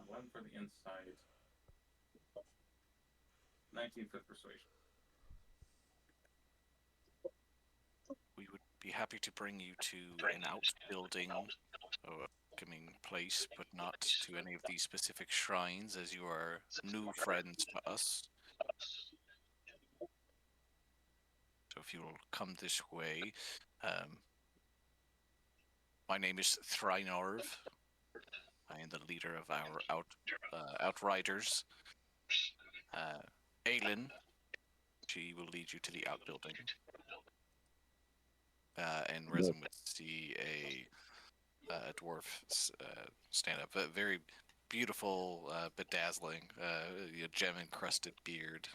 11 for the insight. 19 for the persuasion. We would be happy to bring you to an outbuilding or coming place, but not to any of these specific shrines, as you are new friends to us. So if you will come this way, my name is Thrynorv. I am the leader of our outriders. Aelin, she will lead you to the outbuilding. And Resum would see a dwarf stand up. A very beautiful, bedazzling, gem-encrusted beard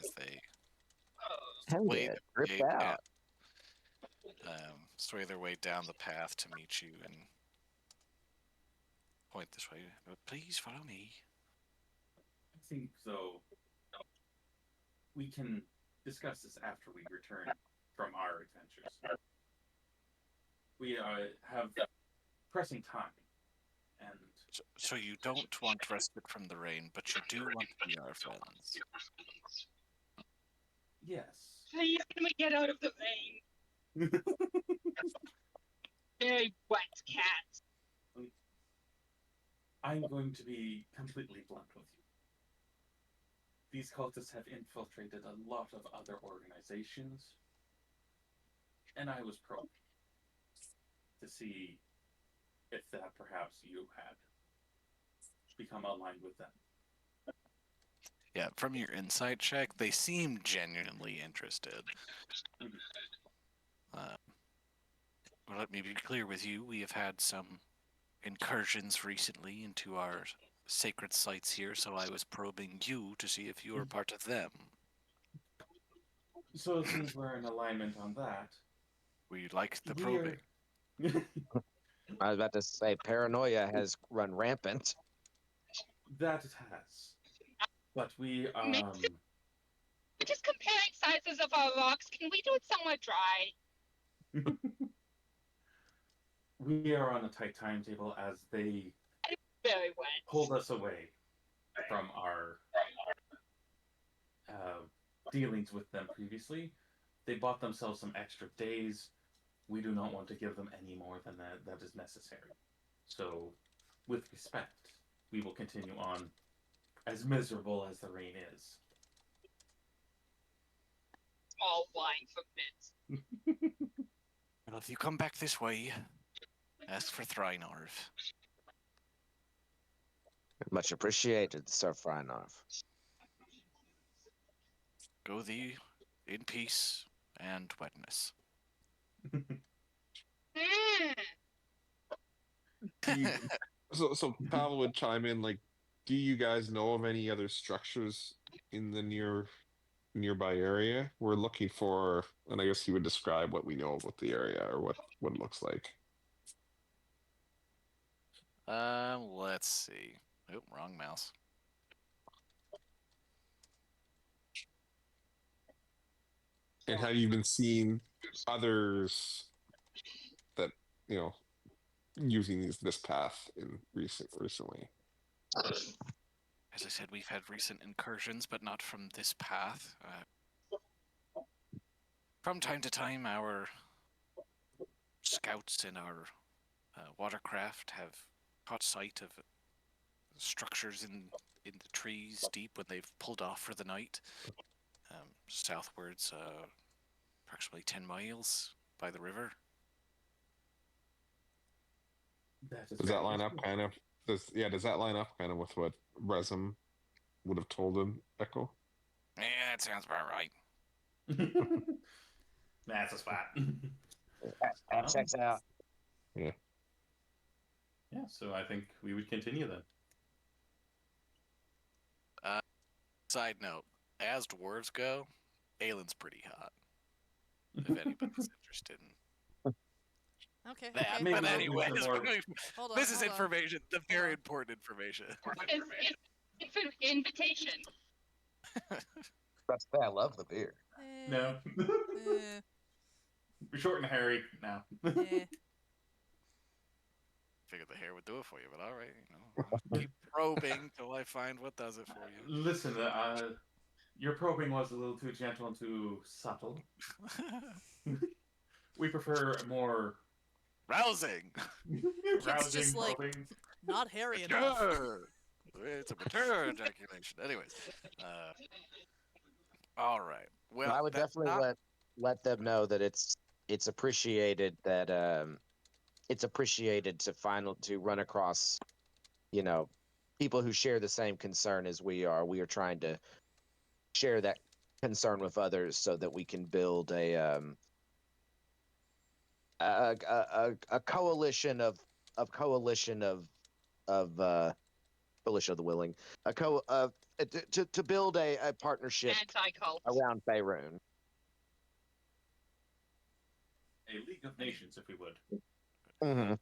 as they Hell sway yeah, their ripped way down, out. sway their way down the path to meet you and point this way. Please follow me. I think so. We can discuss this after we return from our adventures. We have pressing time, and So you don't want respite from the rain, but you do want to be our friends. yes, Please, can we get out of the rain? Very wet cat. I'm going to be completely blunt with you. These cultists have infiltrated a lot of other organizations, and I was probing to see if that perhaps you had become aligned with them. Yeah, from your insight check, they seem genuinely interested. Well, let me be clear with you. We have had some incursions recently into our sacred sites here, so I was probing you to see if you were part of them. So since we're in alignment on that, We like the we are- probing. I was about to say paranoia has run rampant. that it has. But we We're just comparing sizes of our rocks. Can we do it somewhere dry? we are on a tight timetable as they Very wet. pulled us away from our dealings with them previously. They bought themselves some extra days. We do not want to give them any more than that is necessary. So, with respect, we will continue on as miserable as the rain is. All wine for bits. Well, if you come back this way, ask for Thrynorv. Much appreciated, Sir Frynarv. Go thee in peace and wetness. So Pavel would chime in, like, do you guys know of any other structures in the nearby area? We're looking for, and I guess he would describe what we know about the area or what it looks like. Let's see. Oh, wrong mouse. And have you been seeing others that, using this path in recently? As I said, we've had recent incursions, but not from this path. From time to time, our scouts and our watercraft have caught sight of structures in the trees deep when they've pulled off for the night. Southwards, approximately 10 miles by the river. Does that line up kind of? Does that line up kind of with what Resum would have told him, Echo? Yeah, that sounds about right. That's a spot. That checks out. Yeah. Yeah, so I think we would continue then. Side note, as dwarves go, Aylin's pretty hot. If anybody's interested in. Okay. that. Okay. Maybe But not anyways, with more- Hold on. this is hold on. information, the very on. important information. Invitation. That's I love the beer. No. Eh, Short and hairy. No. eh. Figured the hair would do it for you, but all right, I'll keep probing till I find what does it for you. Listen, your probing was a little too gentle and too subtle. We prefer more Rousing. rousing just like- probing. Not hairy enough. Mature. It's a mature ejaculation. Anyways, all right. Well, I would that's definitely not- let them know that it's appreciated that it's appreciated to run across, people who share the same concern as we are. We are trying to share that concern with others so that we can build a coalition of Coalition of the Willing, to build a partnership Anti-cult. around Faerun. A League of Nations, if we would. Mm-hmm.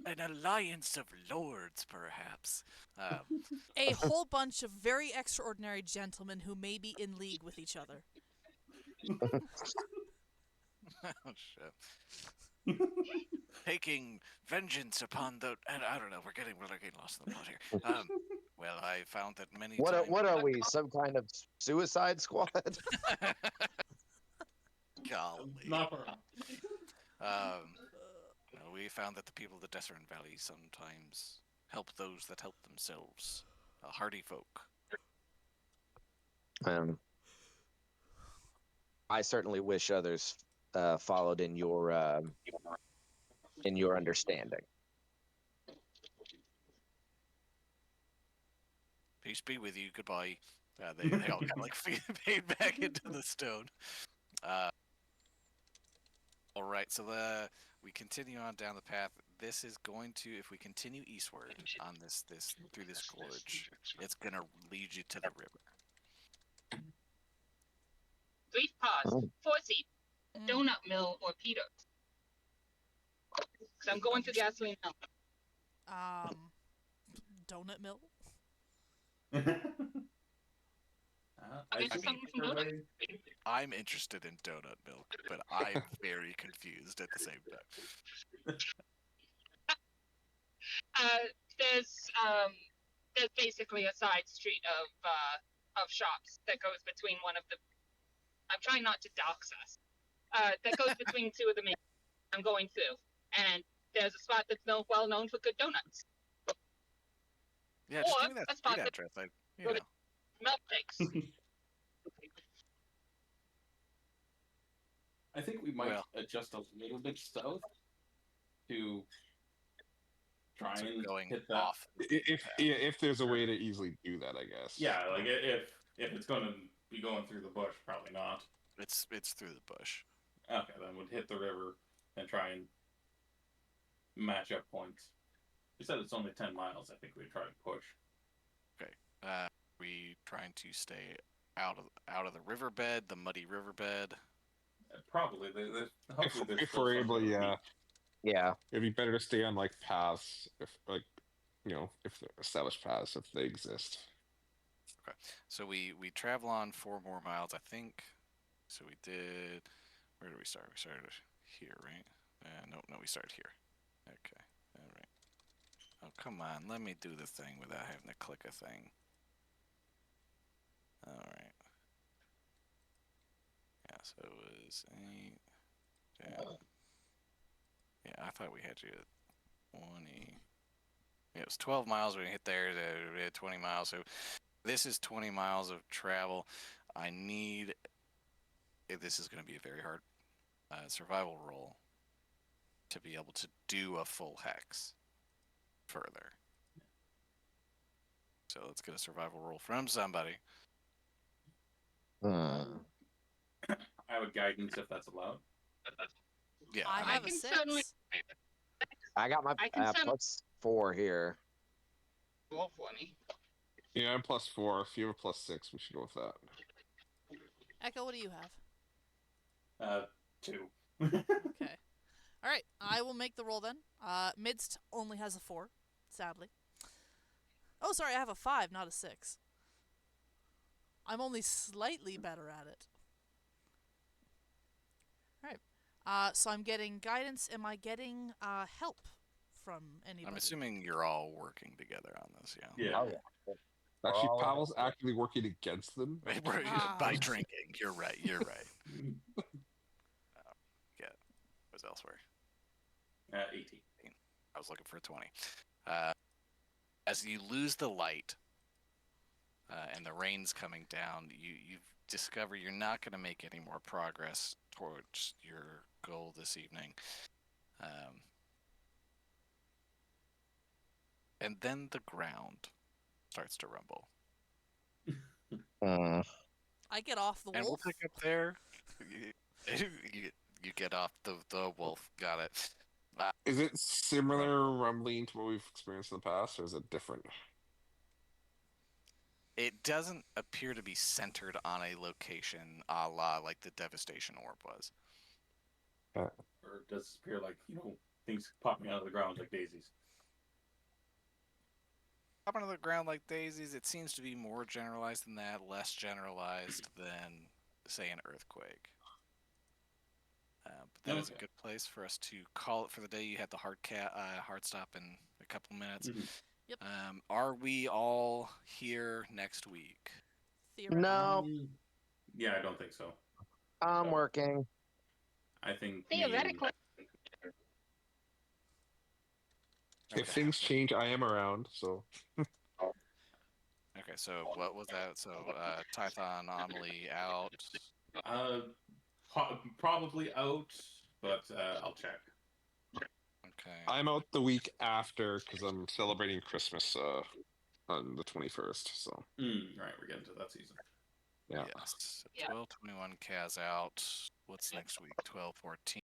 an alliance of lords, perhaps. A whole bunch of very extraordinary gentlemen who may be in league with each other. Oh shit. Taking vengeance upon the, and I don't know, we're getting lost in the plot here. Well, I found that many times. What are we? Some kind of suicide squad? Golly. Not for Well, we found that the people of the Desert Valley sometimes help those that help themselves. Hardy folk. I certainly wish others followed in your understanding. Peace be with you. Goodbye. They all kind of like fade back into the stone. All right, so we continue on down the path. This is going to, if we continue eastward on this through this gorge, it's gonna lead you to the river. Brief pause. Oh. Forsey, Mm. Donut Mill or Peter? Because I'm going to Gasoline Mill. Donut mill. I Okay, think something from everybody- I'm interested in donut milk, but I'm very confused at the same time. There's basically a side street of shops that goes between one of the. I'm trying not to dox us. That goes between two of the main. I'm going through, and there's a spot that's well known for good donuts, Yeah, just Or give me that a street spot that- address. Really? milkshakes. I think we might Well. adjust a little bit south to try So and going hit that. off. If there's a way to easily do that, I guess. Yeah, like if it's going to be going through the bush, probably not. It's through the bush. Okay, then we'd hit the river and try and match up points. You said it's only 10 miles. I think we'd try and push. We trying to stay out of the riverbed, the muddy riverbed. Probably. Hopefully there's If still we're something able, to yeah, beat. Yeah. it'd be better to stay on like paths, if if they're established paths, if they exist. So we travel on 4 more miles, I think. So we did. Where did we start? We started here, right? No, we started here. Okay, all right. Oh, come on, let me do the thing without having to click a thing. All right. Yeah, so it was 8. Yeah, I thought we had you at 20. Yeah, it was 12 miles. We hit there. We had 20 miles. So this is 20 miles of travel. I need. This is going to be a very hard survival roll to be able to do a full hex further. So let's get a survival roll from somebody. Hmm. I would guidance if that's allowed. Yeah, I I have mean, a can 6. certainly- I got my I can send- +4 here. Roll for me. Yeah, I'm +4. If you have a +6, we should go with that. Echo, what do you have? 2. Okay. All right, I will make the roll then. Midst only has a 4, sadly. Oh, sorry, I have a 5, not a 6. I'm only slightly better at it. All right. So I'm getting guidance. Am I getting help from anybody? I'm assuming you're all working together on this, yeah. Yeah. Oh, yeah. Actually, Oh, Pavel's actively working against them. By drinking. You're right. You're right. Yeah. Was elsewhere. 18. I was looking for a 20. As you lose the light and the rain's coming down, you discover you're not going to make any more progress towards your goal this evening. And then the ground starts to rumble. I get off the And we'll wolf. pick up there. You get off the wolf. Got it. Is it similar rumbling to what we've experienced in the past, or is it different? It doesn't appear to be centered on a location a la like the Devastation Orb was. Or does it appear like, things popping out of the ground like daisies? Popping to the ground like daisies, it seems to be more generalized than that, less generalized than, say, an earthquake. But that is a good place for us to call it for the day. You had the hard stop in a couple minutes. Mhm. Yep. Are we all here next week? No, Yeah, I don't think so. I'm working. I think Theoretically, If things change, I am around. So Okay, so what was that? So Tython, Amelie out. Probably out, but I'll check. Okay. I'm out the week after because I'm celebrating Christmas on the 21st. So Right, we're getting to that season. yeah. Yes. Yeah. 12/21 Kaz out. What's next week? 12/14.